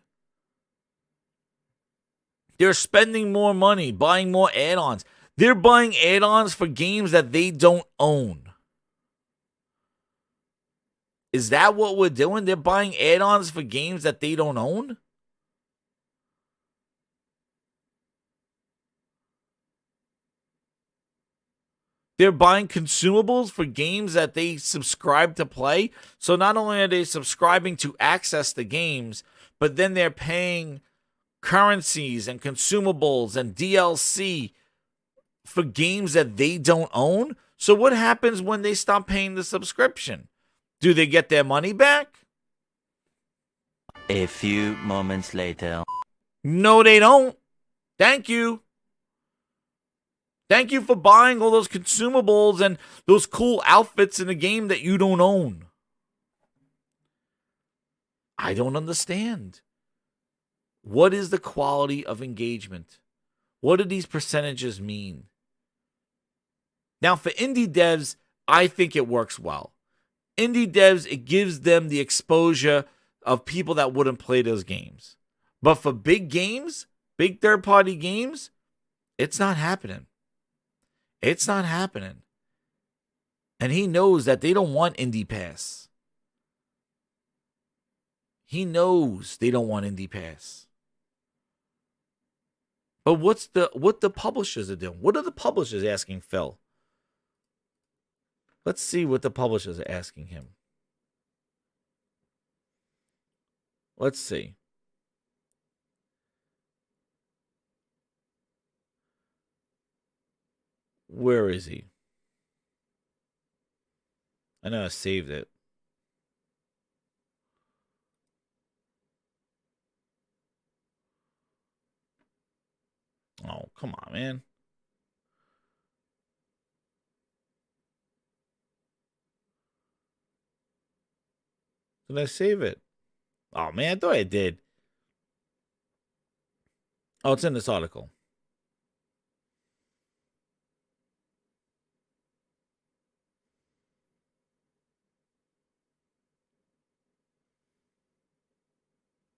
They're spending more money, buying more add-ons. They're buying add-ons for games that they don't own. Is that what we're doing? They're buying add-ons for games that they don't own? They're buying consumables for games that they subscribe to play. So not only are they subscribing to access the games, but then they're paying currencies and consumables and DLC for games that they don't own. So what happens when they stop paying the subscription? Do they get their money back? A few moments later. No, they don't. Thank you. Thank you for buying all those consumables and those cool outfits in a game that you don't own. I don't understand. What is the quality of engagement? What do these percentages mean? Now, for indie devs, I think it works well. Indie devs, it gives them the exposure of people that wouldn't play those games. But for big games, big third-party games, it's not happening. It's not happening. And he knows that they don't want Indie Pass. He knows they don't want Indie Pass. But what the publishers are doing? What are the publishers asking Phil? Let's see what the publishers are asking him. Let's see. Where is he? I know I saved it. Oh, come on, man. Did I save it? Oh, man, I thought I did. Oh, it's in this article.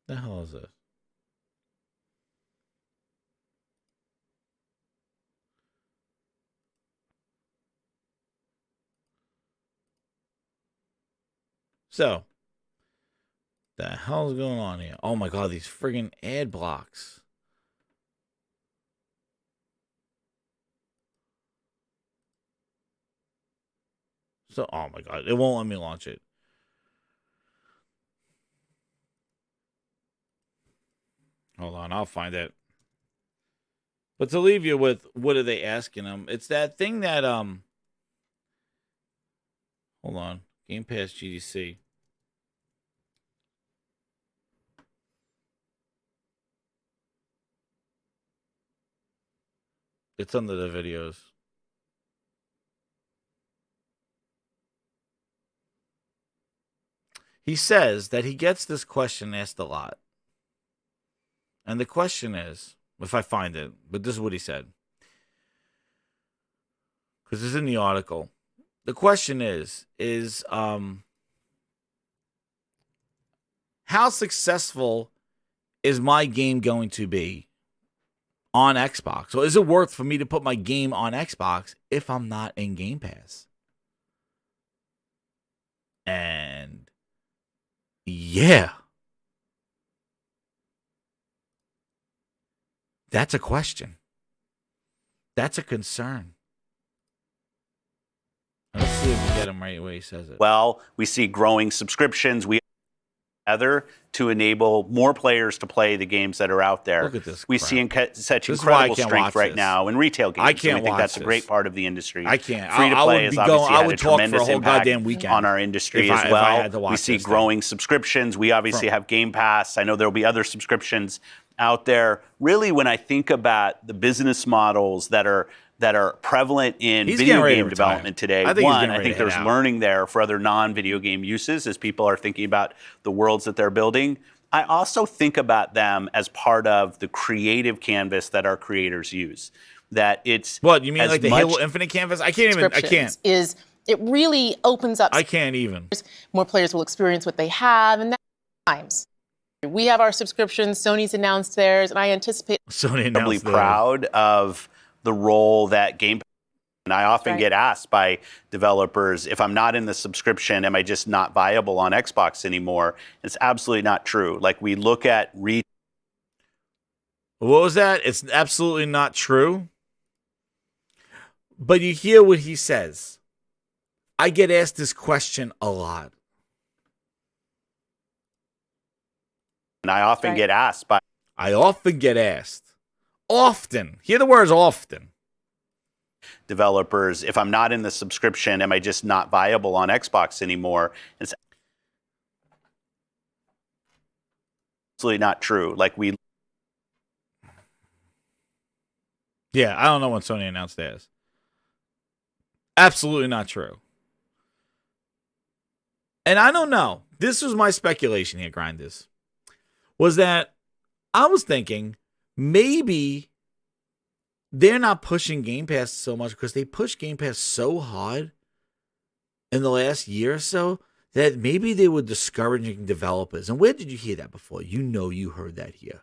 The hell is this? So, the hell is going on here? Oh my god, these friggin' ad blocks. So, oh my god, it won't let me launch it. Hold on, I'll find it. But to leave you with, what are they asking them? It's that thing that, hold on. Game Pass GDC. It's under the videos. He says that he gets this question asked a lot. And the question is, if I find it, but this is what he said. Because it's in the article. The question is how successful is my game going to be on Xbox? So is it worth for me to put my game on Xbox if I'm not in Game Pass? And yeah. That's a question. That's a concern. Let's see if we get him right where he says it. Well, we see growing subscriptions. We together to enable more players to play the games that are out there. Look at this. We crap. see such This is why I incredible can't strength watch right this. now in retail games. I can't and I think watch that's a this. great part of the industry. I can't. Free to I play would has be obviously going. I had would a talk for a tremendous whole impact goddamn weekend on our industry if as I well. had to watch We see this growing subscriptions. We obviously have Game Pass. I know there will be other subscriptions out there. Really, when I think about the business models that are prevalent in He's video getting ready to game retire. development today. I think he's One, getting I ready think to head there's out. learning there for other non-video game uses as people are thinking about the worlds that they're building. I also think about them as part of the creative canvas that our creators use. That it's what you mean, as like the much- Halo Infinite canvas? I can't even. I can't. Is it really opens up? I can't even. More players will experience what they have, and that times. We have our subscriptions. Sony's announced theirs, and I anticipate. Sony incredibly announced theirs. proud of the role that Game Pass. And I often Right. get asked by developers, if I'm not in the subscription, am I just not viable on Xbox anymore? It's absolutely not true. Like we look at What was that? It's absolutely not true. But you hear what he says. I get asked this question a lot. and I often Right. get asked by I often get asked. Often. Hear the words often. developers, if I'm not in the subscription, am I just not viable on Xbox anymore? It's absolutely not true. Like we Yeah, I don't know when Sony announced theirs. Absolutely not true. And I don't know. This was my speculation here, Grinders. Was that I was thinking maybe they're not pushing Game Pass so much because they pushed Game Pass so hard in the last year or so that maybe they were discouraging developers. And where did you hear that before? You know you heard that here.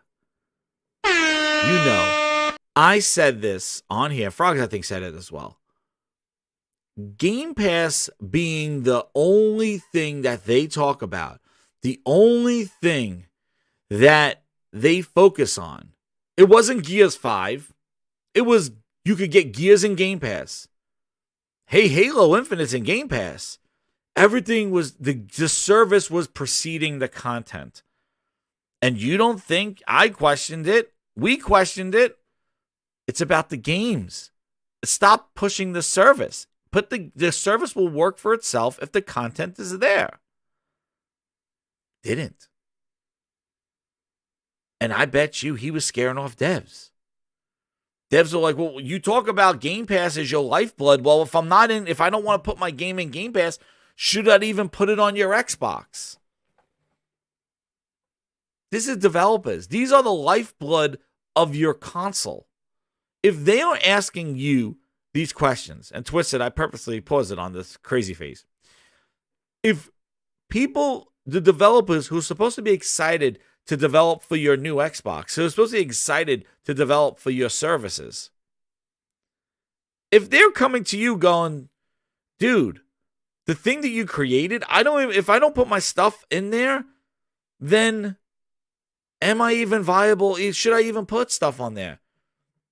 You know. I said this on here. Frogs, I think, said it as well. Game Pass being the only thing that they talk about, the only thing that they focus on. It wasn't Gears 5. It was you could get Gears in Game Pass. Hey, Halo Infinite's in Game Pass. Everything was, the service was preceding the content. And you don't think, I questioned it. We questioned it. It's about the games. Stop pushing the service. The service will work for itself if the content is there. Didn't. And I bet you he was scaring off devs. Devs are like, well, you talk about Game Pass as your lifeblood. Well, if I don't want to put my game in Game Pass, should I even put it on your Xbox? This is developers. These are the lifeblood of your console. If they are asking you these questions, and Twisted, I purposely paused it on this crazy face. If people, the developers who are supposed to be excited to develop for your new Xbox, who are supposed to be excited to develop for your services, if they're coming to you going, dude, the thing that you created, if I don't put my stuff in there, then am I even viable? Should I even put stuff on there?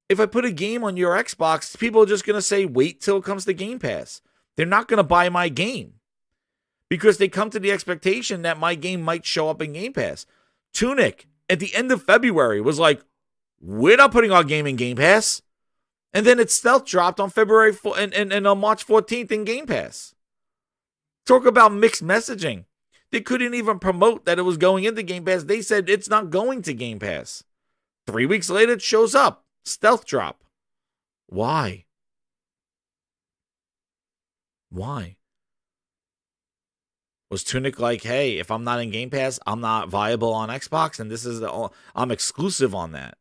If I put a game on your Xbox, people are just going to say, wait till it comes to Game Pass. They're not going to buy my game because they come to the expectation that my game might show up in Game Pass. Tunic, at the end of February, was like, we're not putting our game in Game Pass. And then it stealth dropped on February and on March 14th in Game Pass. Talk about mixed messaging. They couldn't even promote that it was going into Game Pass. They said it's not going to Game Pass. 3 weeks later, it shows up. Stealth drop. Why? Why? Was Tunic like, hey, if I'm not in Game Pass, I'm not viable on Xbox, and I'm exclusive on that?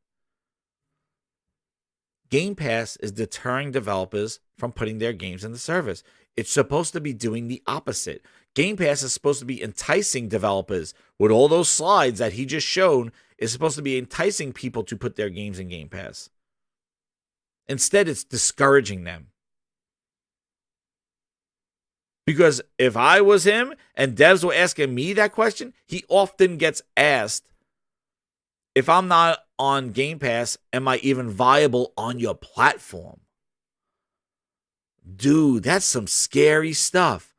Game Pass is deterring developers from putting their games in the service. It's supposed to be doing the opposite. Game Pass is supposed to be enticing developers with all those slides that he just showed. Is supposed to be enticing people to put their games in Game Pass. Instead, it's discouraging them. Because if I was him and devs were asking me that question, he often gets asked, if I'm not on Game Pass, am I even viable on your platform? Dude, that's some scary stuff.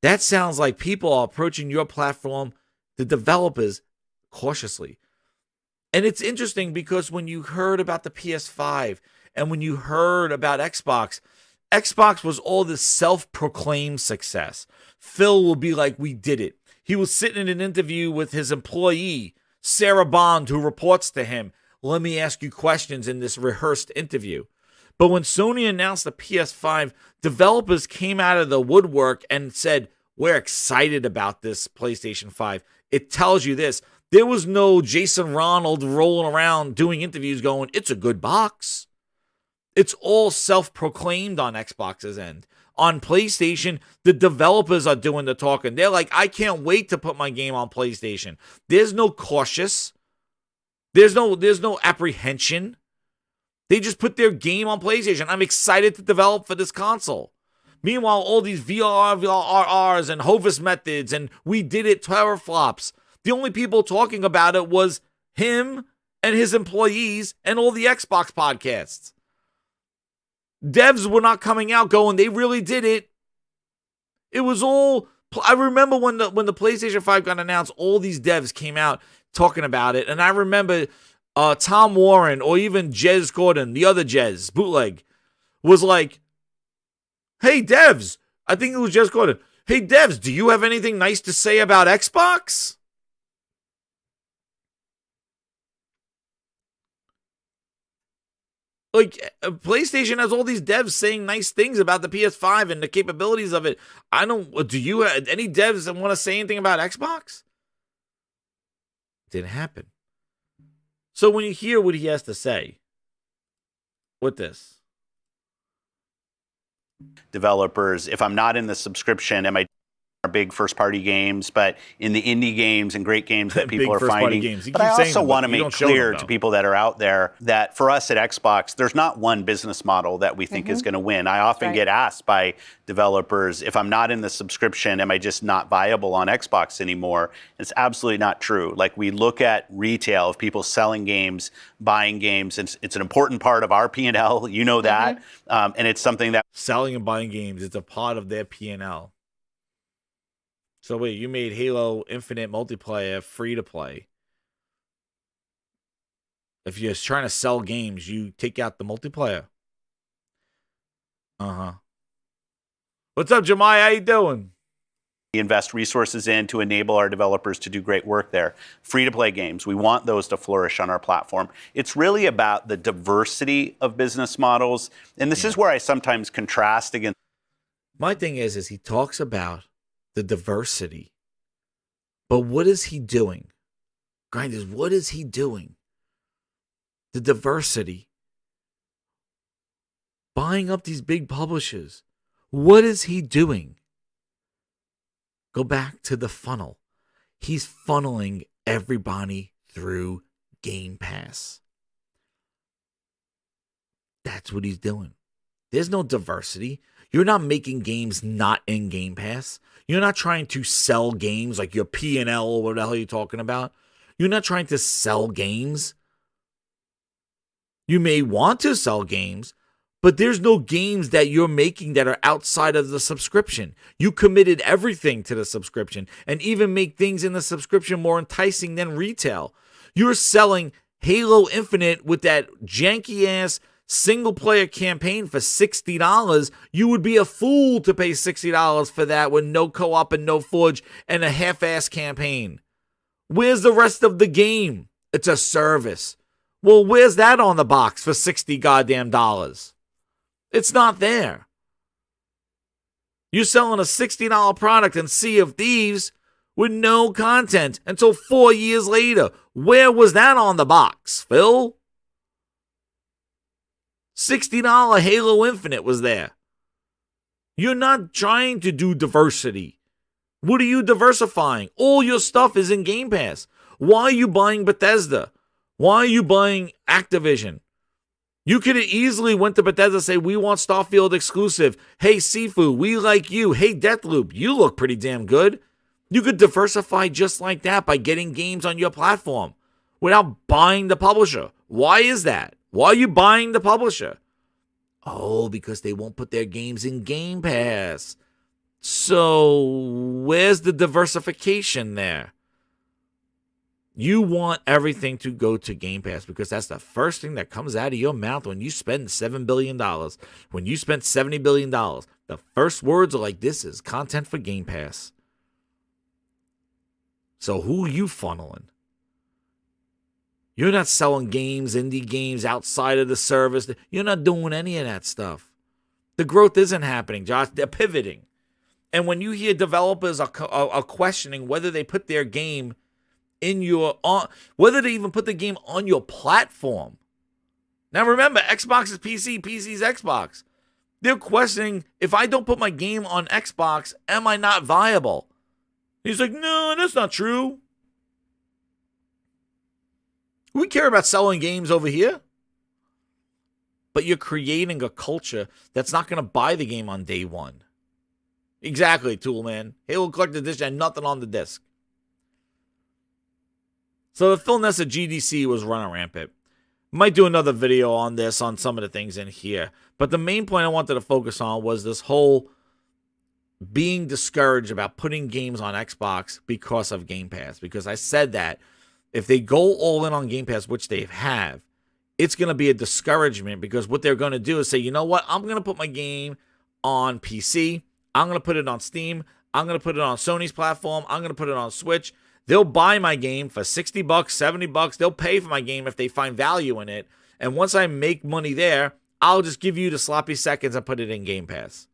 That sounds like people are approaching your platform, the developers, cautiously. And it's interesting because when you heard about the PS5 and when you heard about Xbox, Xbox was all this self-proclaimed success. Phil will be like, we did it. He was sitting in an interview with his employee, Sarah Bond, who reports to him, let me ask you questions in this rehearsed interview. But when Sony announced the PS5, developers came out of the woodwork and said, we're excited about this PlayStation 5. It tells you this. There was no Jason Ronald rolling around doing interviews going, it's a good box. It's all self-proclaimed on Xbox's end. On PlayStation, the developers are doing the talking. They're like, I can't wait to put my game on PlayStation. There's no cautious. There's no apprehension. They just put their game on PlayStation. I'm excited to develop for this console. Meanwhile, all these VRRs and Hovis methods and we did it teraflops. The only people talking about it was him and his employees and all the Xbox podcasts. Devs were not coming out going, they really did it. It was all, I remember when the PlayStation 5 got announced, all these devs came out talking about it. And I remember Tom Warren or even Jez Gordon, the other Jez, Bootleg, was like, hey, devs, I think it was Jez Gordon. Hey, devs, do you have anything nice to say about Xbox? Like, PlayStation has all these devs saying nice things about the PS5 and the capabilities of it. Do you have any devs that want to say anything about Xbox? Didn't happen. So when you hear what he has to say with this. Developers, if I'm not in the subscription, am I big first-party games, but in the indie games and great games that people are finding. But I also want to make clear to people that are out there that for us at Xbox, there's not one business model that we think is going to win. I often get asked by developers, if I'm not in the subscription, am I just not viable on Xbox anymore? It's absolutely not true. Like, we look at retail of people selling games, buying games. It's an important part of our P&L. You know that. And it's something that selling and buying games, it's a part of their P&L. So wait, you made Halo Infinite multiplayer free to play. If you're trying to sell games, you take out the multiplayer. What's up, Jemai? How you doing? We invest resources in to enable our developers to do great work there. Free-to-play games, we want those to flourish on our platform. It's really about the diversity of business models, and this is where I sometimes contrast against. My thing is he talks about the diversity. But what is he doing? Grinders, what is he doing? The diversity. Buying up these big publishers. What is he doing? Go back to the funnel. He's funneling everybody through Game Pass. That's what he's doing. There's no diversity. You're not making games not in Game Pass. You're not trying to sell games like your P&L or what the hell you're talking about. You're not trying to sell games. You may want to sell games, but there's no games that you're making that are outside of the subscription. You committed everything to the subscription and even make things in the subscription more enticing than retail. You're selling Halo Infinite with that janky-ass single-player campaign for $60. You would be a fool to pay $60 for that with no co-op and no forge and a half-ass campaign. Where's the rest of the game? It's a service. Well, where's that on the box for $60 goddamn dollars? It's not there. You're selling a $60 product in Sea of Thieves with no content until 4 years later. Where was that on the box, Phil? $60 Halo Infinite was there. You're not trying to do diversity. What are you diversifying? All your stuff is in Game Pass. Why are you buying Bethesda? Why are you buying Activision? You could have easily went to Bethesda and say, we want Starfield exclusive. Hey, Sifu, we like you. Hey, Deathloop, you look pretty damn good. You could diversify just like that by getting games on your platform without buying the publisher. Why is that? Why are you buying the publisher? Oh, because they won't put their games in Game Pass. So, where's the diversification there? You want everything to go to Game Pass because that's the first thing that comes out of your mouth when you spend $7 billion. When you spend $70 billion, the first words are like, this is content for Game Pass. So who are you funneling? You're not selling games, indie games outside of the service. You're not doing any of that stuff. The growth isn't happening, Josh. They're pivoting. And when you hear developers are questioning whether they put their game in your whether they even put the game on your platform. Now remember, Xbox is PC, PC is Xbox. They're questioning, if I don't put my game on Xbox, am I not viable? He's like, no, that's not true. We care about selling games over here. But you're creating a culture that's not going to buy the game on day one. Exactly, Toolman. Halo Collector's Edition had nothing on the disc. So the Phil Ness at GDC was running rampant. Might do another video on this, on some of the things in here. But the main point I wanted to focus on was this whole being discouraged about putting games on Xbox because of Game Pass. Because I said that if they go all in on Game Pass, which they have, it's going to be a discouragement, because what they're going to do is say, you know what, I'm going to put my game on PC. I'm going to put it on Steam. I'm going to put it on Sony's platform. I'm going to put it on Switch. They'll buy my game for $60, $70. They'll pay for my game if they find value in it. And once I make money there, I'll just give you the sloppy seconds and put it in Game Pass.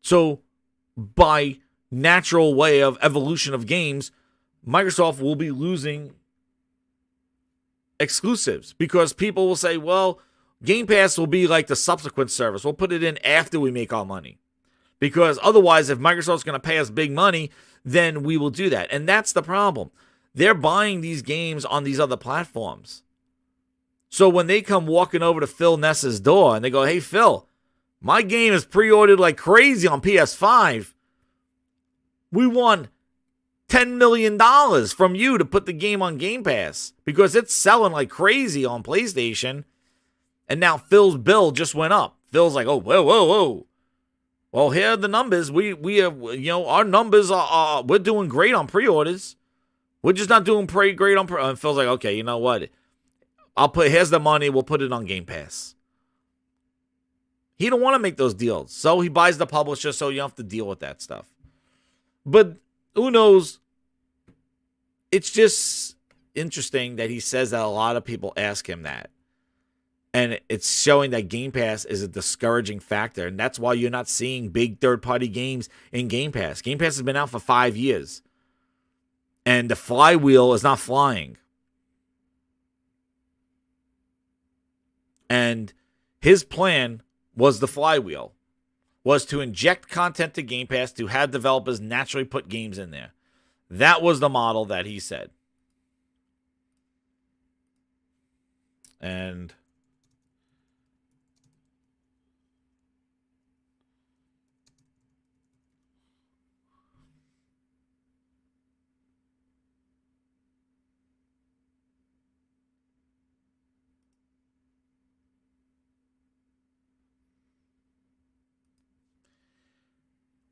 So by natural way of evolution of games, Microsoft will be losing exclusives, because people will say, well, Game Pass will be like the subsequent service. We'll put it in after we make our money. Because otherwise, if Microsoft's going to pay us big money, then we will do that. And that's the problem. They're buying these games on these other platforms. So when they come walking over to Phil Ness's door and they go, hey, Phil, my game is pre-ordered like crazy on PS5. We want $10 million from you to put the game on Game Pass because it's selling like crazy on PlayStation. And now Phil's bill just went up. Phil's like, oh, whoa. Well, here are the numbers. We have, our numbers are we're doing great on pre-orders. We're just not doing great on pre-orders. And Phil's like, okay, you know what? Here's the money. We'll put it on Game Pass. He don't want to make those deals. So he buys the publisher so you don't have to deal with that stuff. But who knows? It's just interesting that he says that a lot of people ask him that. And it's showing that Game Pass is a discouraging factor. And that's why you're not seeing big third-party games in Game Pass. Game Pass has been out for 5 years. And the flywheel is not flying. And his plan was the flywheel. Was to inject content to Game Pass to have developers naturally put games in there. That was the model that he said. And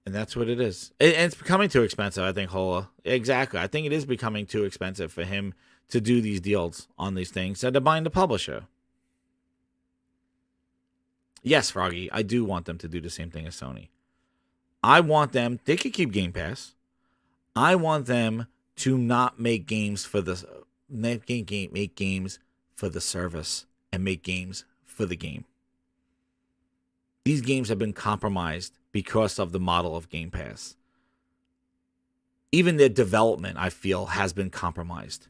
that's what it is. And it's becoming too expensive, I think, Hola. Exactly. I think it is becoming too expensive for him to do these deals on these things and to bind the publisher. Yes, Froggy, I do want them to do the same thing as Sony. I want them, they could keep Game Pass. I want them to not make games for the make games for the service and make games for the game. These games have been compromised because of the model of Game Pass. Even their development, I feel, has been compromised.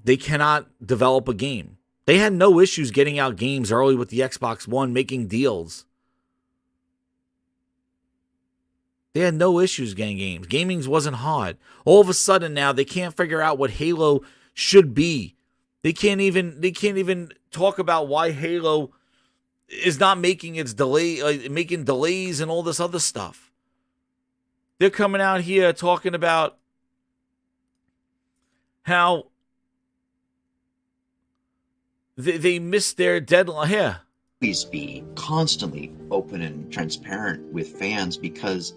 They cannot develop a game. They had no issues getting out games early with the Xbox One, making deals. They had no issues getting games. Gaming wasn't hard. All of a sudden now they can't figure out what Halo should be. They can't even talk about why Halo is not making its making delays and all this other stuff. They're coming out here talking about how they missed their deadline. Here. Please be constantly open and transparent with fans, because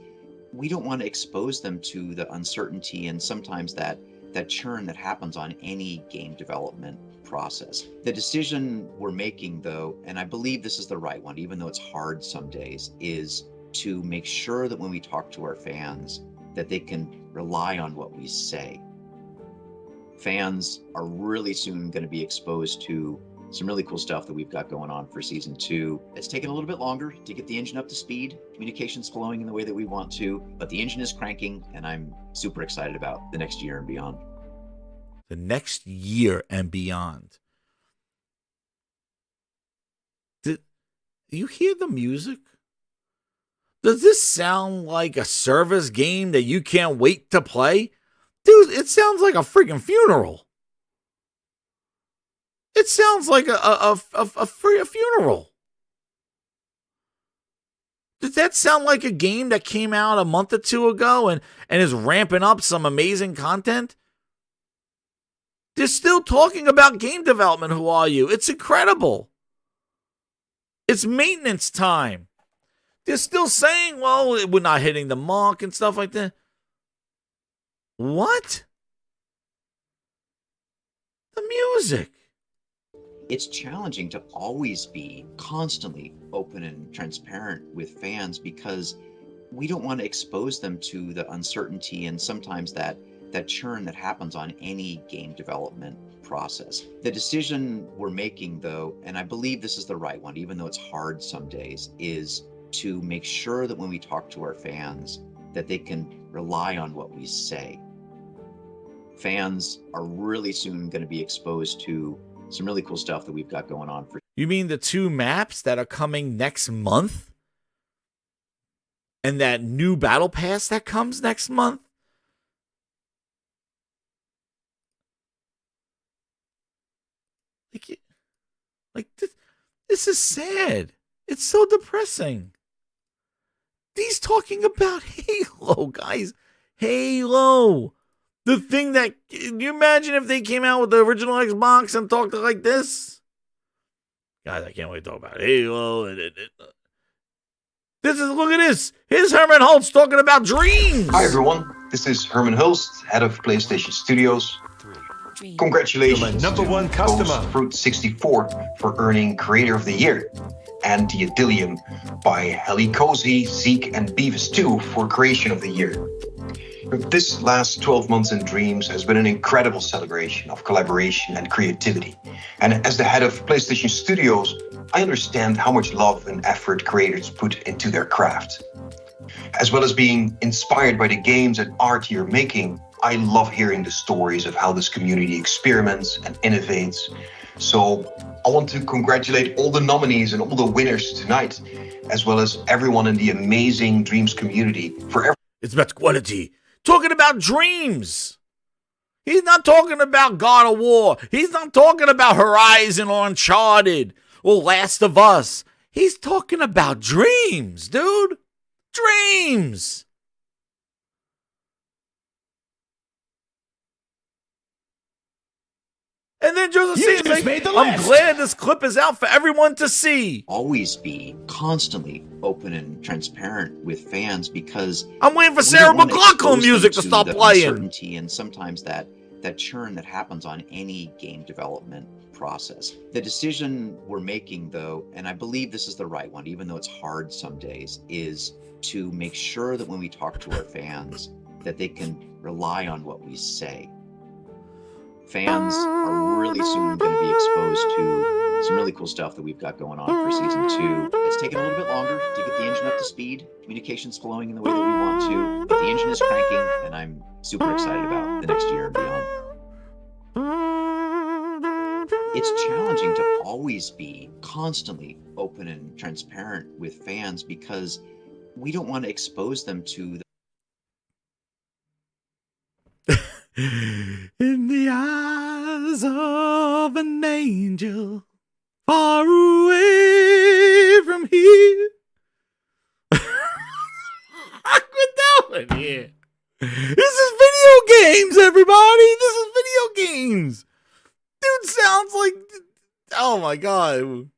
we don't want to expose them to the uncertainty and sometimes that churn that happens on any game development process. The decision we're making, though, and I believe this is the right one, even though it's hard some days, is to make sure that when we talk to our fans, that they can rely on what we say. Fans are really soon going to be exposed to some really cool stuff that we've got going on for season 2. It's taken a little bit longer to get the engine up to speed. Communication's flowing in the way that we want to, but the engine is cranking, and I'm super excited about the next year and beyond. The next year and beyond. Did you hear the music? Does this sound like a service game that you can't wait to play? Dude, it sounds like a freaking funeral. It sounds like a funeral. Does that sound like a game that came out a month or two ago and is ramping up some amazing content? They're still talking about game development, Who Are You? It's incredible. It's maintenance time. They're still saying, well, we're not hitting the mark and stuff like that. What? The music. It's challenging to always be constantly open and transparent with fans because we don't want to expose them to the uncertainty and sometimes that churn that happens on any game development process. The decision we're making, though, and I believe this is the right one, even though it's hard some days, is to make sure that when we talk to our fans, that they can rely on what we say. Fans are really soon going to be exposed to some really cool stuff that we've got going on. You mean the 2 maps that are coming next month? And that new battle pass that comes next month? Like this is sad. It's so depressing. He's talking about Halo, guys. Halo. The thing that, can you imagine if they came out with the original Xbox and talked like this? Guys, I can't wait to talk about Halo. Look at this. Here's Herman Hulst talking about dreams. Hi, everyone. This is Herman Hulst, head of PlayStation Studios. Congratulations number one customer, Fruit64, for earning Creator of the Year, and the Adilium by Heli Cozy, Zeke, and Beavis 2 for Creation of the Year. This last 12 months in Dreams has been an incredible celebration of collaboration and creativity. And as the head of PlayStation Studios, I understand how much love and effort creators put into their craft. As well as being inspired by the games and art you're making, I love hearing the stories of how this community experiments and innovates. So I want to congratulate all the nominees and all the winners tonight, as well as everyone in the amazing Dreams community for It's about quality. Talking about Dreams. He's not talking about God of War. He's not talking about Horizon or Uncharted or Last of Us. He's talking about Dreams, dude. Dreams. And then Joseph says, I'm glad this clip is out for everyone to see. Always be constantly open and transparent with fans because I'm waiting for Sarah McLachlan music to stop playing. Uncertainty and sometimes that churn that happens on any game development process. The decision we're making, though, and I believe this is the right one, even though it's hard some days, is to make sure that when we talk to our fans, that they can rely on what we say. Fans are really soon going to be exposed to some really cool stuff that we've got going on for season 2. It's taken a little bit longer to get the engine up to speed. Communication's flowing in the way that we want to, but the engine is cranking, and I'm super excited about the next year and beyond. It's challenging to always be constantly open and transparent with fans because we don't want to expose them to In the eyes of an angel, far away from here. With that one here. This is video games, everybody. This is video games. Dude sounds like, oh my god.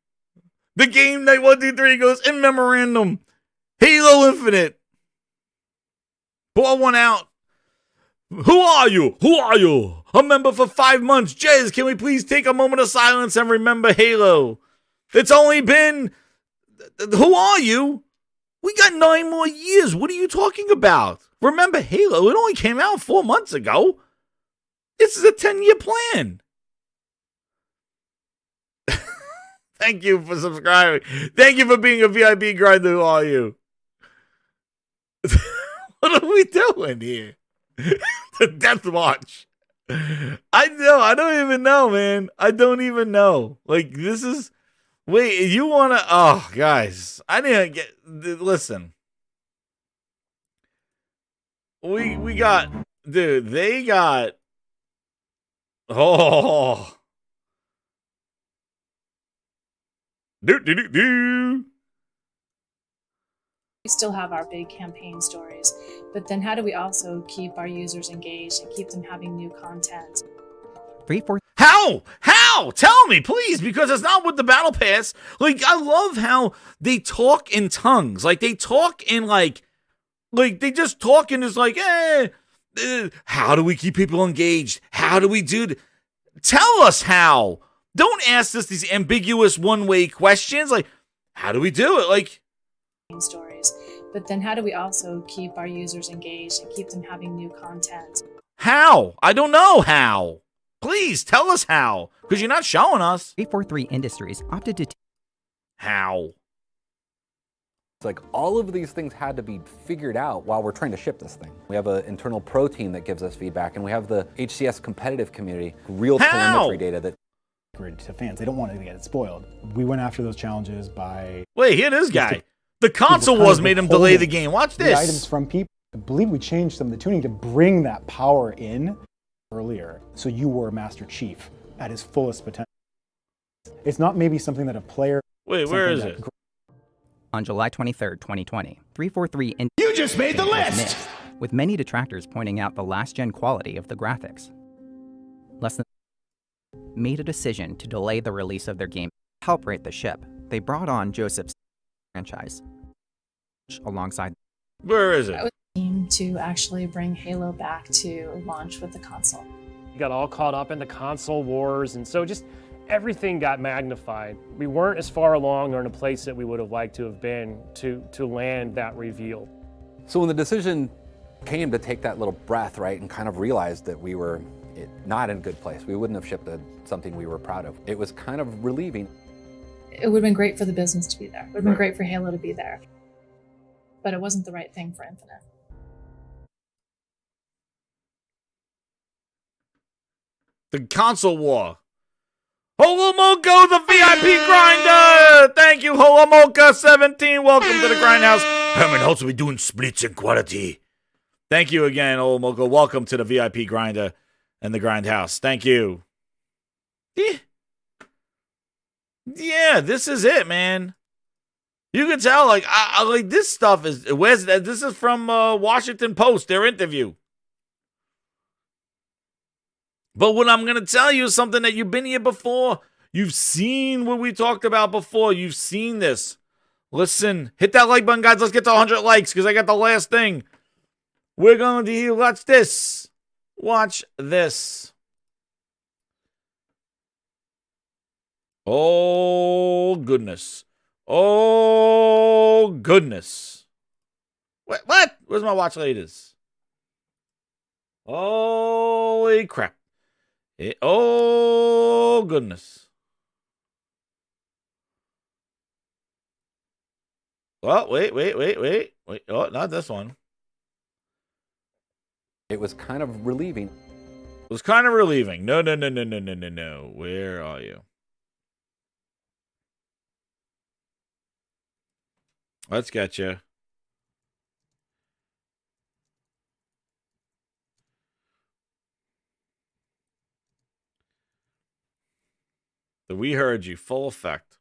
The game night 1, 2, 3 goes in memorandum. Halo Infinite. Pour one out. Who are you? Who are you? A member for 5 months. Jez, can we please take a moment of silence and remember Halo? It's only been... Who are you? We got 9 more years. What are you talking about? Remember Halo? It only came out 4 months ago. This is a 10-year plan. Thank you for subscribing. Thank you for being a VIP grinder. Who are you? What are we doing here? The Death Watch. I don't even know, man. I don't even know. Like, this is... Wait, you want to... Oh, guys. I didn't get... Listen. We got... Dude, they got... Oh... Do. We still have our big campaign stories, but then how do we also keep our users engaged and keep them having new content? 3-4. How? Tell me, please, because it's not with the battle pass. Like, I love how they talk in tongues. Like, they talk in like they just talk and it's like, how do we keep people engaged? How do we do Tell us how. Don't ask us these ambiguous one-way questions. Like, how do we do it? Like, stories, but then how do we also keep our users engaged and keep them having new content? How? I don't know how. Please tell us how, because you're not showing us. 843 Industries opted to... How? It's like all of these things had to be figured out while we're trying to ship this thing. We have an internal pro team that gives us feedback, and we have the HCS competitive community, real telemetry data that... To fans, they don't want to get it spoiled. We went after those challenges by... Wait, here this guy. The console wars made him delay the game. Watch this. The items from people. I believe we changed some of the tuning to bring that power in earlier, so you were Master Chief at his fullest potential. It's not maybe something that a player... Wait, where is it? On July 23rd, 2020, 343 and... You just made the list! Missed, with many detractors pointing out the last-gen quality of the graphics. Less than... made a decision to delay the release of their game to help rate the ship. They brought on Joseph's franchise alongside... Where is it? To actually bring Halo back to launch with the console. We got all caught up in the console wars, and so just everything got magnified. We weren't as far along or in a place that we would have liked to have been to land that reveal. So when the decision came to take that little breath, right, and kind of realized that we were not in a good place, we wouldn't have shipped something we were proud of. It was kind of relieving. It would have been great for the business to be there. It would have been great for Halo to be there. But it wasn't the right thing for Infinite. The console war. Holomoko, the VIP grinder! Thank you, Holomoka17. Welcome to the Grindhouse. Herman Holtz will be doing splits in quality. Thank you again, Holomoko. Welcome to the VIP grinder and the Grindhouse. Thank you. Yeah, this is it, man. You can tell, like, I like this stuff is. This is from Washington Post, their interview. But what I'm going to tell you is something that you've been here before. You've seen what we talked about before. You've seen this. Listen, hit that like button, guys. Let's get to 100 likes because I got the last thing. We're going to watch this. Watch this. Oh, goodness. Oh, goodness. What? Where's my watch latest? Holy crap. Oh, goodness. Oh, wait. Oh, not this one. It was kind of relieving. It was kind of relieving. No. Where are you? Let's get you. The We Heard You, full effect.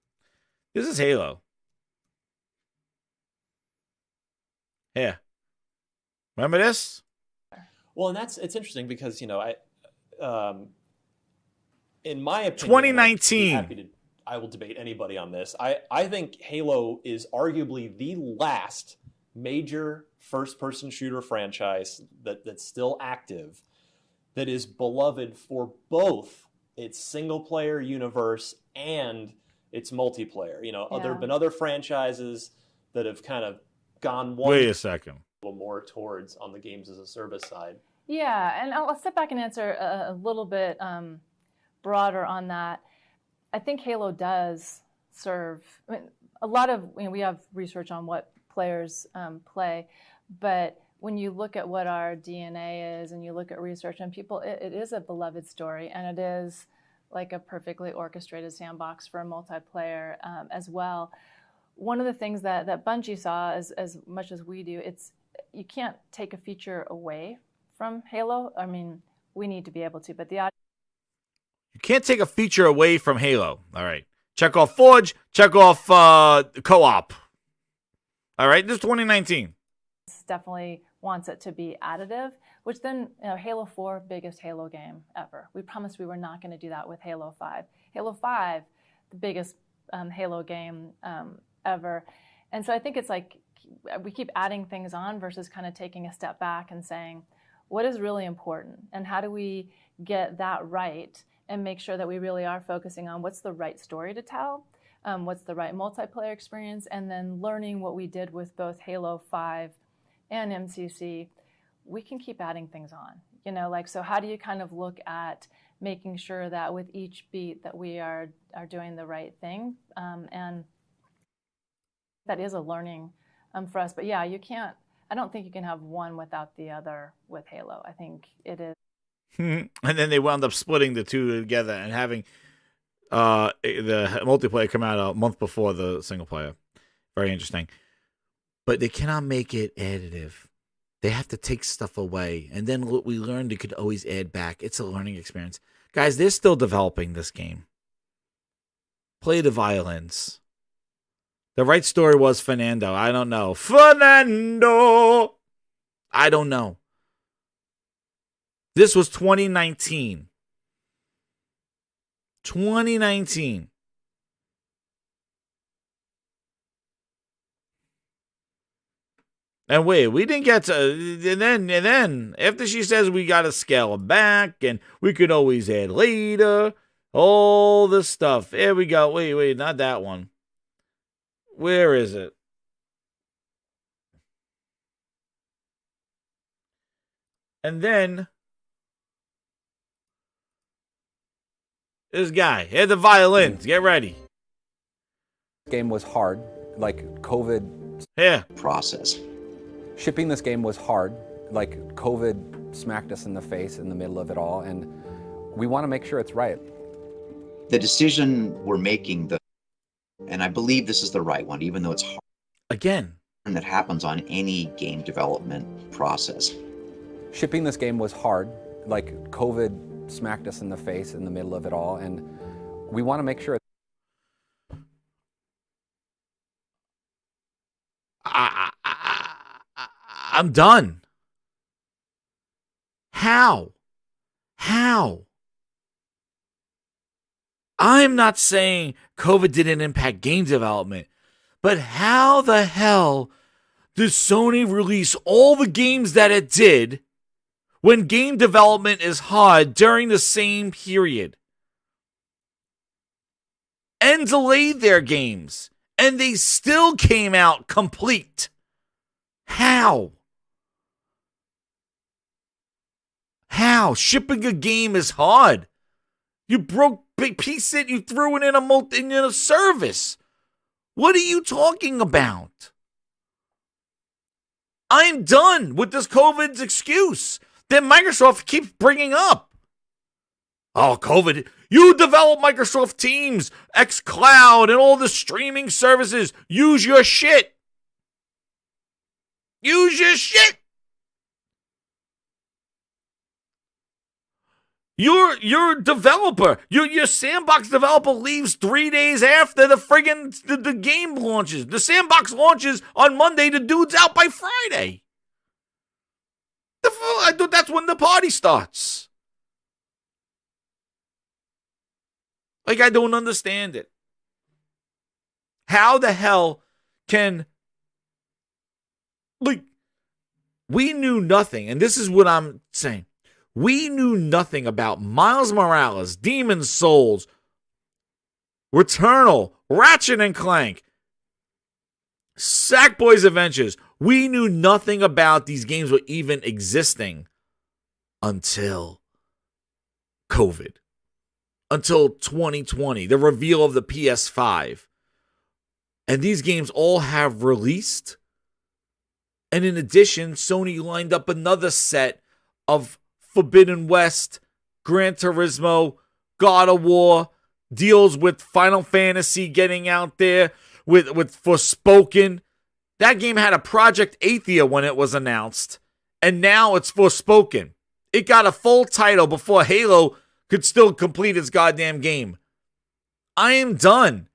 This is Halo. Here. Remember this? Well, and it's interesting because, you know, in my opinion, 2019. I will debate anybody on this. I think Halo is arguably the last major first-person shooter franchise that's still active that is beloved for both its single-player universe and its multiplayer. You know, there have been other franchises that have kind of gone one. Wait a second. A little more towards on the games as a service side. Yeah, and I'll step back and answer a little bit broader on that. I think Halo does serve. I mean, a lot of we have research on what players play, but when you look at what our DNA is and you look at research and people, it is a beloved story, and it is like a perfectly orchestrated sandbox for a multiplayer as well. One of the things that Bungie saw, as much as we do, you can't take a feature away from Halo. I mean, we need to be able to, but You can't take a feature away from Halo. All right. Check off Forge. Check off co-op. All right. This is 2019. definitely wants it to be additive, which then, Halo 4, biggest Halo game ever. We promised we were not going to do that with Halo 5. Halo 5, the biggest Halo game ever. And so I think it's like we keep adding things on versus kind of taking a step back and saying, what is really important? And how do we get that right and make sure that we really are focusing on what's the right story to tell, what's the right multiplayer experience, and then learning what we did with both Halo 5 and MCC, we can keep adding things on. So how do you kind of look at making sure that with each beat that we are doing the right thing? And that is a learning for us. But yeah, I don't think you can have one without the other with Halo. I think it is. And then they wound up splitting the two together and having the multiplayer come out a month before the single player. Very interesting. But they cannot make it additive. They have to take stuff away. And then what we learned, they could always add back. It's a learning experience. Guys, they're still developing this game. Play the violins. The right story was Fernando. I don't know. Fernando! I don't know. This was 2019. 2019. And wait, we didn't get to, and then after she says we got to scale it back and we could always add later, all this stuff. Here we go. Wait, not that one. Where is it? And then this guy had the violins. Get ready. Game was hard, like COVID. Yeah. Process. Shipping this game was hard, like COVID smacked us in the face in the middle of it all, and we want to make sure it's right. The decision we're making, and I believe this is the right one, even though it's hard. Again. And that happens on any game development process. Shipping this game was hard, like COVID smacked us in the face in the middle of it all, and we want to make sure. I'm done. How? I'm not saying COVID didn't impact game development, but how the hell did Sony release all the games that it did when game development is hard during the same period? And delayed their games, and they still came out complete. How? Shipping a game is hard. You broke big piece it, you threw it in a service. What are you talking about? I'm done with this COVID's excuse that Microsoft keeps bringing up. Oh, COVID. You develop Microsoft Teams, xCloud, and all the streaming services. Use your shit. Use your shit. Your developer, your sandbox developer leaves 3 days after the game launches. The sandbox launches on Monday. The dude's out by Friday. I thought that's when the party starts. Like, I don't understand it. How the hell can... Like, we knew nothing, and this is what I'm saying. We knew nothing about Miles Morales, Demon's Souls, Returnal, Ratchet and Clank, Sackboy's Adventures. We knew nothing about these games were even existing until COVID. Until 2020, the reveal of the PS5. And these games all have released. And in addition, Sony lined up another set of Forbidden West, Gran Turismo, God of War, deals with Final Fantasy getting out there, with Forspoken. That game had a Project Athia when it was announced, and now it's Forspoken. It got a full title before Halo could still complete its goddamn game. I am done.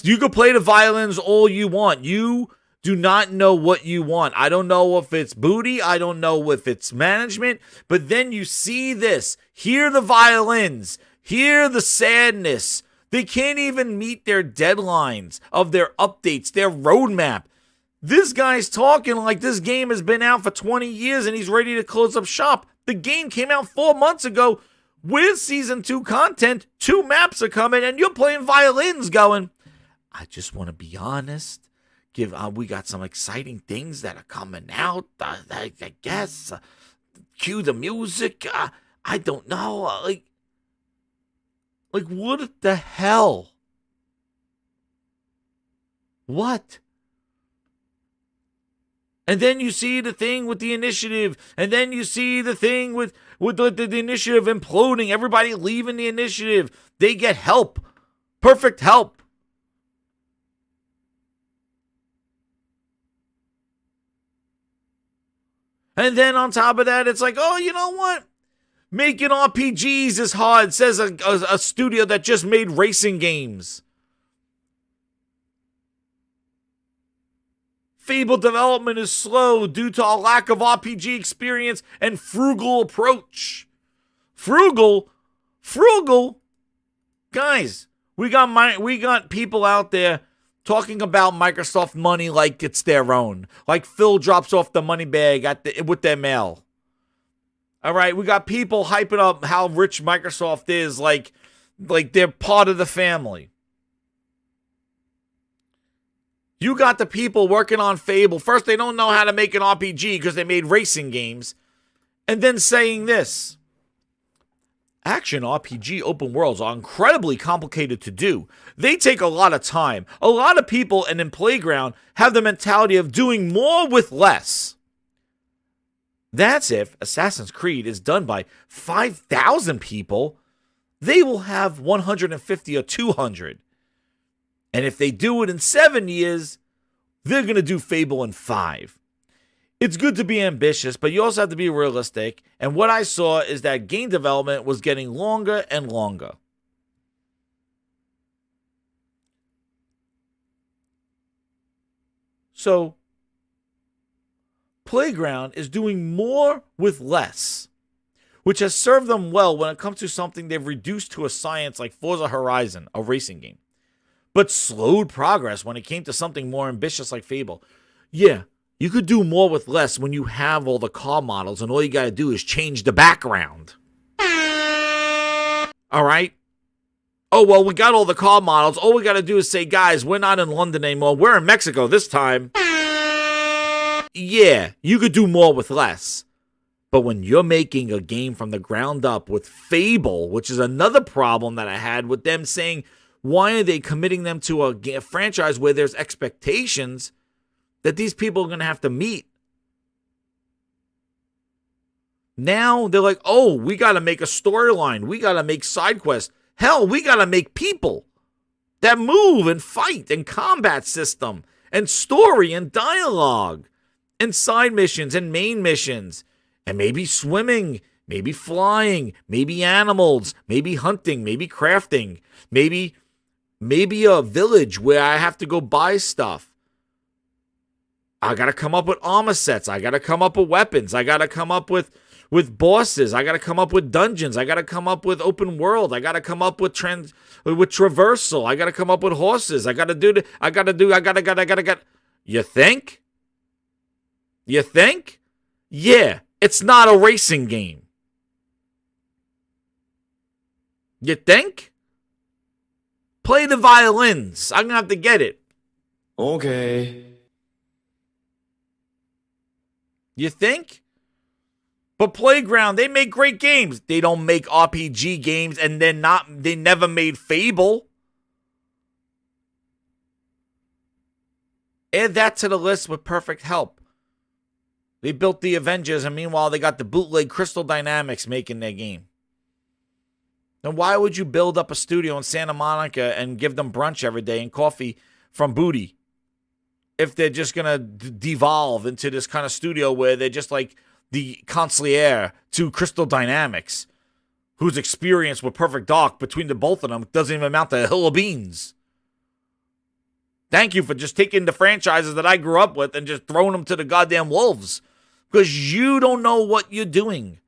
You can play the violins all you want. You do not know what you want. I don't know if it's booty. I don't know if it's management. But then you see this. Hear the violins. Hear the sadness. They can't even meet their deadlines of their updates, their roadmap. This guy's talking like this game has been out for 20 years and he's ready to close up shop. The game came out 4 months ago with Season 2 content. 2 maps are coming and you're playing violins going, I just want to be honest. We got some exciting things that are coming out. I guess. Cue the music. I don't know. Like what the hell? What? And then you see the thing with the initiative. And then you see the thing with the initiative imploding. Everybody leaving the initiative. They get help. Perfect help. And then on top of that, it's like, oh, you know what? Making RPGs is hard, says a studio that just made racing games. Fable development is slow due to a lack of RPG experience and frugal approach. Frugal? Guys, we got people out there talking about Microsoft money like it's their own. Like Phil drops off the money bag with their mail. All right, we got people hyping up how rich Microsoft is like they're part of the family. You got the people working on Fable. First, they don't know how to make an RPG because they made racing games. And then saying this. Action RPG open worlds are incredibly complicated to do. They take a lot of time. A lot of people in Playground have the mentality of doing more with less. That's if Assassin's Creed is done by 5,000 people. They will have 150 or 200. And if they do it in 7 years, they're going to do Fable in 5. It's good to be ambitious, but you also have to be realistic. And what I saw is that game development was getting longer and longer. So, Playground is doing more with less, which has served them well when it comes to something they've reduced to a science like Forza Horizon, a racing game, but slowed progress when it came to something more ambitious like Fable. Yeah, you could do more with less when you have all the car models and all you got to do is change the background. All right? Oh, well, we got all the car models. All we got to do is say, guys, we're not in London anymore. We're in Mexico this time. Yeah, you could do more with less. But when you're making a game from the ground up with Fable, which is another problem that I had with them saying, why are they committing them to a franchise where there's expectations that these people are going to have to meet? Now they're like, oh, we got to make a storyline. We got to make side quests. Hell, we got to make people that move and fight and combat system and story and dialogue and side missions and main missions and maybe swimming, maybe flying, maybe animals, maybe hunting, maybe crafting, maybe a village where I have to go buy stuff. I got to come up with armor sets. I got to come up with weapons. I got to come up with bosses. I got to come up with dungeons. I got to come up with open world. I got to come up with traversal. I got to come up with horses. I got to. You think? You think? Yeah, it's not a racing game. You think? Play the violins. I'm going to have to get it. Okay. You think? But Playground, they make great games. They don't make RPG games, and they never made Fable. Add that to the list with perfect help. They built the Avengers, and meanwhile, they got the bootleg Crystal Dynamics making their game. Then why would you build up a studio in Santa Monica and give them brunch every day and coffee from Booty if they're just going to devolve into this kind of studio where they're just like the concierge to Crystal Dynamics, whose experience with Perfect Dark between the both of them doesn't even amount to a hill of beans? Thank you for just taking the franchises that I grew up with and just throwing them to the goddamn wolves, because you don't know what you're doing.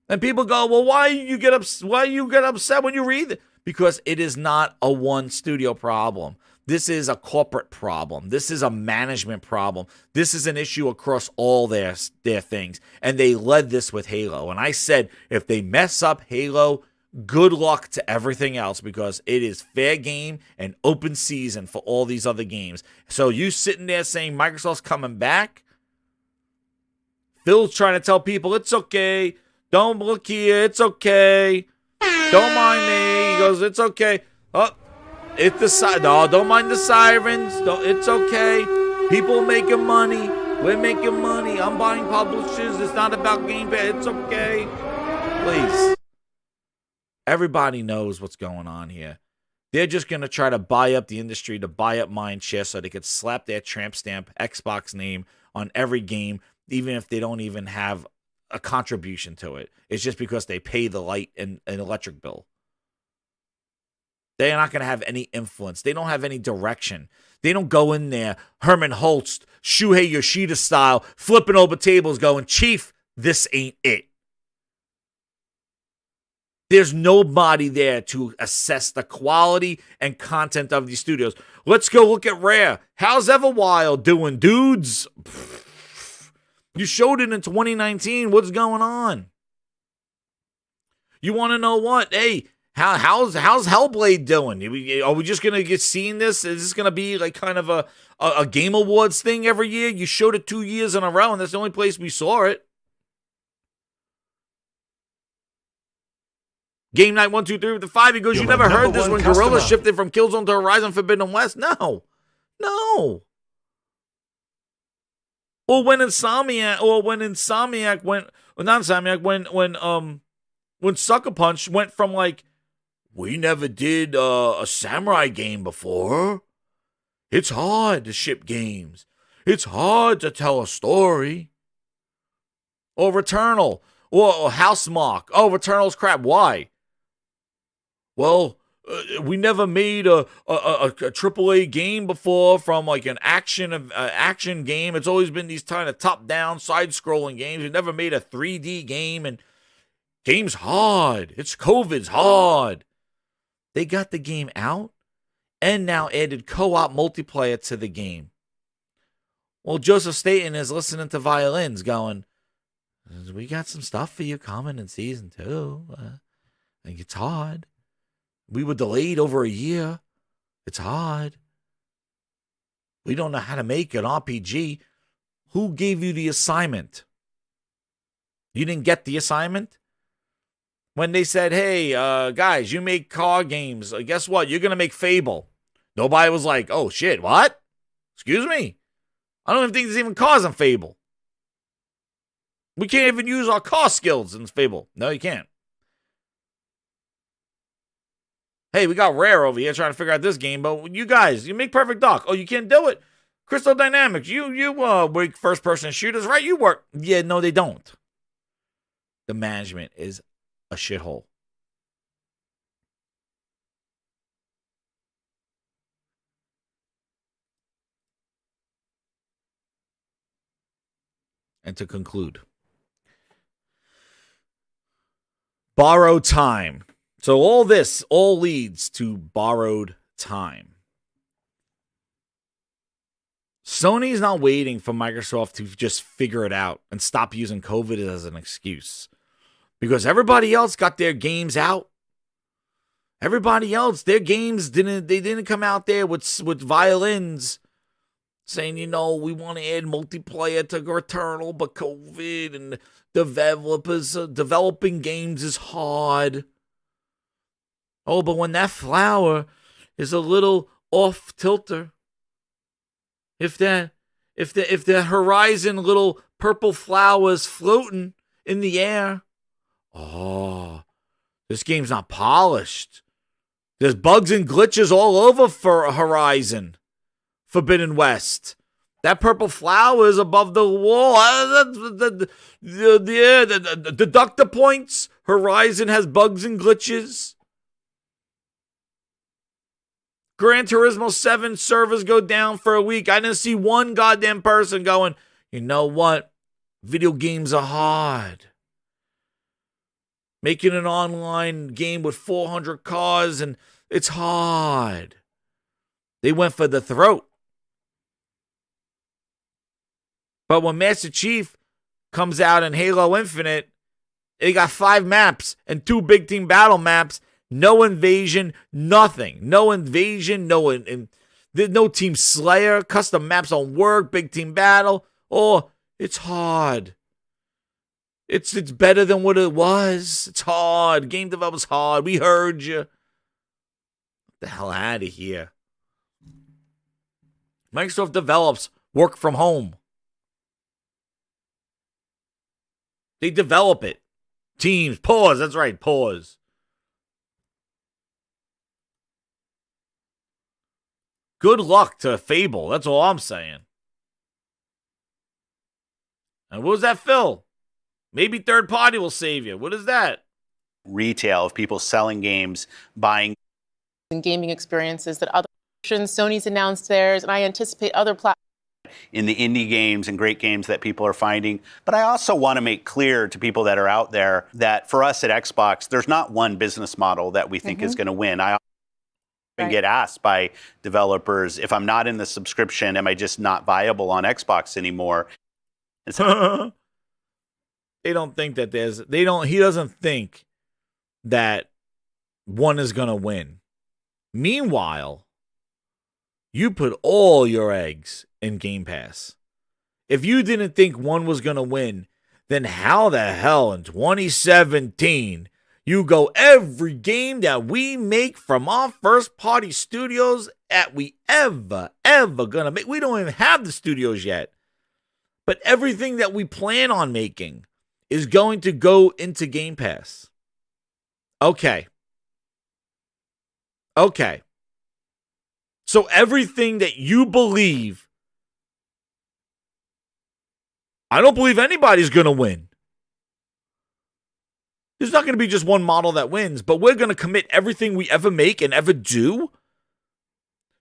And people go, well, why you get upset when you read it? Because it is not a one studio problem. This is a corporate problem. This is a management problem. This is an issue across all their things. And they led this with Halo. And I said, if they mess up Halo, good luck to everything else, because it is fair game and open season for all these other games. So you sitting there saying Microsoft's coming back? Phil's trying to tell people it's okay. Don't look here. It's okay. Don't mind me. He goes, it's okay. Oh, it's the no, don't mind the sirens. It's okay. People making money. We're making money. I'm buying publishers. It's not about Game Pass. It's okay. Please. Everybody knows what's going on here. They're just going to try to buy up the industry, to buy up mindshare so they could slap their tramp stamp Xbox name on every game, even if they don't even have a contribution to it. It's just because they pay the light and electric bill. They're not going to have any influence. They don't have any direction. They don't go in there, Herman Holtz, Shuhei Yoshida style, flipping over tables going, Chief, this ain't it. There's nobody there to assess the quality and content of these studios. Let's go look at Rare. How's Everwild doing, dudes? You showed it in 2019. What's going on? You want to know what? Hey, how's Hellblade doing? Are we just going to get seeing this? Is this going to be like kind of a Game Awards thing every year? You showed it 2 years in a row, and that's the only place we saw it. Game Night 1, 2, 3 with the 5. He goes, you never heard this when Guerrilla shifted from Killzone to Horizon Forbidden West? No. Or when when Sucker Punch went from like, we never did a samurai game before. It's hard to ship games. It's hard to tell a story. Or Returnal. Or Housemarque. Oh, Returnal's crap. Why? Well, we never made a AAA game before from like an action game. It's always been these kind of top-down, side-scrolling games. We never made a 3D game, and game's hard. COVID's hard. They got the game out and now added co-op multiplayer to the game. Well, Joseph Staten is listening to violins going, we got some stuff for you coming in Season 2. I think it's hard. We were delayed over a year. It's hard. We don't know how to make an RPG. Who gave you the assignment? You didn't get the assignment? When they said, hey, guys, you make car games. Guess what? You're going to make Fable. Nobody was like, oh, shit, what? Excuse me? I don't even think there's even cars in Fable. We can't even use our car skills in Fable. No, you can't. Hey, we got Rare over here trying to figure out this game, but you guys, you make Perfect Dark. Oh, you can't do it? Crystal Dynamics, you work first-person shooters, right? You work. Yeah, no, they don't. The management is a shithole. And to conclude, borrowed time. So all this all leads to borrowed time. Sony's not waiting for Microsoft to just figure it out and stop using COVID as an excuse. Because everybody else got their games out. Everybody else, their games didn't come out there with violins saying, we want to add multiplayer to Returnal, but COVID and developers developing games is hard. Oh, but when that flower is a little off tilter, If the Horizon little purple flowers floating in the air, oh, this game's not polished. There's bugs and glitches all over for Horizon Forbidden West. That purple flower is above the wall. The deductor points. Horizon has bugs and glitches. Gran Turismo 7 servers go down for a week. I didn't see one goddamn person going, you know what? Video games are hard. Making an online game with 400 cars, and it's hard. They went for the throat. But when Master Chief comes out in Halo Infinite, they got 5 maps and 2 big team battle maps. No invasion, nothing. No invasion, no Team Slayer. Custom maps don't work. Big team battle. Oh, it's hard. It's better than what it was. It's hard. Game development's hard. We heard you. Get the hell out of here. Microsoft develops work from home. They develop it. Teams. Pause. That's right. Pause. Good luck to Fable. That's all I'm saying. And what was that, Phil? Maybe third party will save you. What is that? Retail of people selling games, buying. And gaming experiences that other Sony's announced theirs, and I anticipate other platforms. In the indie games and great games that people are finding. But I also want to make clear to people that are out there that for us at Xbox, there's not one business model that we think is going to win. I often get asked by developers, if I'm not in the subscription, am I just not viable on Xbox anymore? They don't think that he doesn't think that one is going to win. Meanwhile, you put all your eggs in Game Pass. If you didn't think one was going to win, then how the hell in 2017 you go every game that we make from our first party studios that we ever going to make? We don't even have the studios yet. But everything that we plan on making is going to go into Game Pass. Okay. So everything that you believe, I don't believe anybody's going to win. There's not going to be just one model that wins, but we're going to commit everything we ever make and ever do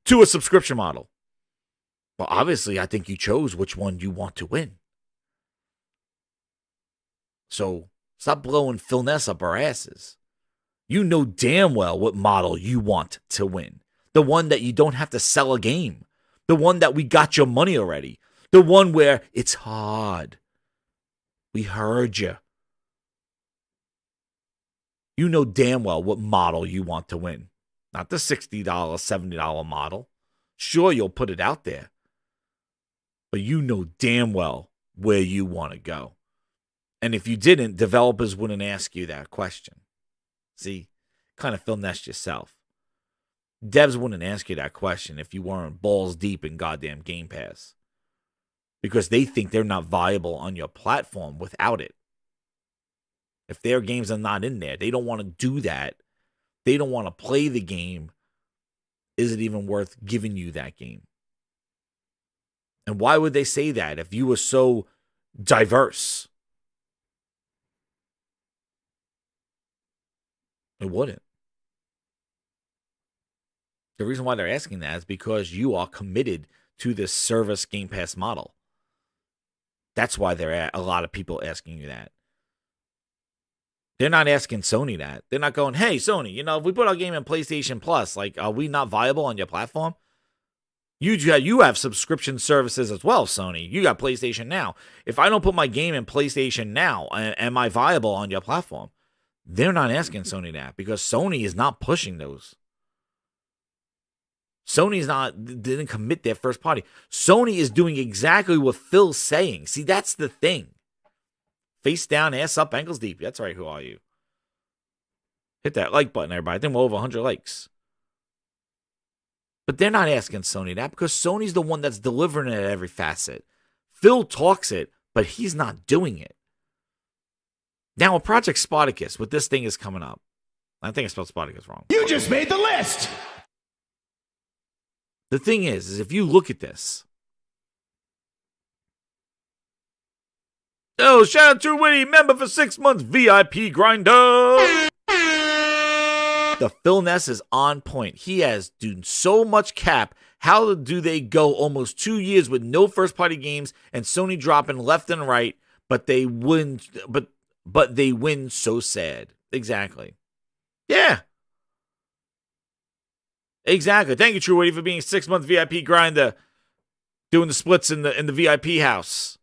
to a subscription model. Well, obviously, I think you chose which one you want to win. So stop blowing Phil Ness up our asses. You know damn well what model you want to win. The one that you don't have to sell a game. The one that we got your money already. The one where it's hard. We heard you. You know damn well what model you want to win. Not the $60, $70 model. Sure, you'll put it out there. But you know damn well where you want to go. And if you didn't, developers wouldn't ask you that question. See, kind of Phil Ness yourself. Devs wouldn't ask you that question if you weren't balls deep in goddamn Game Pass. Because they think they're not viable on your platform without it. If their games are not in there, they don't want to do that. They don't want to play the game. Is it even worth giving you that game? And why would they say that if you were so diverse? It wouldn't. The reason why they're asking that is because you are committed to this service Game Pass model. That's why a lot of people asking you that. They're not asking Sony that. They're not going, hey, Sony, if we put our game in PlayStation Plus, are we not viable on your platform? You have subscription services as well, Sony. You got PlayStation Now. If I don't put my game in PlayStation Now, am I viable on your platform? They're not asking Sony that because Sony is not pushing those. Didn't commit their first party. Sony is doing exactly what Phil's saying. See, that's the thing. Face down, ass up, ankles deep. That's right. Who are you? Hit that like button, everybody. I think we're over 100 likes. But they're not asking Sony that because Sony's the one that's delivering it at every facet. Phil talks it, but he's not doing it. Now, with Project Spartacus, what this thing is coming up. I think I spelled Spartacus wrong. You just made the list! The thing is if you look at this. Oh, shout out to Witty, member for 6 months, VIP grinder. The Phil Ness is on point. He has done so much cap. How do they go almost 2 years with no first-party games and Sony dropping left and right, but they win, but they win so sad. Exactly. Yeah. Exactly. Thank you, True Witty, for being a 6 month VIP grinder, doing the splits in the VIP house.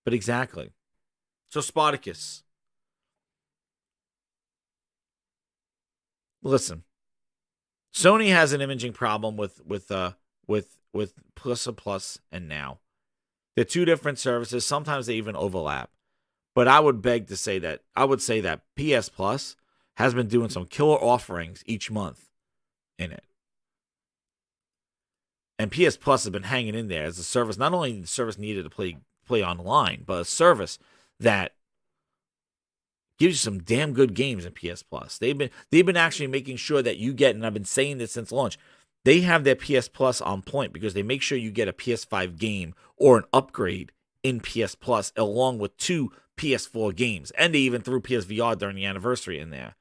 But exactly. So Spartacus. Listen, Sony has an imaging problem with Plus and Now. They're two different services. Sometimes they even overlap. But I would beg to say that PS Plus has been doing some killer offerings each month in it. And PS Plus has been hanging in there as a service, not only the service needed to play online, but a service that gives you some damn good games in PS Plus. They've been actually making sure that you get, and I've been saying this since launch, they have their PS Plus on point because they make sure you get a PS5 game or an upgrade in PS Plus along with 2 PS4 games. And they even threw PSVR during the anniversary in there.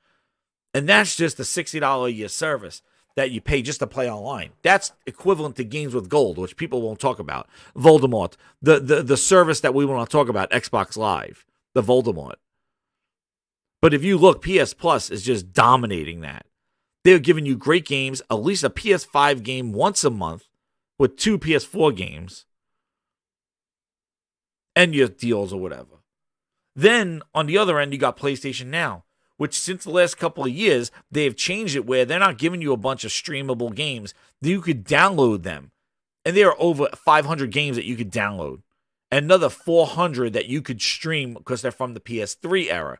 And that's just a $60 a year service that you pay just to play online. That's equivalent to Games with Gold, which people won't talk about. Voldemort, the service that we want to talk about, Xbox Live, the Voldemort. But if you look, PS Plus is just dominating that. They're giving you great games, at least a PS5 game once a month with 2 PS4 games and your deals or whatever. Then, on the other end, you got PlayStation Now, which since the last couple of years, they've changed it where they're not giving you a bunch of streamable games. You could download them. And there are over 500 games that you could download. Another 400 that you could stream because they're from the PS3 era.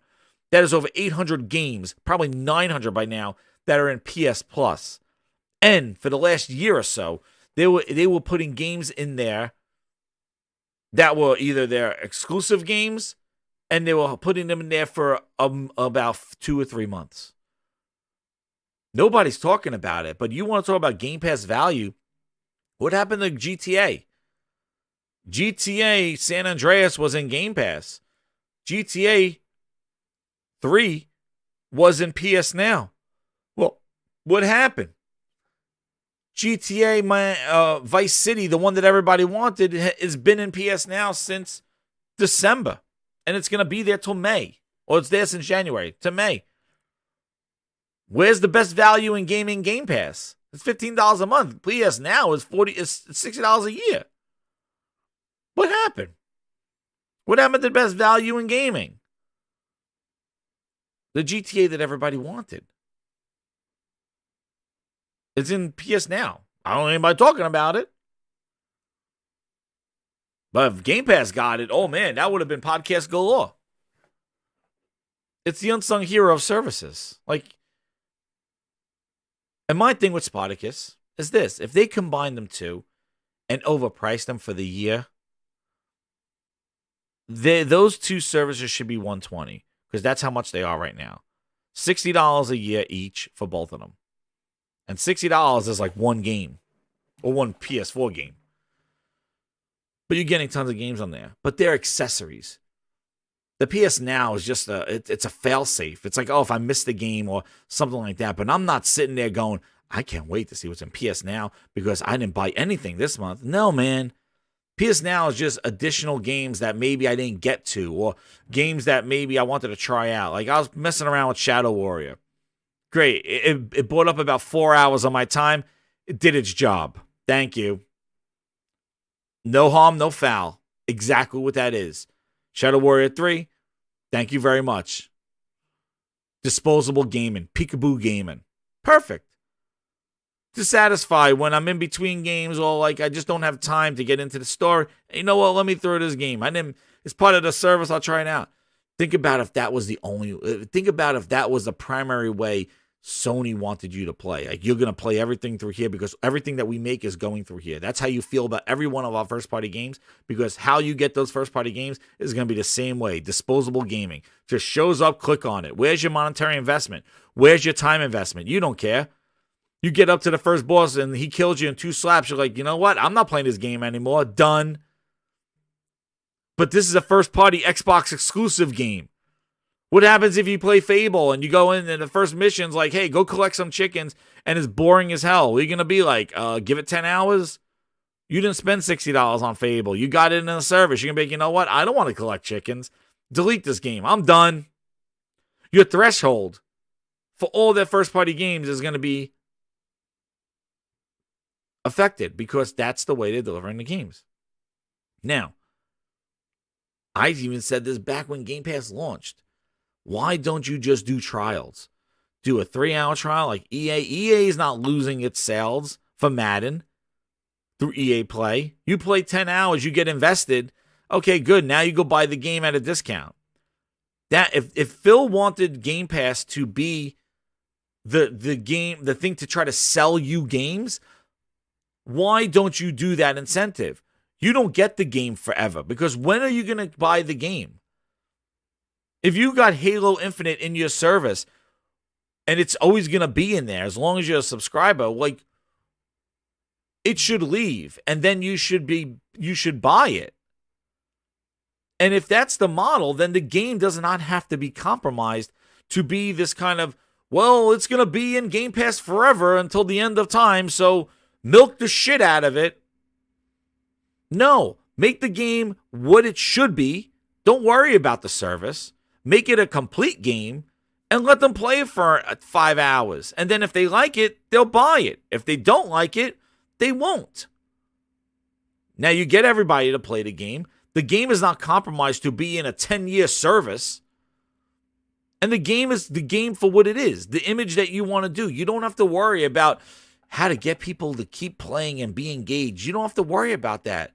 That is over 800 games, probably 900 by now, that are in PS Plus. And for the last year or so, they were putting games in there that were either their exclusive games, and they were putting them in there for about 2 or 3 months. Nobody's talking about it, but you want to talk about Game Pass value. What happened to GTA? GTA San Andreas was in Game Pass. GTA 3 was in PS Now. Well, what happened? GTA Vice City, the one that everybody wanted, has been in PS Now since December. And it's going to be there till May. Or it's there since January to May. Where's the best value in gaming Game Pass? It's $15 a month. PS Now is $60 a year. What happened? What happened to the best value in gaming? The GTA that everybody wanted. It's in PS Now. I don't know anybody talking about it. But if Game Pass got it, oh man, that would have been podcast galore. It's the unsung hero of services. And my thing with Spartacus is this. If they combine them two and overprice them for the year, those two services should be $120 because that's how much they are right now. $60 a year each for both of them. And $60 is like one game or one PS4 game. But you're getting tons of games on there. But they're accessories. The PS Now is just it's a fail-safe. It's like, oh, if I miss the game or something like that. But I'm not sitting there going, I can't wait to see what's in PS Now because I didn't buy anything this month. No, man. PS Now is just additional games that maybe I didn't get to or games that maybe I wanted to try out. Like I was messing around with Shadow Warrior. Great. It brought up about 4 hours of my time. It did its job. Thank you. No harm, no foul. Exactly what that is. Shadow Warrior 3, thank you very much. Disposable gaming, peekaboo gaming. Perfect. To satisfy when I'm in between games or like I just don't have time to get into the story. You know what? Let me throw this game. It's part of the service. I'll try it out. Think about if that was the primary way Sony wanted you to play. Like, you're going to play everything through here because everything that we make is going through here. That's how you feel about every one of our first-party games, because how you get those first-party games is going to be the same way. Disposable gaming. Just shows up, click on it. Where's your monetary investment? Where's your time investment? You don't care. You get up to the first boss and he kills you in 2 slaps. You're like, you know what? I'm not playing this game anymore. Done. But this is a first-party Xbox exclusive game. What happens if you play Fable and you go in and the first mission's like, hey, go collect some chickens, and it's boring as hell? What are you going to be like? Give it 10 hours? You didn't spend $60 on Fable. You got it in a service. You're going to be like, you know what? I don't want to collect chickens. Delete this game. I'm done. Your threshold for all their first-party games is going to be affected because that's the way they're delivering the games. Now, I even said this back when Game Pass launched. Why don't you just do trials? Do a 3-hour trial like EA. EA is not losing its sales for Madden through EA Play. You play 10 hours, you get invested. Okay, good. Now you go buy the game at a discount. That if Phil wanted Game Pass to be the thing to try to sell you games, why don't you do that incentive? You don't get the game forever, because when are you going to buy the game? If you got Halo Infinite in your service and it's always going to be in there as long as you're a subscriber, like, it should leave and then you should buy it. And if that's the model, then the game does not have to be compromised to be this kind of, well, it's going to be in Game Pass forever until the end of time, so milk the shit out of it. No, make the game what it should be. Don't worry about the service. Make it a complete game and let them play it for 5 hours. And then if they like it, they'll buy it. If they don't like it, they won't. Now you get everybody to play the game. The game is not compromised to be in a 10-year service. And the game is the game for what it is, the image that you want to do. You don't have to worry about how to get people to keep playing and be engaged. You don't have to worry about that.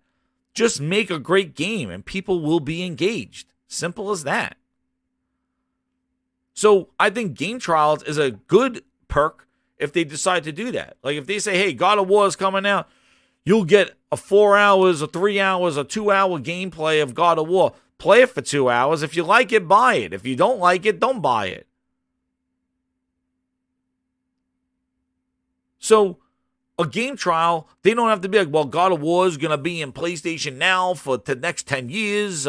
Just make a great game and people will be engaged. Simple as that. So I think game trials is a good perk if they decide to do that. Like if they say, hey, God of War is coming out, you'll get a 4 hours, or 3 hours, or 2-hour gameplay of God of War. Play it for 2 hours. If you like it, buy it. If you don't like it, don't buy it. So a game trial, they don't have to be like, well, God of War is going to be in PlayStation Now for the next 10 years.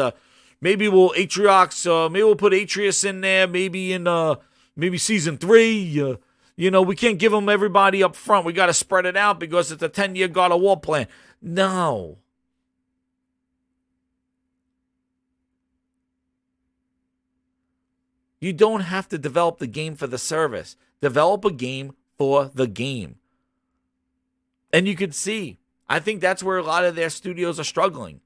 Maybe we'll put Atreus in there, maybe in maybe season 3. We can't give them everybody up front. We got to spread it out because it's a 10-year God of War plan. No. You don't have to develop the game for the service. Develop a game for the game. And you could see, I think that's where a lot of their studios are struggling.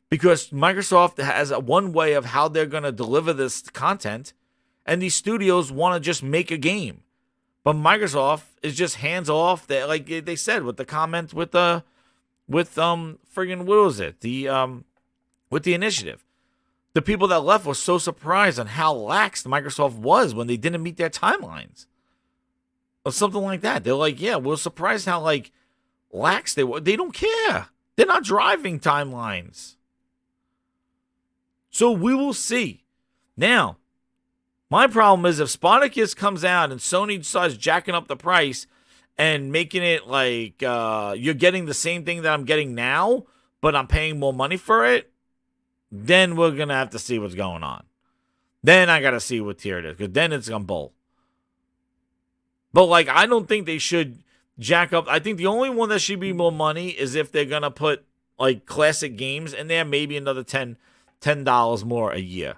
Because Microsoft has one way of how they're going to deliver this content, and these studios want to just make a game. But Microsoft is just hands off. Like they said with the comment with friggin' what was it? With the initiative. The people that left were so surprised on how lax Microsoft was when they didn't meet their timelines. Or something like that. They're like, yeah, we're surprised how lax they were. They don't care. They're not driving timelines. So we will see. Now, my problem is if Spartacus comes out and Sony decides jacking up the price and making it like you're getting the same thing that I'm getting now, but I'm paying more money for it, then we're going to have to see what's going on. Then I got to see what tier it is, because then it's going to bowl. But I don't think they should jack up. I think the only one that should be more money is if they're going to put classic games in there, maybe another $10 more a year.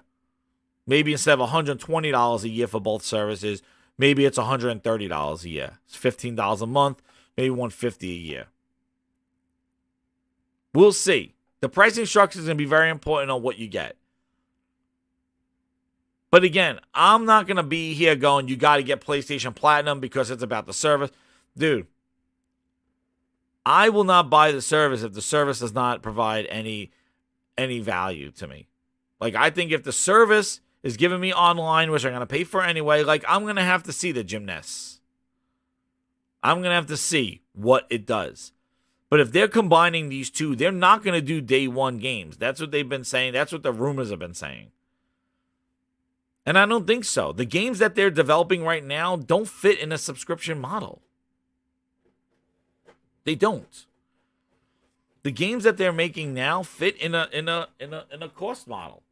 Maybe instead of $120 a year for both services, maybe it's $130 a year. It's $15 a month, maybe $150 a year. We'll see. The pricing structure is going to be very important on what you get. But again, I'm not going to be here going, you got to get PlayStation Platinum because it's about the service. Dude, I will not buy the service if the service does not provide any value to me. I think if the service is giving me online, which I'm going to pay for anyway, like, I'm going to have to see the gymnasts. I'm going to have to see what it does. But if they're combining these two, they're not going to do day one games. That's what they've been saying. That's what the rumors have been saying. And I don't think so. The games that they're developing right now don't fit in a subscription model. They don't. The games that they're making now fit in a cost model.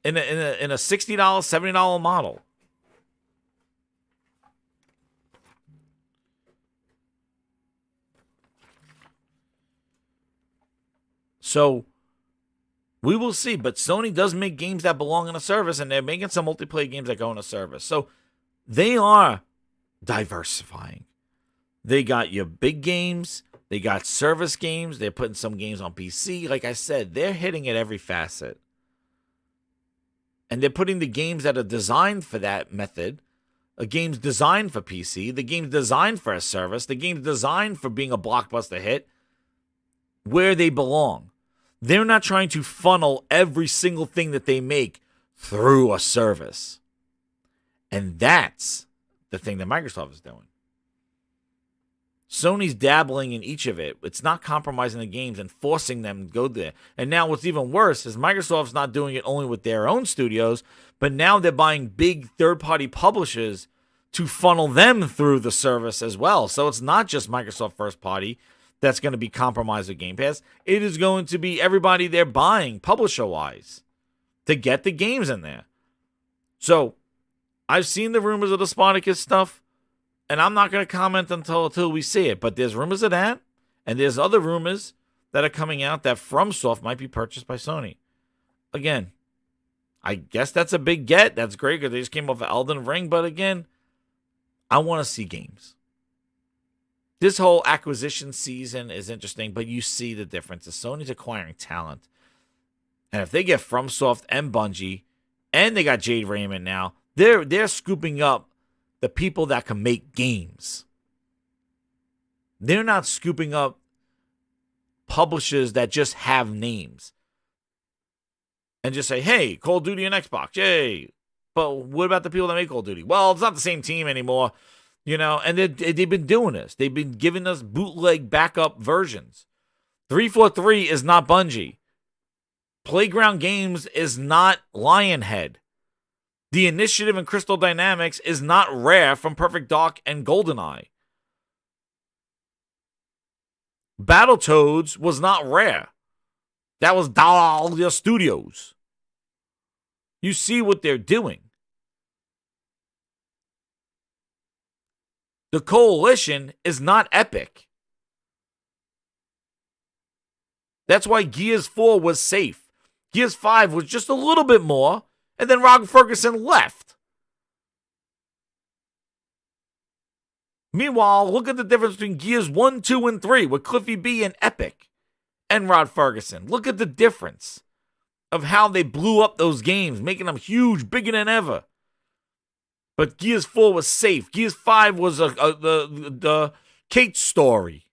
In a $60, $70 model. So we will see, but Sony does make games that belong in a service, and they're making some multiplayer games that go in a service. So they are diversifying. They got your big games, they got service games, they're putting some games on PC. Like I said, they're hitting at every facet. And they're putting the games that are designed for that method, a game's designed for PC, the game's designed for a service, the game's designed for being a blockbuster hit, where they belong. They're not trying to funnel every single thing that they make through a service. And that's the thing that Microsoft is doing. Sony's dabbling in each of it. It's not compromising the games and forcing them to go there. And now what's even worse is Microsoft's not doing it only with their own studios, but now they're buying big third-party publishers to funnel them through the service as well. So it's not just Microsoft first party that's going to be compromised with Game Pass. It is going to be everybody they're buying publisher-wise to get the games in there. So I've seen the rumors of the Spartacus stuff, and I'm not going to comment until we see it. But there's rumors of that, and there's other rumors that are coming out that FromSoft might be purchased by Sony. Again, I guess that's a big get. That's great because they just came off of Elden Ring. But again, I want to see games. This whole acquisition season is interesting, but you see the difference. Sony's acquiring talent. And if they get FromSoft and Bungie, and they got Jade Raymond now, they're scooping up the people that can make games. They're not scooping up publishers that just have names. And just say, hey, Call of Duty and Xbox, yay. But what about the people that make Call of Duty? Well, it's not the same team anymore. You know, and they've been doing this. They've been giving us bootleg backup versions. 343 is not Bungie. Playground Games is not Lionhead. The Initiative and Crystal Dynamics is not Rare from Perfect Dark and GoldenEye. Battletoads was not Rare. That was Dahlia Studios. You see what they're doing. The Coalition is not Epic. That's why Gears 4 was safe. Gears 5 was just a little bit more, and then Rob Ferguson left. Meanwhile, look at the difference between Gears 1, 2, and 3 with Cliffy B and Epic and Rod Ferguson. Look at the difference of how they blew up those games, making them huge, bigger than ever. But Gears 4 was safe. Gears 5 was the Kate story.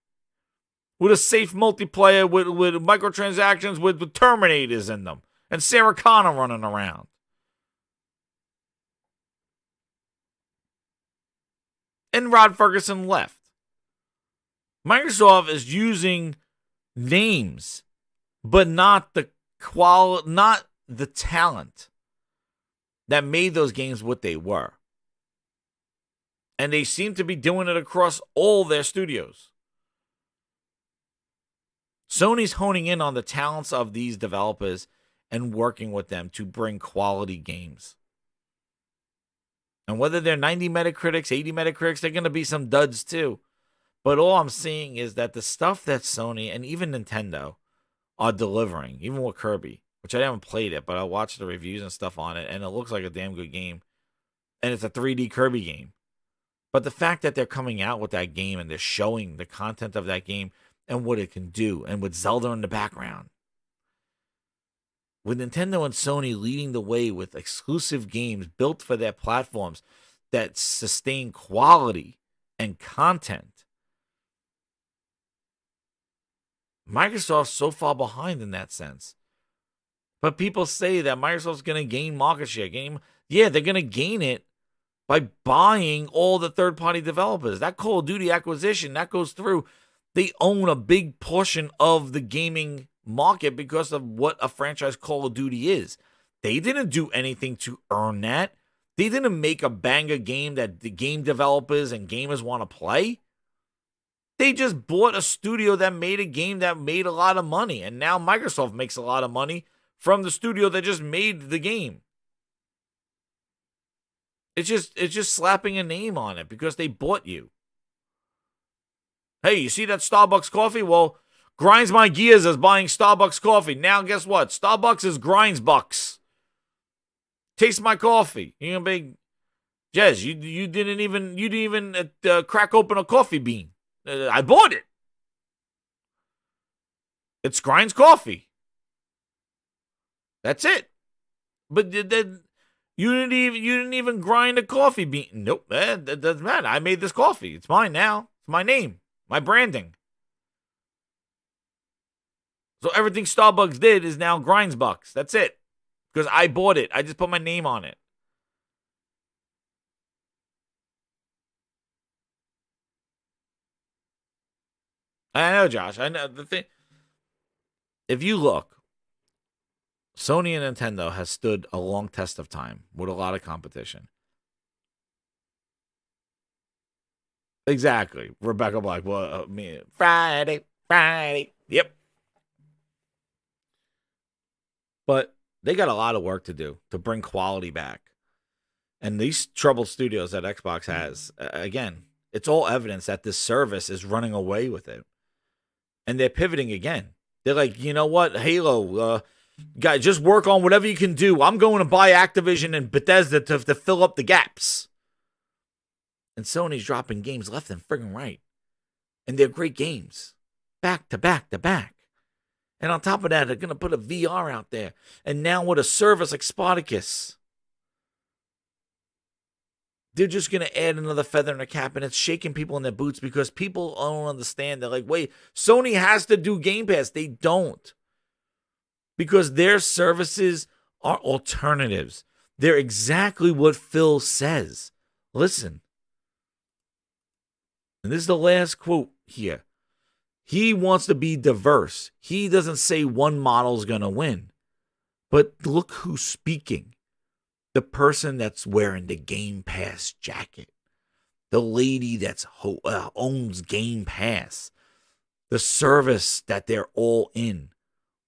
With a safe multiplayer, with microtransactions, with Terminators in them. And Sarah Connor running around. And Rod Ferguson left. Microsoft is using names, but not the not the talent that made those games what they were. And they seem to be doing it across all their studios. Sony's honing in on the talents of these developers and working with them to bring quality games. And whether they're 90 Metacritics, 80 Metacritics, they're going to be some duds too. But all I'm seeing is that the stuff that Sony and even Nintendo are delivering, even with Kirby, which I haven't played it, but I watched the reviews and stuff on it, and it looks like a damn good game. And it's a 3D Kirby game. But the fact that they're coming out with that game and they're showing the content of that game and what it can do, and with Zelda in the background. With Nintendo and Sony leading the way with exclusive games built for their platforms that sustain quality and content. Microsoft's so far behind in that sense. But people say that Microsoft's going to gain market share. Yeah, they're going to gain it by buying all the third-party developers. That Call of Duty acquisition, that goes through. They own a big portion of the gaming market because of what a franchise Call of Duty is. They didn't do anything to earn that. They didn't make a banger game that the game developers and gamers want to play. They just bought a studio that made a game that made a lot of money. And now Microsoft makes a lot of money from the studio that just made the game. It's just slapping a name on it because they bought you. Hey, you see that Starbucks coffee? Well, Grinds My Gears is buying Starbucks coffee. Now guess what? Starbucks is Grinds Bucks. Taste my coffee. You're gonna be, Jez, you didn't even crack open a coffee bean. I bought it. It's Grinds Coffee. That's it. But then you didn't even grind a coffee bean. Nope, that doesn't matter. I made this coffee. It's mine now. It's my name, my branding. So everything Starbucks did is now Grinds Bucks. That's it. Because I bought it. I just put my name on it. I know, Josh. I know the thing. If you look, Sony and Nintendo has stood a long test of time with a lot of competition. Exactly. Rebecca Black. Well, Friday. Yep. But they got a lot of work to do to bring quality back. And these troubled studios that Xbox has, again, it's all evidence that this service is running away with it. And they're pivoting again. They're like, you know what, Halo, guys, just work on whatever you can do. I'm going to buy Activision and Bethesda to fill up the gaps. And Sony's dropping games left and friggin' right. And they're great games. Back to back to back. And on top of that, they're going to put a VR out there. And now with a service like Spartacus, they're just going to add another feather in the cap, and it's shaking people in their boots because people don't understand. They're like, wait, Sony has to do Game Pass. They don't. Because their services are alternatives. They're exactly what Phil says. Listen. And this is the last quote here. He wants to be diverse. He doesn't say one model's going to win. But look who's speaking. The person that's wearing the Game Pass jacket. The lady that owns Game Pass. The service that they're all in.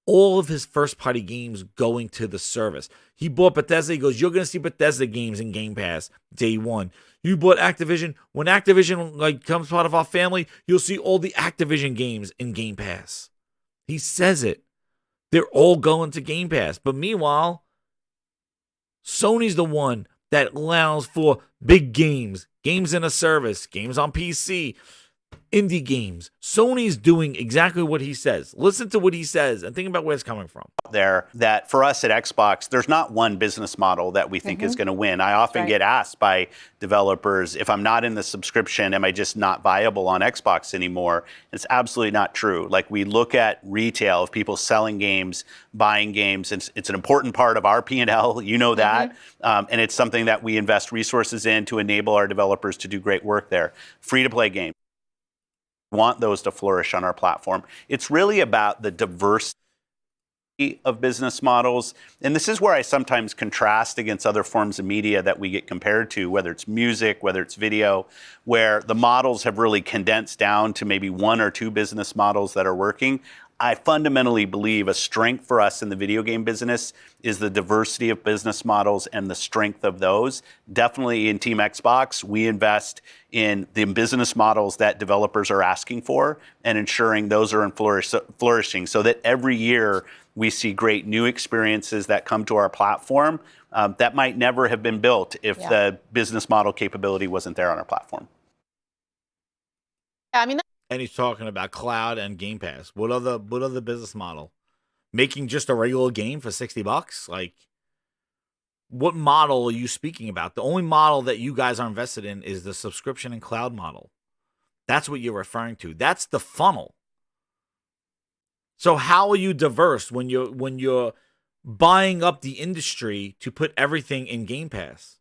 All of his first-party games going to the service. He bought Bethesda. He goes, you're going to see Bethesda games in Game Pass day one. You bought Activision. When Activision comes part of our family, you'll see all the Activision games in Game Pass. He says it. They're all going to Game Pass. But meanwhile, Sony's the one that allows for big games, games in a service, games on PC, indie games. Sony's doing exactly what he says. Listen to what he says and think about where it's coming from. There, that for us at Xbox, there's not one business model that we think is going to win. I often get asked by developers, if I'm not in the subscription, am I just not viable on Xbox anymore? It's absolutely not true. Like, we look at retail of people selling games, buying games. It's an important part of our P&L. You know that. And it's something that we invest resources in to enable our developers to do great work there. Free-to-play games. Want those to flourish on our platform. It's really about the diversity of business models. And this is where I sometimes contrast against other forms of media that we get compared to, whether it's music, whether it's video, where the models have really condensed down to maybe one or two business models that are working. I fundamentally believe a strength for us in the video game business is the diversity of business models and the strength of those. Definitely in Team Xbox, we invest in the business models that developers are asking for and ensuring those are flourishing so that every year we see great new experiences that come to our platform that might never have been built if the business model capability wasn't there on our platform. I mean, and he's talking about cloud and Game Pass. What other business model? Making just a regular game for $60? Like, what model are you speaking about? The only model that you guys are invested in is the subscription and cloud model. That's what you're referring to. That's the funnel. So how are you diverse when you're buying up the industry to put everything in Game Pass.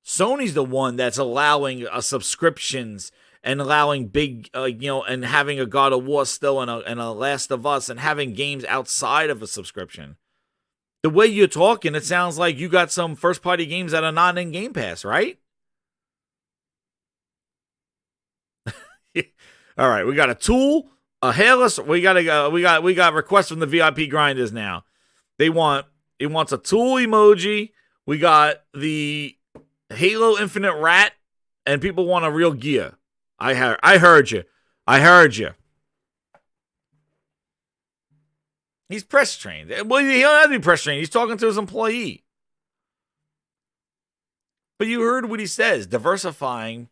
Sony's the one that's allowing subscriptions and allowing big, and having a God of War still and a Last of Us and having games outside of a subscription. The way you're talking, it sounds like you got some first-party games that are not in Game Pass, right? All right, we got a Tool, a Hairless. We got requests from the VIP grinders now. It wants a Tool emoji. We got the Halo Infinite Rat, and people want a real gear. I heard you. He's press trained. Well, he don't have to be press trained. He's talking to his employee. But you heard what he says, diversifying.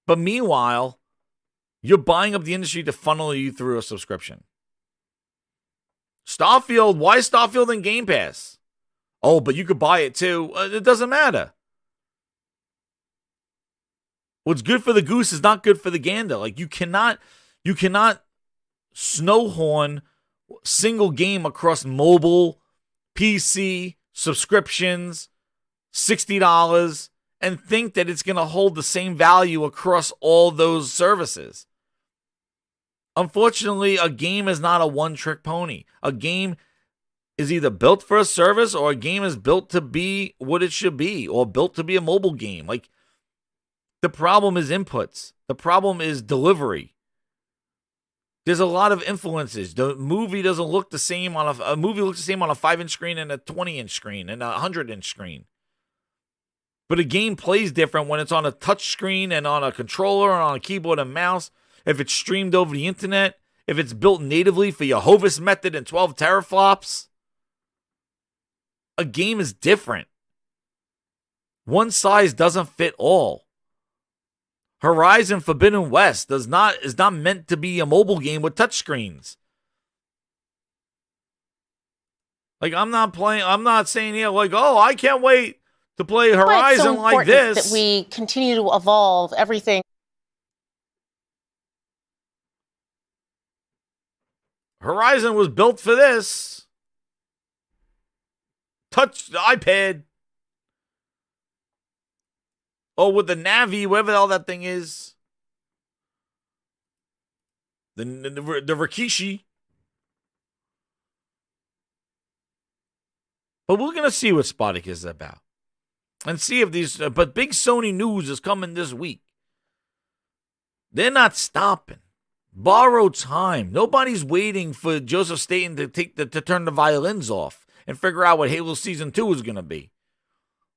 But meanwhile, you're buying up the industry to funnel you through a subscription. Starfield, why is Starfield in Game Pass? Oh, but you could buy it too. It doesn't matter. What's good for the goose is not good for the gander. Like, you cannot snowhorn single game across mobile, PC, subscriptions, $60, and think that it's going to hold the same value across all those services. Unfortunately, a game is not a one-trick pony. A game is either built for a service or a game is built to be what it should be or built to be a mobile game. Like, the problem is inputs. The problem is delivery. There's a lot of influences. The movie doesn't look the same on a movie looks the same on a 5-inch screen and a 20-inch screen and a 100-inch screen. But a game plays different when it's on a touch screen and on a controller and on a keyboard and mouse. If it's streamed over the internet, if it's built natively for your Hovis method and 12 teraflops, a game is different. One size doesn't fit all. Horizon Forbidden West is not meant to be a mobile game with touchscreens. Like, I'm not saying here, like, oh, I can't wait to play Horizon like this. That we continue to evolve everything. Horizon was built for this. Touch the iPad. Oh, with the Navi, whatever the hell that thing is. The Rikishi. But we're going to see what Spartacus is about. And see if these... But big Sony news is coming this week. They're not stopping. Borrow time. Nobody's waiting for Joseph Staten to turn the violins off and figure out what Halo Season 2 is going to be.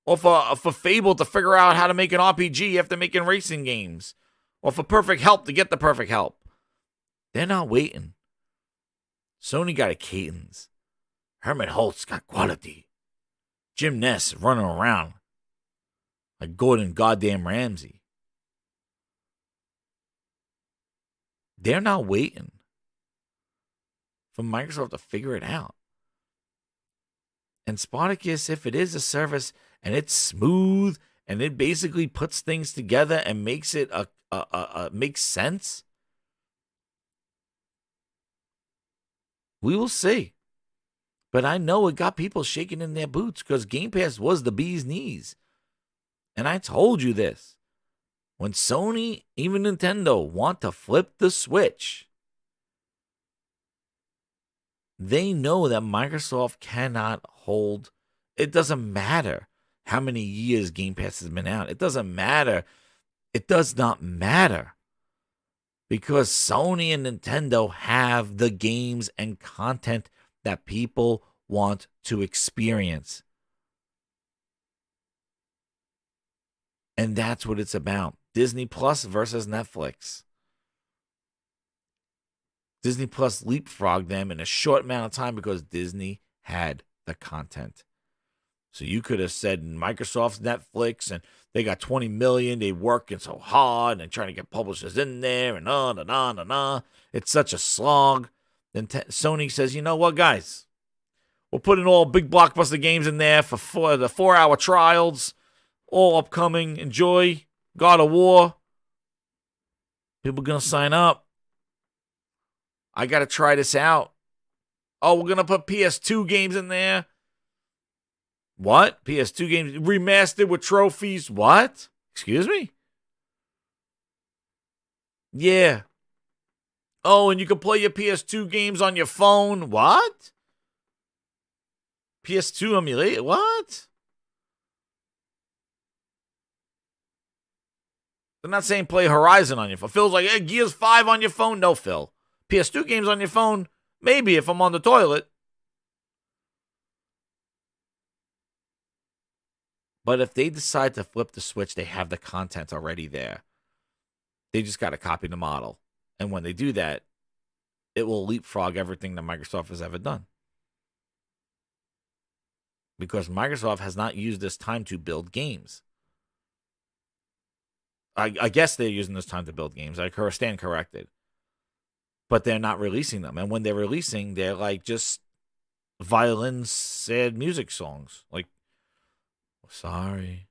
Or for Fable to figure out how to make an RPG after making racing games. Or for Perfect Help to get the Perfect Help. They're not waiting. Sony got a cadence. Herman Holtz got quality. Jim Ness running around like Gordon goddamn Ramsay. They're not waiting for Microsoft to figure it out. And Spartacus, if it is a service and it's smooth and it basically puts things together and makes it makes sense, we will see. But I know it got people shaking in their boots because Game Pass was the bee's knees. And I told you this. When Sony, even Nintendo, want to flip the switch, they know that Microsoft cannot hold. It doesn't matter how many years Game Pass has been out. It doesn't matter. It does not matter. Because Sony and Nintendo have the games and content that people want to experience. And that's what it's about. Disney Plus versus Netflix. Disney Plus leapfrogged them in a short amount of time because Disney had the content. So you could have said Microsoft's Netflix and they got 20 million, they working so hard and trying to get publishers in there and on and on and on. It's such a slog. Then Sony says, you know what, guys? We're putting all big blockbuster games in there for the 4-hour trials. All upcoming. Enjoy. God of War. People going to sign up. I got to try this out. Oh, we're going to put PS2 games in there. What? PS2 games remastered with trophies? What? Excuse me? Yeah. Oh, and you can play your PS2 games on your phone? What? PS2 emulator? What? They're not saying play Horizon on your phone. Phil's like, hey, Gears 5 on your phone? No, Phil. PS2 games on your phone? Maybe if I'm on the toilet. But if they decide to flip the switch, they have the content already there. They just got to copy the model. And when they do that, it will leapfrog everything that Microsoft has ever done. Because Microsoft has not used this time to build games. I guess they're using this time to build games. I stand corrected. But they're not releasing them. And when they're releasing, they're like just violin sad music songs. Like, sorry.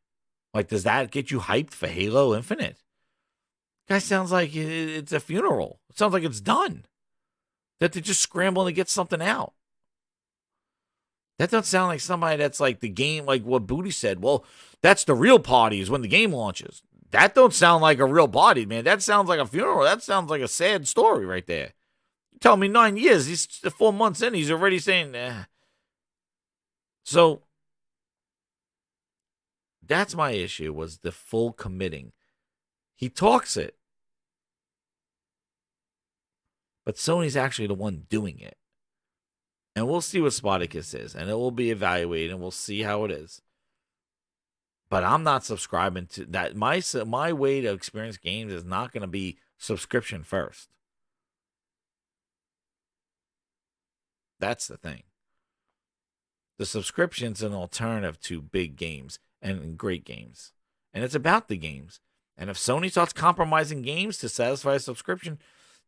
Like, does that get you hyped for Halo Infinite? Guy sounds like it's a funeral. It sounds like it's done. That they're just scrambling to get something out. That doesn't sound like somebody that's like the game, like what Booty said. Well, that's the real party is when the game launches. That don't sound like a real party, man. That sounds like a funeral. That sounds like a sad story right there. You tell me 9 years, he's 4 months in, he's already saying, eh. So, that's my issue, was the full committing. He talks it. But Sony's actually the one doing it. And we'll see what Spartacus is. And it will be evaluated, and we'll see how it is. But I'm not subscribing to that. My way to experience games is not going to be subscription first. That's the thing. The subscription's an alternative to big games and great games. And it's about the games. And if Sony starts compromising games to satisfy a subscription,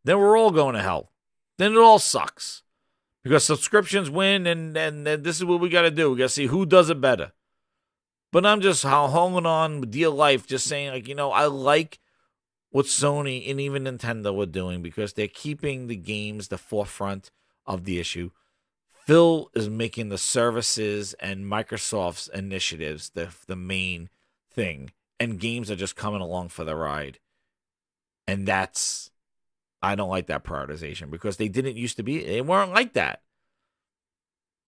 then we're all going to hell. Then it all sucks. Because subscriptions win, and this is what we got to do. We got to see who does it better. But I'm just holding on with dear life, just saying, like, I like what Sony and even Nintendo are doing because they're keeping the games the forefront of the issue. Phil is making the services and Microsoft's initiatives the main thing. And games are just coming along for the ride. And I don't like that prioritization because they didn't used to be. They weren't like that.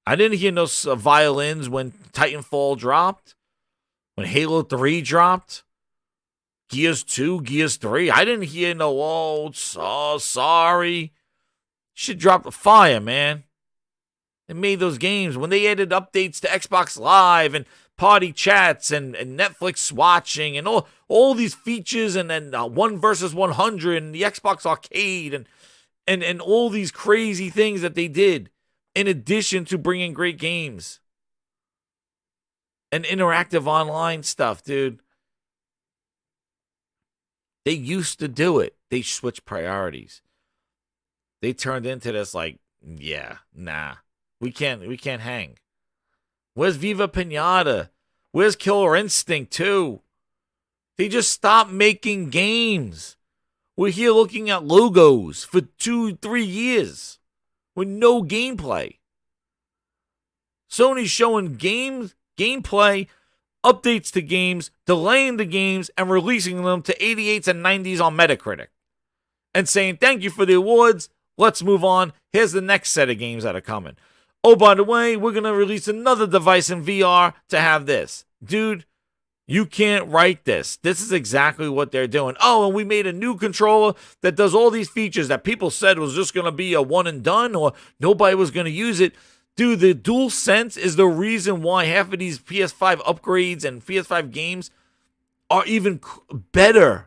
I didn't hear no violins when Titanfall dropped. When Halo 3 dropped, Gears 2, Gears 3, I didn't hear no, sorry. Shit dropped the fire, man. They made those games. When they added updates to Xbox Live and party chats and Netflix watching and all these features and then 1 versus 100 and the Xbox Arcade and all these crazy things that they did in addition to bringing great games. And interactive online stuff, dude. They used to do it. They switched priorities. They turned into this like, yeah, nah. We can't hang. Where's Viva Pinata? Where's Killer Instinct 2? They just stopped making games. We're here looking at logos for 2-3 years with no gameplay. Sony's showing gameplay, updates to games, delaying the games, and releasing them to 88s and 90s on Metacritic. And saying, thank you for the awards. Let's move on. Here's the next set of games that are coming. Oh, by the way, we're going to release another device in VR to have this. Dude, you can't write this. This is exactly what they're doing. Oh, and we made a new controller that does all these features that people said was just going to be a one and done or nobody was going to use it. Dude, the DualSense is the reason why half of these PS5 upgrades and PS5 games are even better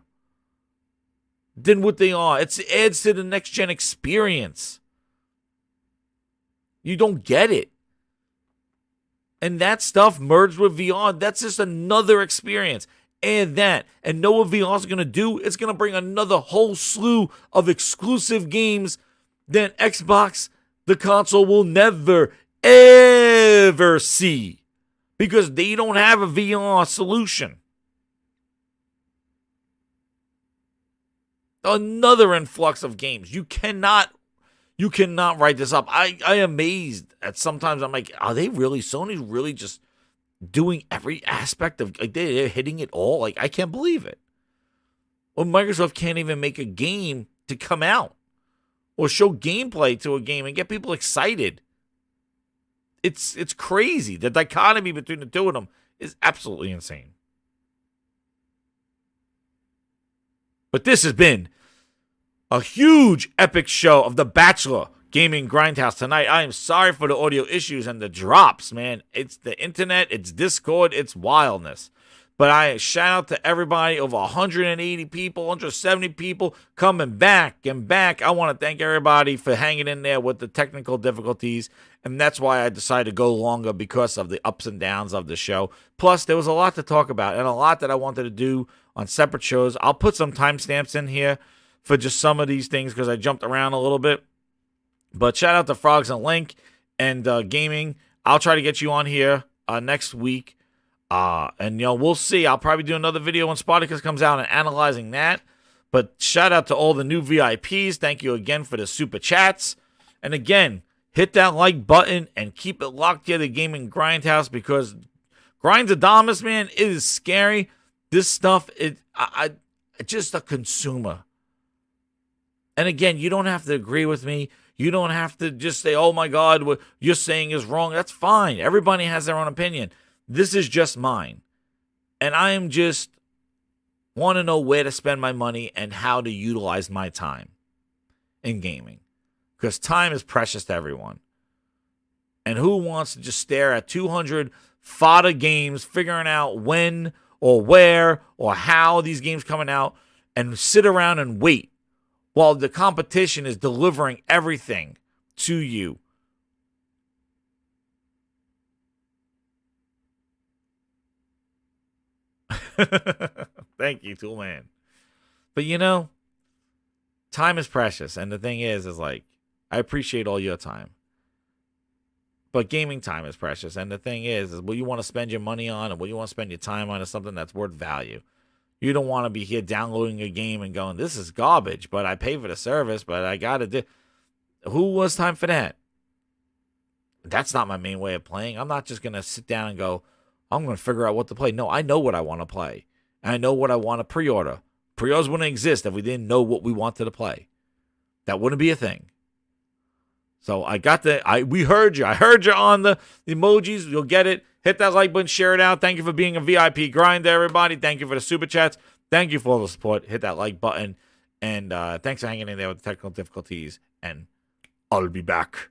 than what they are. It adds to the next-gen experience. You don't get it. And that stuff merged with VR, that's just another experience. And that. And know what VR is going to do? It's going to bring another whole slew of exclusive games that Xbox, the console, will never, ever see. Because they don't have a VR solution. Another influx of games. You cannot You cannot write this up. I am amazed at sometimes. I'm like, are they really, Sony's really just doing every aspect of, like, they're hitting it all? Like, I can't believe it. Well, Microsoft can't even make a game to come out or show gameplay to a game and get people excited. It's crazy. The dichotomy between the two of them is absolutely insane. But this has been a huge epic show of the Bachelor Gaming Grindhouse tonight. I am sorry for the audio issues and the drops, man. It's the internet, it's Discord, it's wildness. But I shout out to everybody, over 180 people, 170 people coming back and back. I want to thank everybody for hanging in there with the technical difficulties. And that's why I decided to go longer, because of the ups and downs of the show. Plus, there was a lot to talk about and a lot that I wanted to do on separate shows. I'll put some timestamps in here for just some of these things because I jumped around a little bit. But shout out to Frogs and Link and Gaming. I'll try to get you on here next week. And, we'll see. I'll probably do another video when Spartacus comes out and analyzing that. But shout out to all the new VIPs. Thank you again for the super chats. And again, hit that like button and keep it locked here to Gaming Grindhouse, because Grindadamus, man, it is scary. This stuff, I just a consumer. And again, you don't have to agree with me. You don't have to just say, oh my God, what you're saying is wrong. That's fine. Everybody has their own opinion. This is just mine. And I am just want to know where to spend my money and how to utilize my time in gaming. Because time is precious to everyone. And who wants to just stare at 200 fodder games, figuring out when or where or how these games coming out, and sit around and wait while the competition is delivering everything to you? Thank you, Toolman. But time is precious. And the thing is like, I appreciate all your time. But gaming time is precious. And the thing is what you want to spend your money on and what you want to spend your time on is something that's worth value. You don't want to be here downloading a game and going, this is garbage, but I pay for the service, but I got to do. Who was time for that? That's not my main way of playing. I'm not just going to sit down and go, I'm going to figure out what to play. No, I know what I want to play. And I know what I want to pre-order. Pre-orders wouldn't exist if we didn't know what we wanted to play. That wouldn't be a thing. So we heard you. I heard you on the emojis. You'll get it. Hit that like button, share it out. Thank you for being a VIP grinder, everybody. Thank you for the super chats. Thank you for all the support. Hit that like button. And thanks for hanging in there with the technical difficulties. And I'll be back.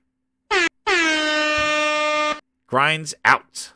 Grinds out.